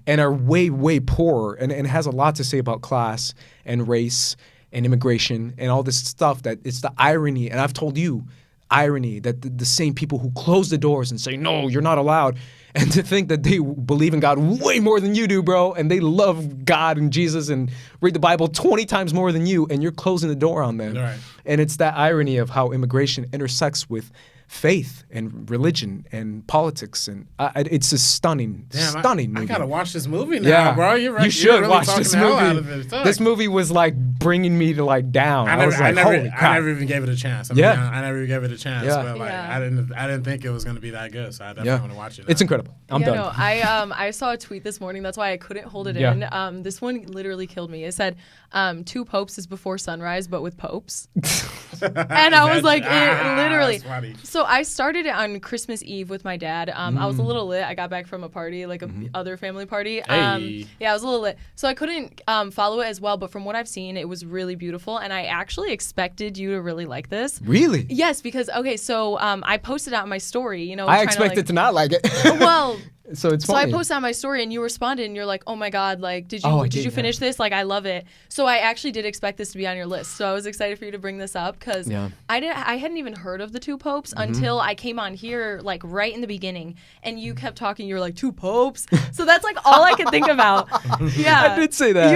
and are way, way poorer. And it has a lot to say about class and race and immigration and all this stuff that it's the irony. And I've told you, irony, that the same people who close the doors and say, no, you're not allowed, and to think that they believe in God way more than you do, bro, and they love God and Jesus and read the Bible 20 times more than you, and you're closing the door on them. Right. And it's that irony of how immigration intersects with faith and religion and politics, and it's a stunning movie. I gotta watch this movie now, bro. You're right. You should really watch this movie. Out of it. This movie was like bringing me to like down. I was like, holy crap. I never even gave it a chance. I never even gave it a chance. Yeah. But like, Yeah. I didn't think it was going to be that good. So I definitely want to watch it. It's incredible. I'm done. No, I saw a tweet this morning. That's why I couldn't hold it in. This one literally killed me. It said, 2 popes is before sunrise, but with popes. And I was like, it literally. That's funny. So I started it on Christmas Eve with my dad. I was a little lit. I got back from a party, like a other family party. Hey. Yeah, I was a little lit. So I couldn't follow it as well. But from what I've seen, it was really beautiful. And I actually expected you to really like this. Really? Yes, because, okay, so I posted out my story, you know. I expected to not like it. Well. So it's So funny. I posted on my story and you responded and you're like, oh my God, like, did I you did, finish this? Like, I love it. So I actually did expect this to be on your list. So I was excited for you to bring this up because I hadn't even heard of the 2 popes until I came on here, like right in the beginning. And you kept talking. You were like, 2 popes? So that's like all I could think about. Yeah. I did say that.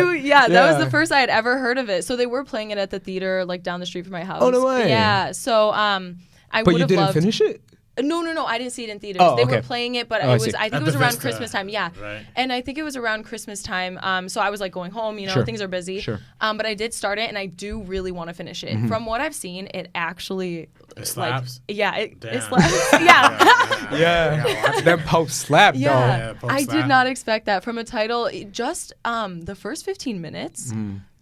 That was the first I had ever heard of it. So they were playing it at the theater, like down the street from my house. Oh, no way. Yeah. So But you didn't finish it? No, I didn't see it in theaters. Oh, they okay. were playing it, but I I think At it was the around Vista. Christmas time. Yeah, Right. and I think it was around Christmas time. So I was like going home. You know, Sure. things are busy. Sure. But I did start it, and I do really want to finish it. From what I've seen, it actually It slaps. Like, yeah, it Damn. slaps. Yeah. Yeah. That Pope slap, Yeah, Yeah, Pope I slap. did not expect that from a title. Just the first 15 minutes,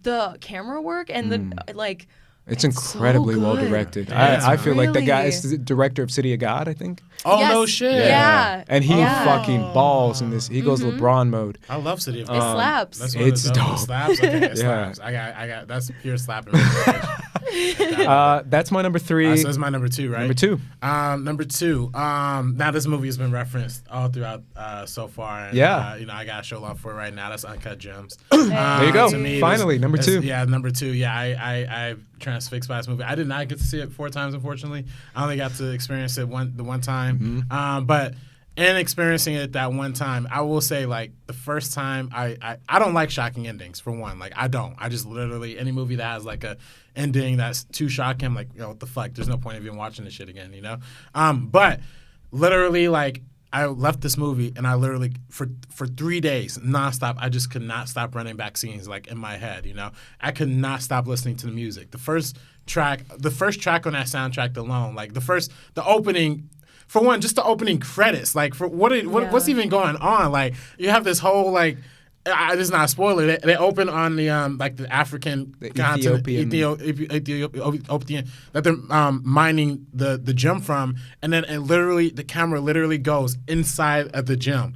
the camera work and the like. It's so incredibly well good. directed. Yeah, I feel like the guy really- is the director of City of God, I think. Oh, Yes. no shit. Yeah. And he Yeah. fucking balls in this. He goes LeBron mode. I love City of It God. slaps. That's what It's it does. dope. It slaps? Okay, it Yeah. slaps. I got that's pure slapping. That's my number 3. So that's my number 2, right? Number 2. Number 2. Now this movie has been referenced all throughout so far. And, Yeah. you know, I got to show love for it right now. That's Uncut Gems. There you go. To me, Finally, number 2. Yeah, number 2. Yeah, I transfixed by this movie. I did not get to see it 4 times, unfortunately. I only got to experience it the one time. But in experiencing it that one time, I will say, like, the first time, I don't like shocking endings, for one. Like, I don't. I just literally, any movie that has, like, a ending that's too shocking, I'm like, yo, what the fuck? There's no point of even watching this shit again, you know? But literally, like, I left this movie and I literally, for 3 days, nonstop, I just could not stop running back scenes, like, in my head, you know? I could not stop listening to the music. The first track on that soundtrack alone, like, the opening, for one, just the opening credits, like, for what's even going on? Like, you have this whole, like, this is not a spoiler. They open on the like the African continent, Ethiopian that they're mining the gem from, and then the camera literally goes inside of the gem.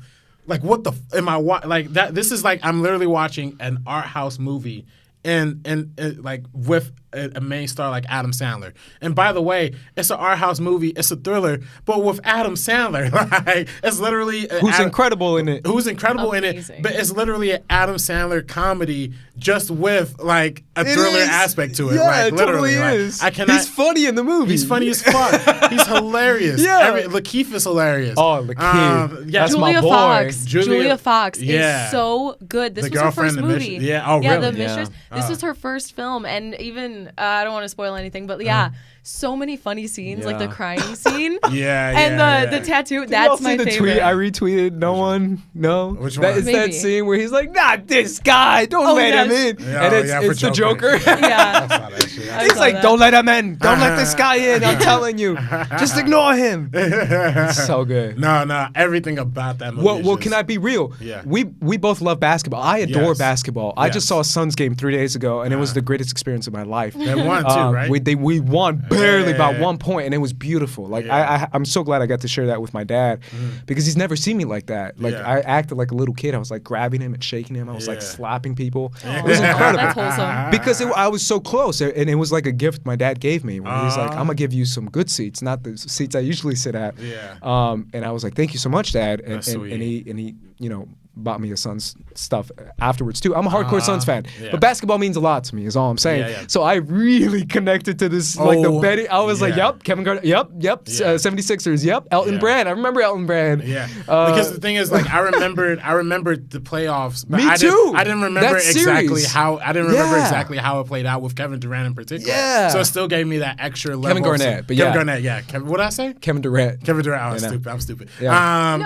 Like, what the am I like that? This is like I'm literally watching an art house movie, and like with a main star like Adam Sandler. And by the way, it's an art house movie. It's a thriller, but with Adam Sandler. Like, it's literally Who's incredible in it. Who's incredible in it, Amazing. but it's literally an Adam Sandler comedy just with like a thriller is. aspect to it. Yeah, like, it literally, totally like, is. I cannot. He's funny in the movie. He's funny as fuck. He's hilarious. Yeah. Lakeith is hilarious. Oh, Lakeith. Yeah. That's my Julia boy. Fox. Julia- Julia Fox Yeah. is so good. This The was her girlfriend first in the movie. Mistress. Yeah. Oh, Yeah, really? The Mistress. Yeah. This was her first film, and even I don't want to spoil anything, but yeah, so many funny scenes, like the Yeah. crying scene. Yeah, And yeah, the tattoo. Did y'all That's see my the favorite. tweet I retweeted? No one? No? Which That one? is that Maybe. scene where he's like, not this guy. Don't Oh, let him yes. in. Yeah, and it's, yeah, for it's the Joker. Joker. Yeah. I saw that shit. I He's saw like, that. don't let him in. Don't let this guy in. I'm telling you. Just ignore him. It's so good. No, everything about that movie. Well, can I be real? Yeah. We both love basketball. I adore Yes. basketball. I just Yes. saw a Suns game 3 days ago, and it was the greatest experience of my life. They won too, right? We won barely by Yeah. 1 point, and it was beautiful. Like Yeah. I'm so glad I got to share that with my dad because he's never seen me like that. Like Yeah. I acted like a little kid. I was like grabbing him and shaking him. I was like Yeah. slapping people. Oh, It was incredible. That's wholesome. Because I was so close, and it was like a gift my dad gave me. Where he's like, "I'm gonna give you some good seats, not the seats I usually sit at." Yeah. And I was like, "Thank you so much, Dad." And, That's and, sweet. and he, you know, bought me a Suns stuff afterwards too. I'm a hardcore Suns fan, yeah. but basketball means a lot to me. Is all I'm saying. Yeah, yeah. So I really connected to this, like the Oh, betting. I was like, yeah. "Yep, Kevin Garnett. Yep. Yeah. 76ers. Yep, Elton Yeah. Brand. I remember Elton Brand. Yeah, Uh, because the thing is, like, I remembered the playoffs. But Me I too. didn't remember That exactly series. how. I didn't remember Yeah. exactly how it played out with Kevin Durant in particular. Yeah. So it still gave me that extra level. Kevin of- Garnett, but Kevin yeah. Garnett. Yeah. What did I say? Kevin Durant. Kevin Durant. You know. I'm stupid. Yeah.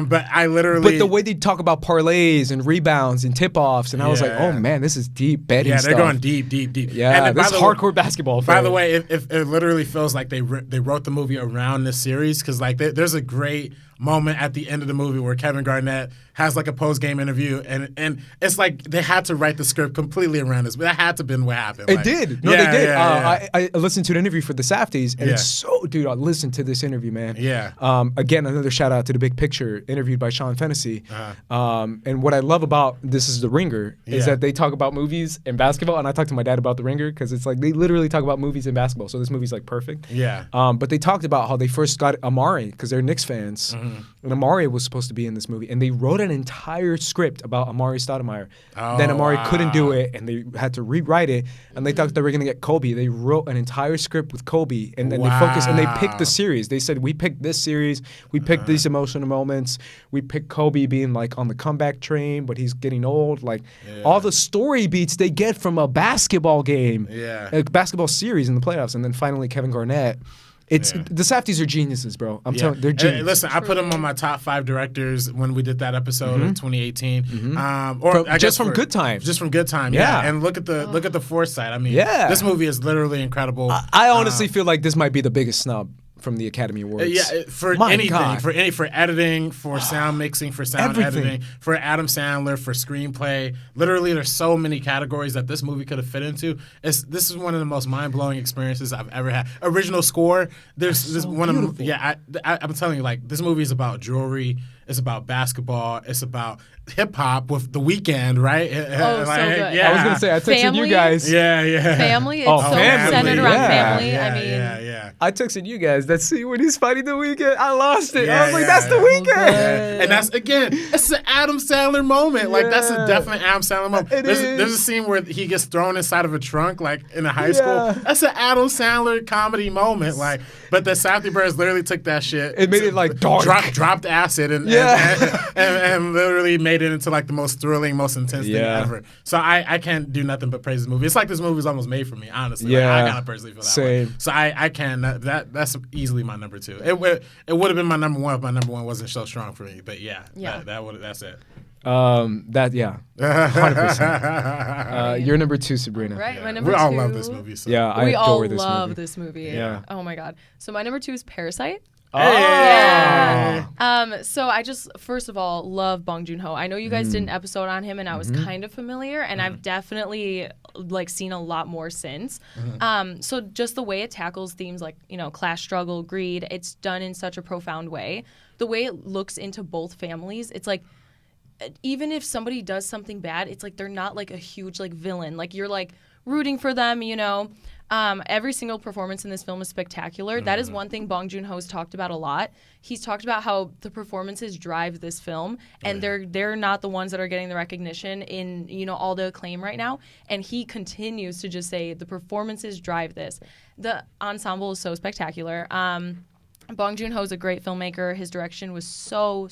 But I literally. But the way they talk about parlays and rebounds and tip-offs, and I was like, oh man, this is deep betting Yeah, stuff. they're going deep. Yeah, and this is hardcore basketball. By the way, if it literally feels like they wrote the movie around this series, because like there's a great moment at the end of the movie where Kevin Garnett has like a post-game interview, and it's like they had to write the script completely around this. But that had to have been what happened. It did. No, they did. I listened to an interview for the Safdies, and it's so, dude, I listened to this interview, man. Yeah. Again, another shout out to The Big Picture, interviewed by Sean Fennessy. And what I love about This Is the Ringer is that they talk about movies and basketball, and I talked to my dad about The Ringer because it's like they literally talk about movies and basketball. So this movie's like perfect. Yeah. But they talked about how they first got Amari because they're Knicks fans, and Amari was supposed to be in this movie, and they wrote an entire script about Amari Stoudemire. Then Amari couldn't do it, and they had to rewrite it, and they thought they were going to get Kobe. They wrote an entire script with Kobe, and then they focused, and they picked the series. They said, we picked this series, we picked these emotional moments, we picked Kobe being like on the comeback train, but he's getting old. Like all the story beats they get from a basketball game, a basketball series in the playoffs, and then finally Kevin Garnett. The Safdies are geniuses, bro. I'm telling you, they're genius. Listen, I put them on my top 5 directors when we did that episode of 2018. Just from Good Time. Just from Good Time, yeah. And look at the foresight. I mean, this movie is literally incredible. I honestly feel like this might be the biggest snub from the Academy Awards. Yeah, for anything, for editing, for sound mixing, for sound editing, for Adam Sandler, for screenplay. Literally, there's so many categories that this movie could have fit into. This is one of the most mind-blowing experiences I've ever had. Original score. There's this one of I'm telling you, like, this movie is about jewelry. It's about basketball. It's about hip hop with The Weeknd, right? Oh, like, so good. I was gonna say I texted you guys. Family. It's so centered around family. I mean, I texted you guys that scene when he's fighting The Weeknd. I lost it. I was like, that's The Weeknd. And that's, again, it's an Adam Sandler moment. Like, that's a definite Adam Sandler moment. There's a scene where he gets thrown inside of a trunk, like in a high school. That's an Adam Sandler comedy moment. Like, but the Safdie Brothers literally took that shit. It made it like dark. Dropped acid and literally made it into like the most thrilling, most intense thing ever. So I can't do nothing but praise this movie. It's like this movie was almost made for me, honestly. Like, I kind of personally feel that way. So I can that's easily my number 2. It would have been my number 1 if my number 1 wasn't so strong for me. But that's it. 100%. Your number 2, Sabrina. Right, my number 2. We all love this movie. So. Yeah, we all adore this love movie. this movie. Yeah. Oh my god. So my number 2 is Parasite. Oh. Yeah. So I just, first of all, love Bong Joon-ho. I know you guys did an episode on him, and I was kind of familiar, and I've definitely like seen a lot more since. So just the way it tackles themes like, you know, class struggle, greed, it's done in such a profound way. The way it looks into both families, it's like, even if somebody does something bad, it's like they're not like a huge like villain. Like you're like rooting for them, you know. Every single performance in this film is spectacular. That is one thing Bong Joon-ho's talked about a lot. He's talked about how the performances drive this film, and they're not the ones that are getting the recognition in, you know, all the acclaim right now. And he continues to just say the performances drive this. The ensemble is so spectacular. Bong Joon-ho is a great filmmaker. His direction was so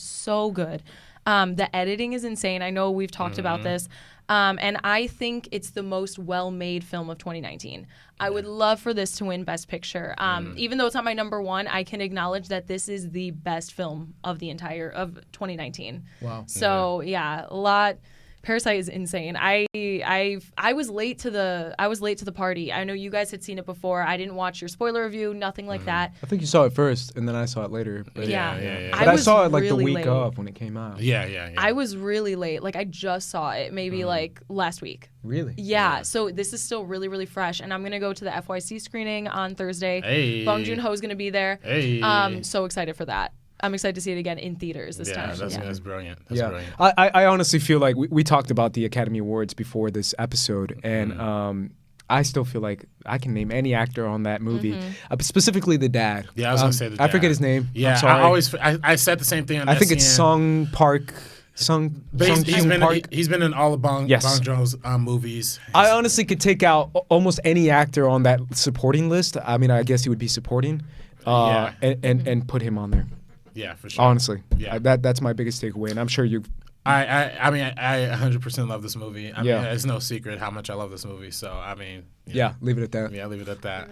good. The editing is insane. I know we've talked about this. And I think it's the most well-made film of 2019. I would love for this to win Best Picture. Even though it's not my number 1, I can acknowledge that this is the best film of the entire of 2019. Wow. So a lot. Parasite is insane. I was late to the party. I know you guys had seen it before. I didn't watch your spoiler review, nothing like that. I think you saw it first, and then I saw it later. But yeah. But I saw it like really the week late. of when it came out. Yeah. I was really late. Like I just saw it maybe like last week. Really? Yeah. So this is still really, really fresh, and I'm gonna go to the FYC screening on Thursday. Hey. Bong Joon-ho is gonna be there. Hey. So excited for that. I'm excited to see it again in theaters this time. That's brilliant. That's brilliant. I honestly feel like we talked about the Academy Awards before this episode, and I still feel like I can name any actor on that movie, specifically the dad. Yeah, I was gonna say the dad. I forget his name. Yeah, I'm sorry. I said the same thing on I think SCN. it's Sung Park. He's been in all of Bong Joon's movies. I honestly could take out almost any actor on that supporting list. I mean, I guess he would be supporting, and put him on there. Yeah, for sure. Honestly, yeah. That's my biggest takeaway, and I'm sure you. I mean, I 100% love this movie. I mean, it's no secret how much I love this movie. So I mean, leave it at that. Yeah, leave it at that.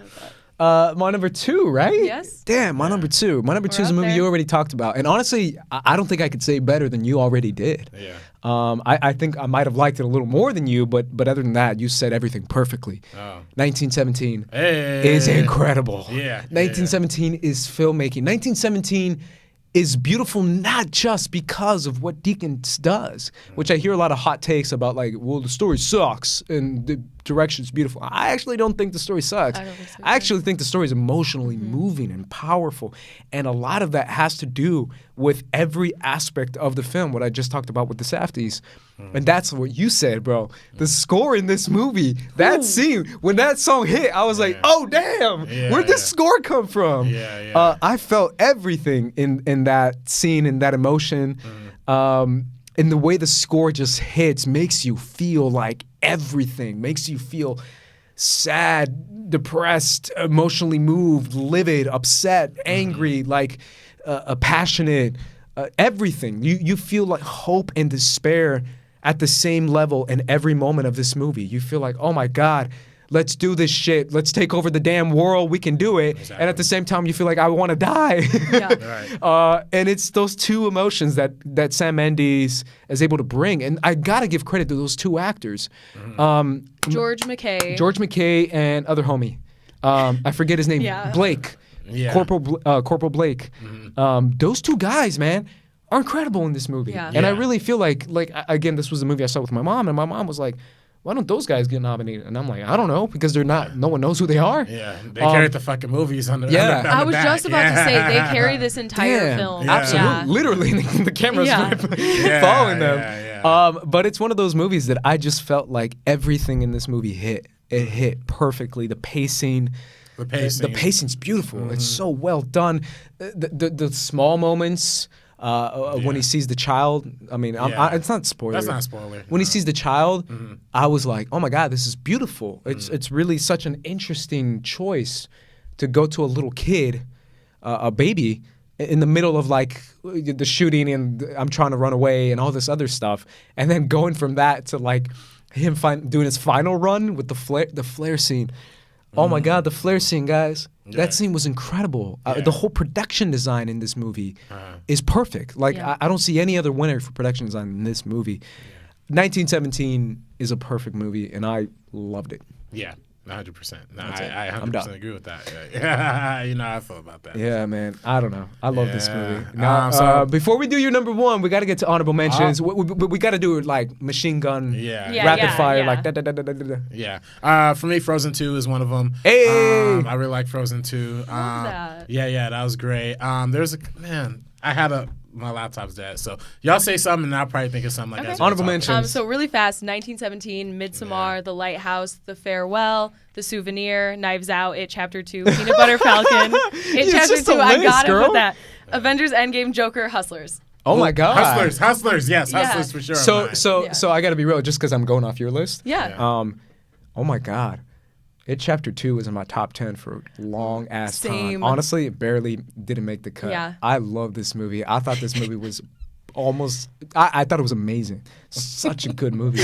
My number 2, right? Yes. Damn, my number 2. My number 2 is a up movie there. you already talked about. And honestly, I don't think I could say it better than you already did. Yeah. I think I might have liked it a little more than you, but other than that, you said everything perfectly. Oh. 1917 Hey. is incredible. Yeah. 1917 is filmmaking. 1917 is beautiful not just because of what Deakins does, which I hear a lot of hot takes about, like, well, the story sucks and the direction's beautiful. I actually don't think the story sucks. I don't think so I actually think the story is emotionally moving and powerful, and a lot of that has to do with every aspect of the film, what I just talked about with the Safdies. And that's what you said, bro. The score in this movie, that scene, when that song hit, I was like, oh, damn, where'd this score come from? I felt everything in that scene, in that emotion. And the way the score just hits makes you feel like everything, makes you feel sad, depressed, emotionally moved, livid, upset, angry, like passionate, everything. You feel like hope and despair at the same level in every moment of this movie. You feel like, oh my God, let's do this shit. Let's take over the damn world. We can do it. Exactly. And at the same time, you feel like I want to die. Yeah. And it's those two emotions that Sam Mendes is able to bring. And I got to give credit to those two actors. George McKay. George McKay and other homie. I forget his name. Yeah. Blake. Yeah. Corporal Blake. Those two guys, man, are incredible in this movie. Yeah. And I Yeah. really feel like again, this was a movie I saw with my mom, and my mom was like, why don't those guys get nominated? And I'm like, I don't know, because they're not, no one knows who they are. Yeah, they carried the fucking movies on the Yeah. on the I was back. just about to say they carry this entire Damn, film. absolutely. Yeah. Literally, the camera's Yeah. following them. Yeah. But it's one of those movies that I just felt like everything in this movie hit. It hit perfectly. The pacing. The pacing. The pacing's beautiful. It's so well done. The small moments when he sees the child. I mean, it's not spoiler. That's not a spoiler. When he sees the child, I was like, oh my God, this is beautiful. It's really such an interesting choice to go to a little kid, a baby, in the middle of like the shooting and I'm trying to run away and all this other stuff, and then going from that to like him doing his final run with the flare scene. Oh my God, the flare scene, guys. Yeah. That scene was incredible. Yeah. The whole production design in this movie is perfect. Like, Yeah. I don't see any other winner for production design in this movie. 1917 is a perfect movie, and I loved it. Yeah, 100%. No, That's it. I I'm done. 100% agree with that. Yeah. You know how I feel about that. Yeah, man. I don't know. I love this Yeah. movie. Now, So- before we do your number one, we got to get to honorable mentions. We got to do it like machine gun, Yeah. Yeah. rapid fire, like yeah. da-da-da-da-da-da. Yeah. For me, Frozen 2 is one of them. Hey! I really like Frozen 2. that. Yeah, that was great. My laptop's dead. So y'all say something and I'll probably think of something like Okay. that. Honorable mentions. So really fast, 1917, Midsommar, The Lighthouse, The Farewell, The Souvenir, Knives Out, It Chapter 2, Peanut Butter Falcon, It It's Chapter just 2, a I list, gotta girl. put that. Avengers Endgame, Joker, Hustlers. Oh my God. Hustlers, yes, Yeah. Hustlers for sure. So are mine. so I got to be real, just because I'm going off your list. Yeah. Oh my God. It Chapter 2 was in my top 10 for a long ass time. Same. Honestly, it barely didn't make the cut. Yeah. I love this movie. I thought this movie was I thought it was amazing. Such a good movie.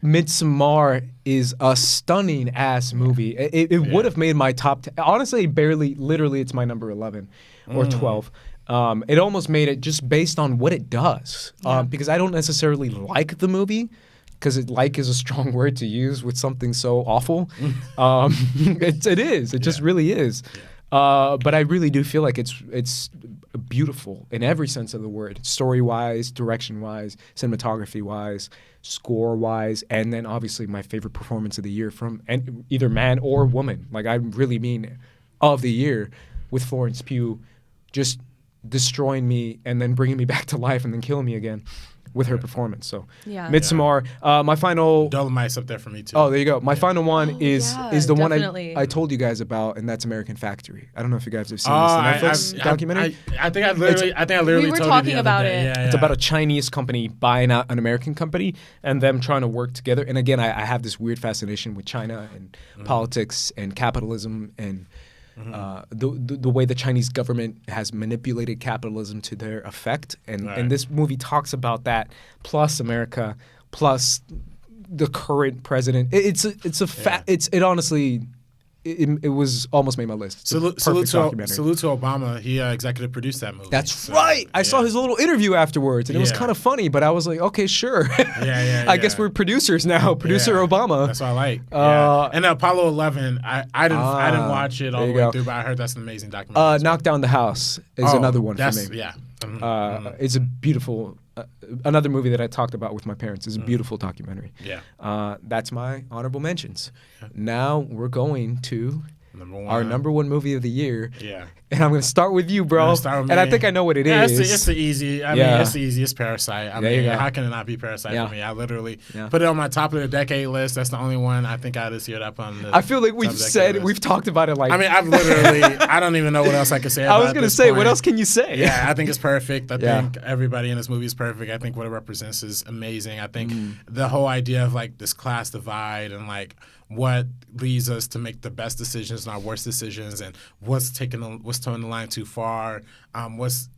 Midsommar is a stunning ass movie. It would have made my top 10. Honestly, literally, it's my number 11 or 12. It almost made it just based on what it does. Because I don't necessarily like the movie, because like is a strong word to use with something so awful. It is. It just really is. But I really do feel like it's beautiful in every sense of the word, story-wise, direction-wise, cinematography-wise, score-wise, and then obviously my favorite performance of the year from either man or woman. Like, I really mean of the year, with Florence Pugh just destroying me and then bringing me back to life and then killing me again with her performance. So Yeah. Midsommar, my final... Dolomite's up there for me too. Oh, there you go. My final one is yeah, the one definitely. I told you guys about, and that's American Factory. I don't know if you guys have seen Oh, this. The Netflix documentary. I think I literally We were told talking you the about other day. it. Yeah, It's about a Chinese company buying out an American company and them trying to work together. And again, I have this weird fascination with China and politics and capitalism and the way the Chinese government has manipulated capitalism to their effect. And this movie talks about that, plus America, plus the current president. It honestly it was almost made my list. It's a Salute perfect documentary. to Obama. He executive produced that movie. That's right. I saw his little interview afterwards, and it was Yeah. kind of funny. But I was like, okay, sure. Yeah. I guess we're producers now. Producer Yeah. Obama. That's what I like. Uh, And Apollo 11, I didn't watch it all there the you way go. through, but I heard that's an amazing documentary. Knock Down the House is another one for me. Yeah. It's a beautiful, another movie that I talked about with my parents. It's a beautiful documentary. Yeah. That's my honorable mentions. Now we're going to Number our number one movie of the year. Yeah. And I'm going to start with you, bro. Start with and I me. think I know what it Yeah, is. it's the easy. I Yeah. mean, it's the easiest Parasite. I There you mean, go. how can it not be Parasite Yeah. for me? I literally Yeah. put it on my top of the decade list. That's the only one I think I this year that I put on the I feel like top we've of the decade said, list. we've talked about it like. I mean, I've literally, I don't even know what else I could say I about was going to this say, point. what else can you say? Yeah, I think it's perfect. I Yeah. think everybody in this movie is perfect. I think what it represents is amazing. I think Mm. the whole idea of like this class divide and like what leads us to make the best decisions and our worst decisions, and what's towing the line too far. What's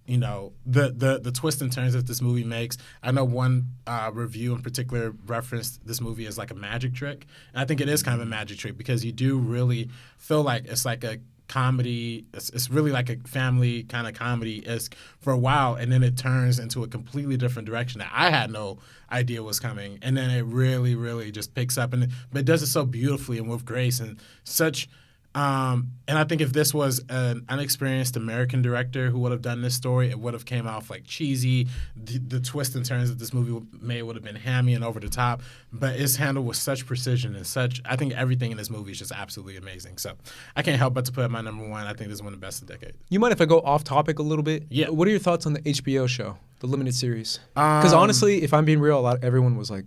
the twists and turns that this movie makes. I know one review in particular referenced this movie as like a magic trick, and I think it is kind of a magic trick because you do really feel like it's like a comedy. It's really like a family kind of comedy-esque for a while, and then it turns into a completely different direction that I had no idea was coming, and then it really, really just picks up, but it does it so beautifully and with grace and such. And I think if this was an unexperienced American director who would have done this story, it would have came off like cheesy. The twists and turns that this movie made would have been hammy and over the top. But it's handled with such precision and such. I think everything in this movie is just absolutely amazing. So I can't help but to put it at my number one. I think this is one of the best of the decade. You mind if I go off topic a little bit? Yeah. What are your thoughts on the HBO show, the limited series? Because honestly, if I'm being real, everyone was like,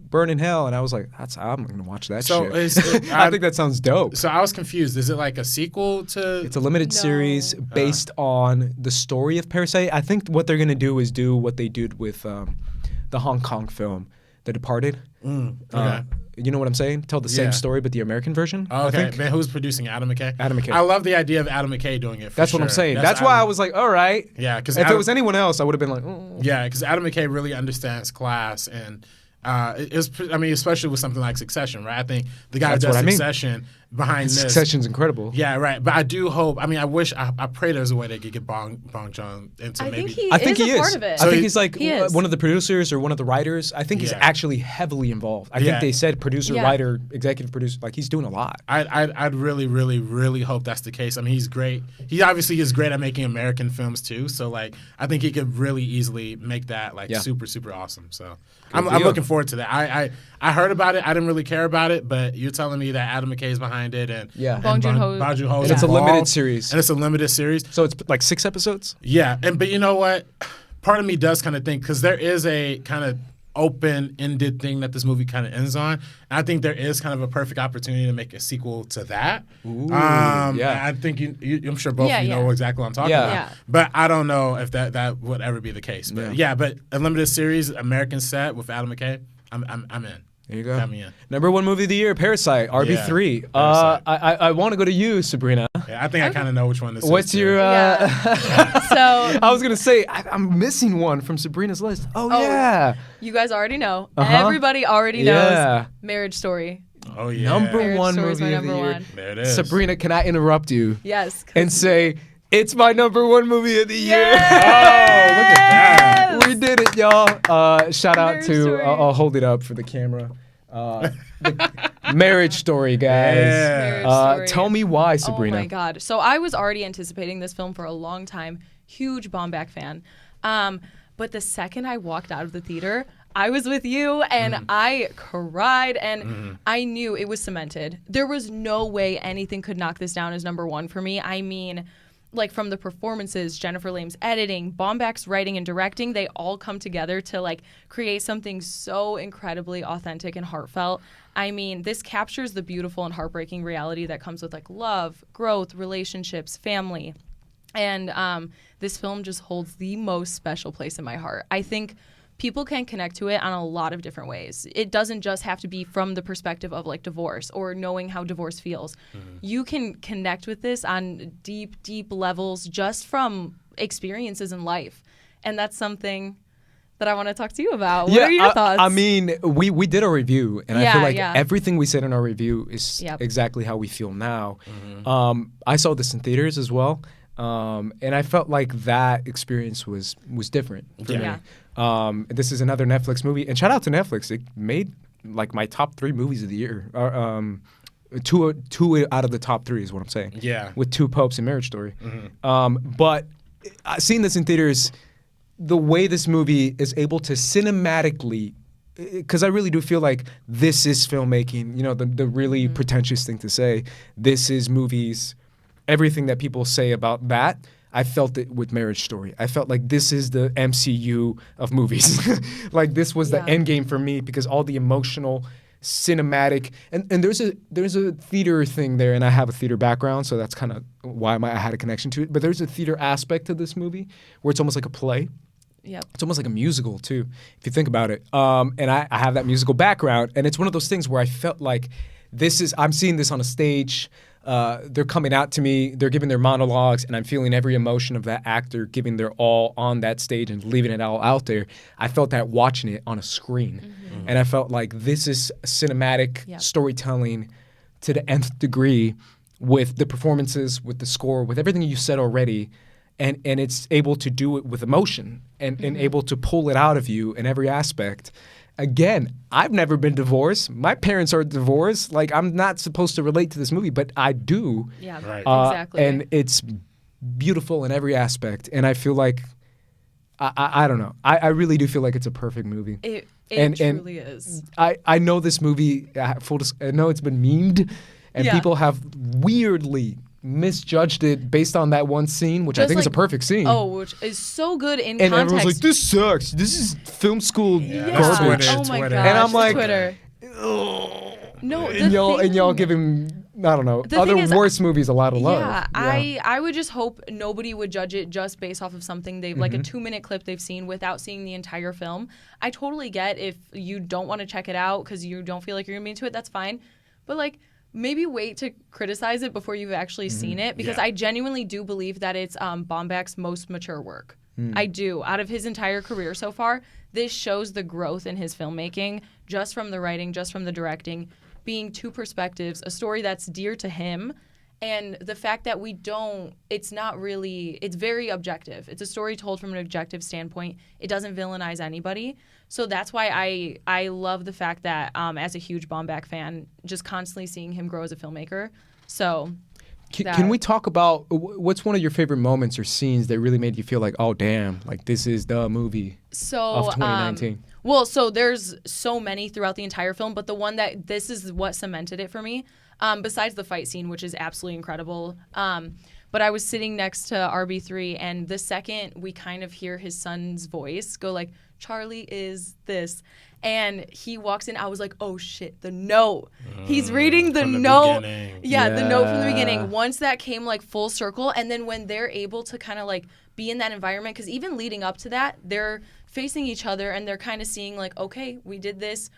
Burn in Hell, and I was like, I'm gonna watch that So shit. I think that sounds dope. So I was confused. Is it like a sequel to? It's a limited series based on the story of Parasite. I think what they're gonna do is do what they did with the Hong Kong film, The Departed. Okay. You know what I'm saying? Tell the Yeah. same story, but the American version. I Okay, think. man, who's producing it? Adam McKay? Adam McKay. I love the idea of Adam McKay doing it. That's what I'm saying. That's why I was like, all right. Yeah, because if it was anyone else, I would have been like, Yeah, because Adam McKay really understands class, and especially with something like Succession, right? I think the guy who That's does what I mean. Succession behind this. Succession's incredible. Yeah, right. But I do hope. I pray there's a way they could get Bong Joon into I maybe. think I think he a is. part of it. I think he's like He is. one of the producers or one of the writers. I think he's Yeah. actually heavily involved. I Yeah. think they said producer, Yeah. writer, executive producer. Like he's doing a lot. I'd really, really, really hope that's the case. I mean, he's great. He obviously is great at making American films too. So like, I think he could really easily make that like Yeah. super, super awesome. So I'm deal. looking forward to that. I heard about it. I didn't really care about it, but you're telling me that Adam McKay's behind it and Yeah. Bong Joon-ho. Bong Joon-ho's And it's a involved, limited series. And it's a limited series. So it's like 6 episodes. Yeah, but you know what? Part of me does kind of think because there is a kind of open-ended thing that this movie kind of ends on. And I think there is kind of a perfect opportunity to make a sequel to that. yeah. I think I'm sure both of you know exactly what I'm talking Yeah. about. Yeah. But I don't know if that would ever be the case. But but a limited series, American set with Adam McKay, I'm in. There you go. Count me in. Number one movie of the year, Parasite, RB3. Yeah, Parasite. I want to go to you, Sabrina. Yeah, I think I kind of know which one this is. What's too. your? So I was gonna say I'm missing one from Sabrina's list. Oh yeah. you guys already know. Uh-huh. Everybody already Yeah. knows Marriage Story. Oh yeah. Number Marriage one Story is movie my of the number year. one. There it is. Sabrina, can I interrupt you Yes. 'cause- and say it's my number one movie of the year? Oh, look at that. We did it, y'all. Shout out Marriage to, Story. I'll hold it up for the camera. The Marriage Story, guys. Yeah. Marriage Story. Tell me why, Sabrina. Oh my God. So I was already anticipating this film for a long time. Huge Baumbach fan. But the second I walked out of the theater, I was with you and I cried and I knew it was cemented. There was no way anything could knock this down as number one for me. I mean, like from the performances, Jennifer Lame's editing, Baumbach's writing and directing, they all come together to like create something so incredibly authentic and heartfelt. I mean, this captures the beautiful and heartbreaking reality that comes with like love, growth, relationships, family. And this film just holds the most special place in my heart. I think people can connect to it on a lot of different ways. It doesn't just have to be from the perspective of like divorce or knowing how divorce feels. You can connect with this on deep, deep levels just from experiences in life. And that's something that I want to talk to you about. What are your thoughts? I mean, we did a review, and I feel like yeah. everything we said in our review is exactly how we feel now. I saw this in theaters as well, and I felt like that experience was different for me. This is another Netflix movie, and shout out to Netflix. It made like my top 3 movies of the year. Two out of the top 3 is what I'm saying. Yeah. With Two Popes and Marriage Story. But seeing this in theaters, the way this movie is able to cinematically, because I really do feel like this is filmmaking, you know, the really pretentious thing to say. This is movies, everything that people say about that. I felt it with Marriage Story. I felt like this is the MCU of movies. Like this was the end game for me because all the emotional, cinematic, and there's a theater thing there, and I have a theater background, so that's kind of why I had a connection to it. But there's a theater aspect to this movie where it's almost like a play. Yep. It's almost like a musical too, if you think about it. And I have that musical background, and it's one of those things where I felt like I'm seeing this on a stage. They're coming out to me, they're giving their monologues, and I'm feeling every emotion of that actor giving their all on that stage and leaving it all out there. I felt that watching it on a screen. And I felt like this is cinematic storytelling to the nth degree with the performances, with the score, with everything you said already. And it's able to do it with emotion and able to pull it out of you in every aspect. Again, I've never been divorced. My parents are divorced. Like, I'm not supposed to relate to this movie, but I do. Yeah, right. Exactly. And it's beautiful in every aspect. And I feel like, I don't know. I really do feel like it's a perfect movie. It truly is. I know this movie, I know it's been memed, and people have weirdly misjudged it based on that one scene, which I think is a perfect scene. Oh, which is so good in and context. Everyone's like, this sucks. This is film school garbage. Oh my Twitter. gosh. And I'm like, Twitter. No, and y'all give him, I don't know, other worse movies a lot of love. Yeah, I would just hope nobody would judge it just based off of something they've like a 2-minute clip they've seen without seeing the entire film. I totally get if you don't want to check it out because you don't feel like you're gonna be into it. That's fine, but like, maybe wait to criticize it before you've actually seen it, because I genuinely do believe that it's Baumbach's most mature work. I do. Out of his entire career so far, this shows the growth in his filmmaking, just from the writing, just from the directing, being 2 perspectives, a story that's dear to him, and the fact that it's not really, it's very objective. It's a story told from an objective standpoint. It doesn't villainize anybody. So that's why I love the fact that as a huge Baumbach fan, just constantly seeing him grow as a filmmaker. So can we talk about what's one of your favorite moments or scenes that really made you feel like, oh, damn, like this is the movie of 2019? So there's so many throughout the entire film, but the one that this is what cemented it for me, besides the fight scene, which is absolutely incredible. But I was sitting next to RB3, and the second we kind of hear his son's voice go like, Charlie is this, and he walks in, I was like, oh shit, the note. He's reading the note. The note from the beginning. Once that came like full circle, and then when they're able to kind of like be in that environment, because even leading up to that, they're facing each other and they're kind of seeing like, okay, we did this,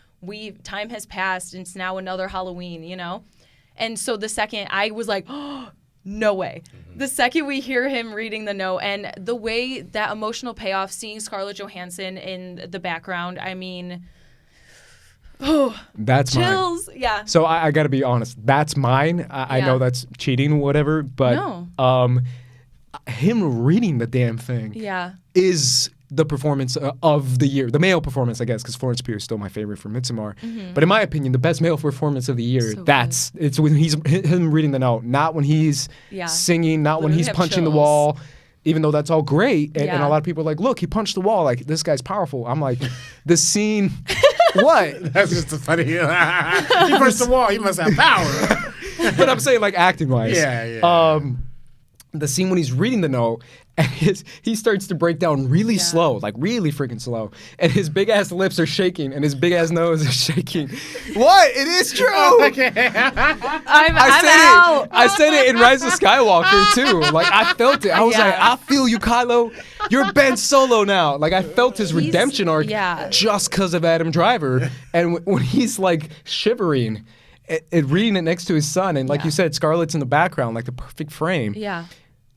time has passed, and it's now another Halloween, you know? And so the second I was like, oh, no way. The second we hear him reading the note, and the way that emotional payoff, seeing Scarlett Johansson in the background, I mean, that's chills. Mine. Yeah. So I got to be honest. That's mine. I know that's cheating, whatever, but him reading the damn thing is the performance of the year. The male performance, I guess, because Florence Pugh is still my favorite for Midsommar. But in my opinion, the best male performance of the year, it's when he's him reading the note, not when he's singing, not when he's punching the wall, even though that's all great. And a lot of people are like, look, he punched the wall. Like, this guy's powerful. I'm like, the scene, what? That's just a funny. He punched the wall. He must have power. But I'm saying, like, acting-wise. Yeah. The scene when he's reading the note, and he starts to break down really slow, like really freaking slow, and his big ass lips are shaking, and his big ass nose is shaking. What? It is true. I'm out. I said it in Rise of Skywalker too. Like, I felt it. I was like, I feel you, Kylo. You're Ben Solo now. Like, I felt his redemption arc just because of Adam Driver, and when he's like shivering. Reading it next to his son, and like you said, Scarlett's in the background, like the perfect frame. Yeah.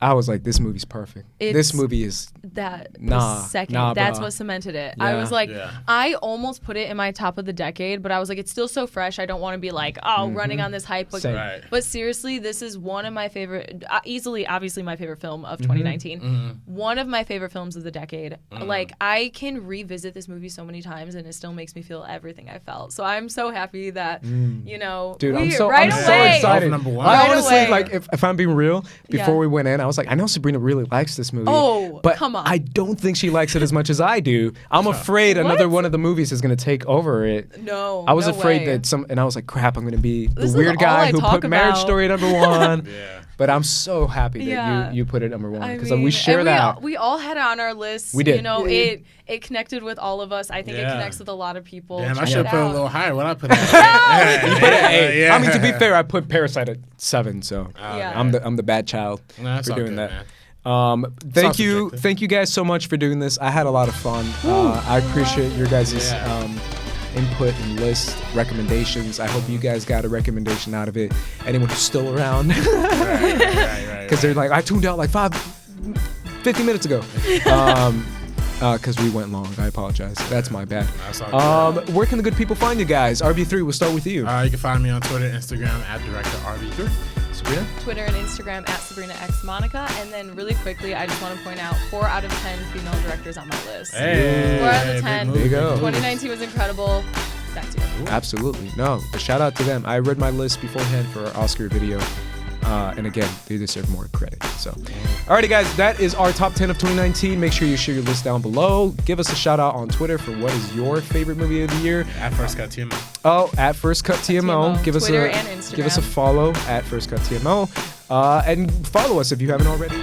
I was like, this movie's perfect. This movie is that nah, second. nah, That's bruh. what cemented it. Yeah. I was like, Yeah. I almost put it in my top of the decade, but I was like, it's still so fresh. I don't want to be like, running on this hype. But, Same. Right. but seriously, this is one of my favorite, easily, obviously my favorite film of 2019. One of my favorite films of the decade. Like, I can revisit this movie so many times, and it still makes me feel everything I felt. So I'm so happy that, you know, Dude, I'm we so right away. excited. Number one. I Right honestly, away. like, if I'm being real, before Yeah. we went in, I was like, I know Sabrina really likes this movie. Oh, but come on. I don't think she likes it as much as I do. I'm afraid another one of the movies is going to take over it. No, I was no afraid way. that and I was like, crap, I'm going to be This the is weird all guy I who talk put Marriage about. Story number one. Yeah. But I'm so happy that Yeah. you put it number one I because mean, we share and that. We all had it on our list. We did. You know, it connected with all of us. I think it Yeah. connects with a lot of people. Damn, I Check should it have put it a out. little higher. What I put at? You put it at 8. Yeah. I mean, to be fair, I put Parasite at 7, so Yeah. I'm the bad child Nah, that's for all doing good, that. man. Thank all you, subjective. thank you guys so much for doing this. I had a lot of fun. I appreciate your guys' Yeah. input and list recommendations. I hope you guys got a recommendation out of it. Anyone who's still around, Right. because they're like, I tuned out like 50 minutes ago. Because we went long. I apologize. That's my bad. That's all good. Where can the good people find you guys? RB3, we'll start with you. You can find me on Twitter, Instagram at Director RB3. Sabrina? Twitter and Instagram at Sabrina X Monica. And then really quickly, I just want to point out 4 out of 10 female directors on my list. Hey, 4 out of big 10. move, There you big go. move. 2019 was incredible. Back to you. Absolutely. No, a shout out to them. I read my list beforehand for our Oscar video. And again, they deserve more credit. So, alrighty, guys, that is our top 10 of 2019. Make sure you share your list down below. Give us a shout out on Twitter for what is your favorite movie of the year. At First Cut TMO. Oh, at First Cut TMO. TMO. Give us Twitter a and Instagram. give us a follow at First Cut TMO, and follow us if you haven't already.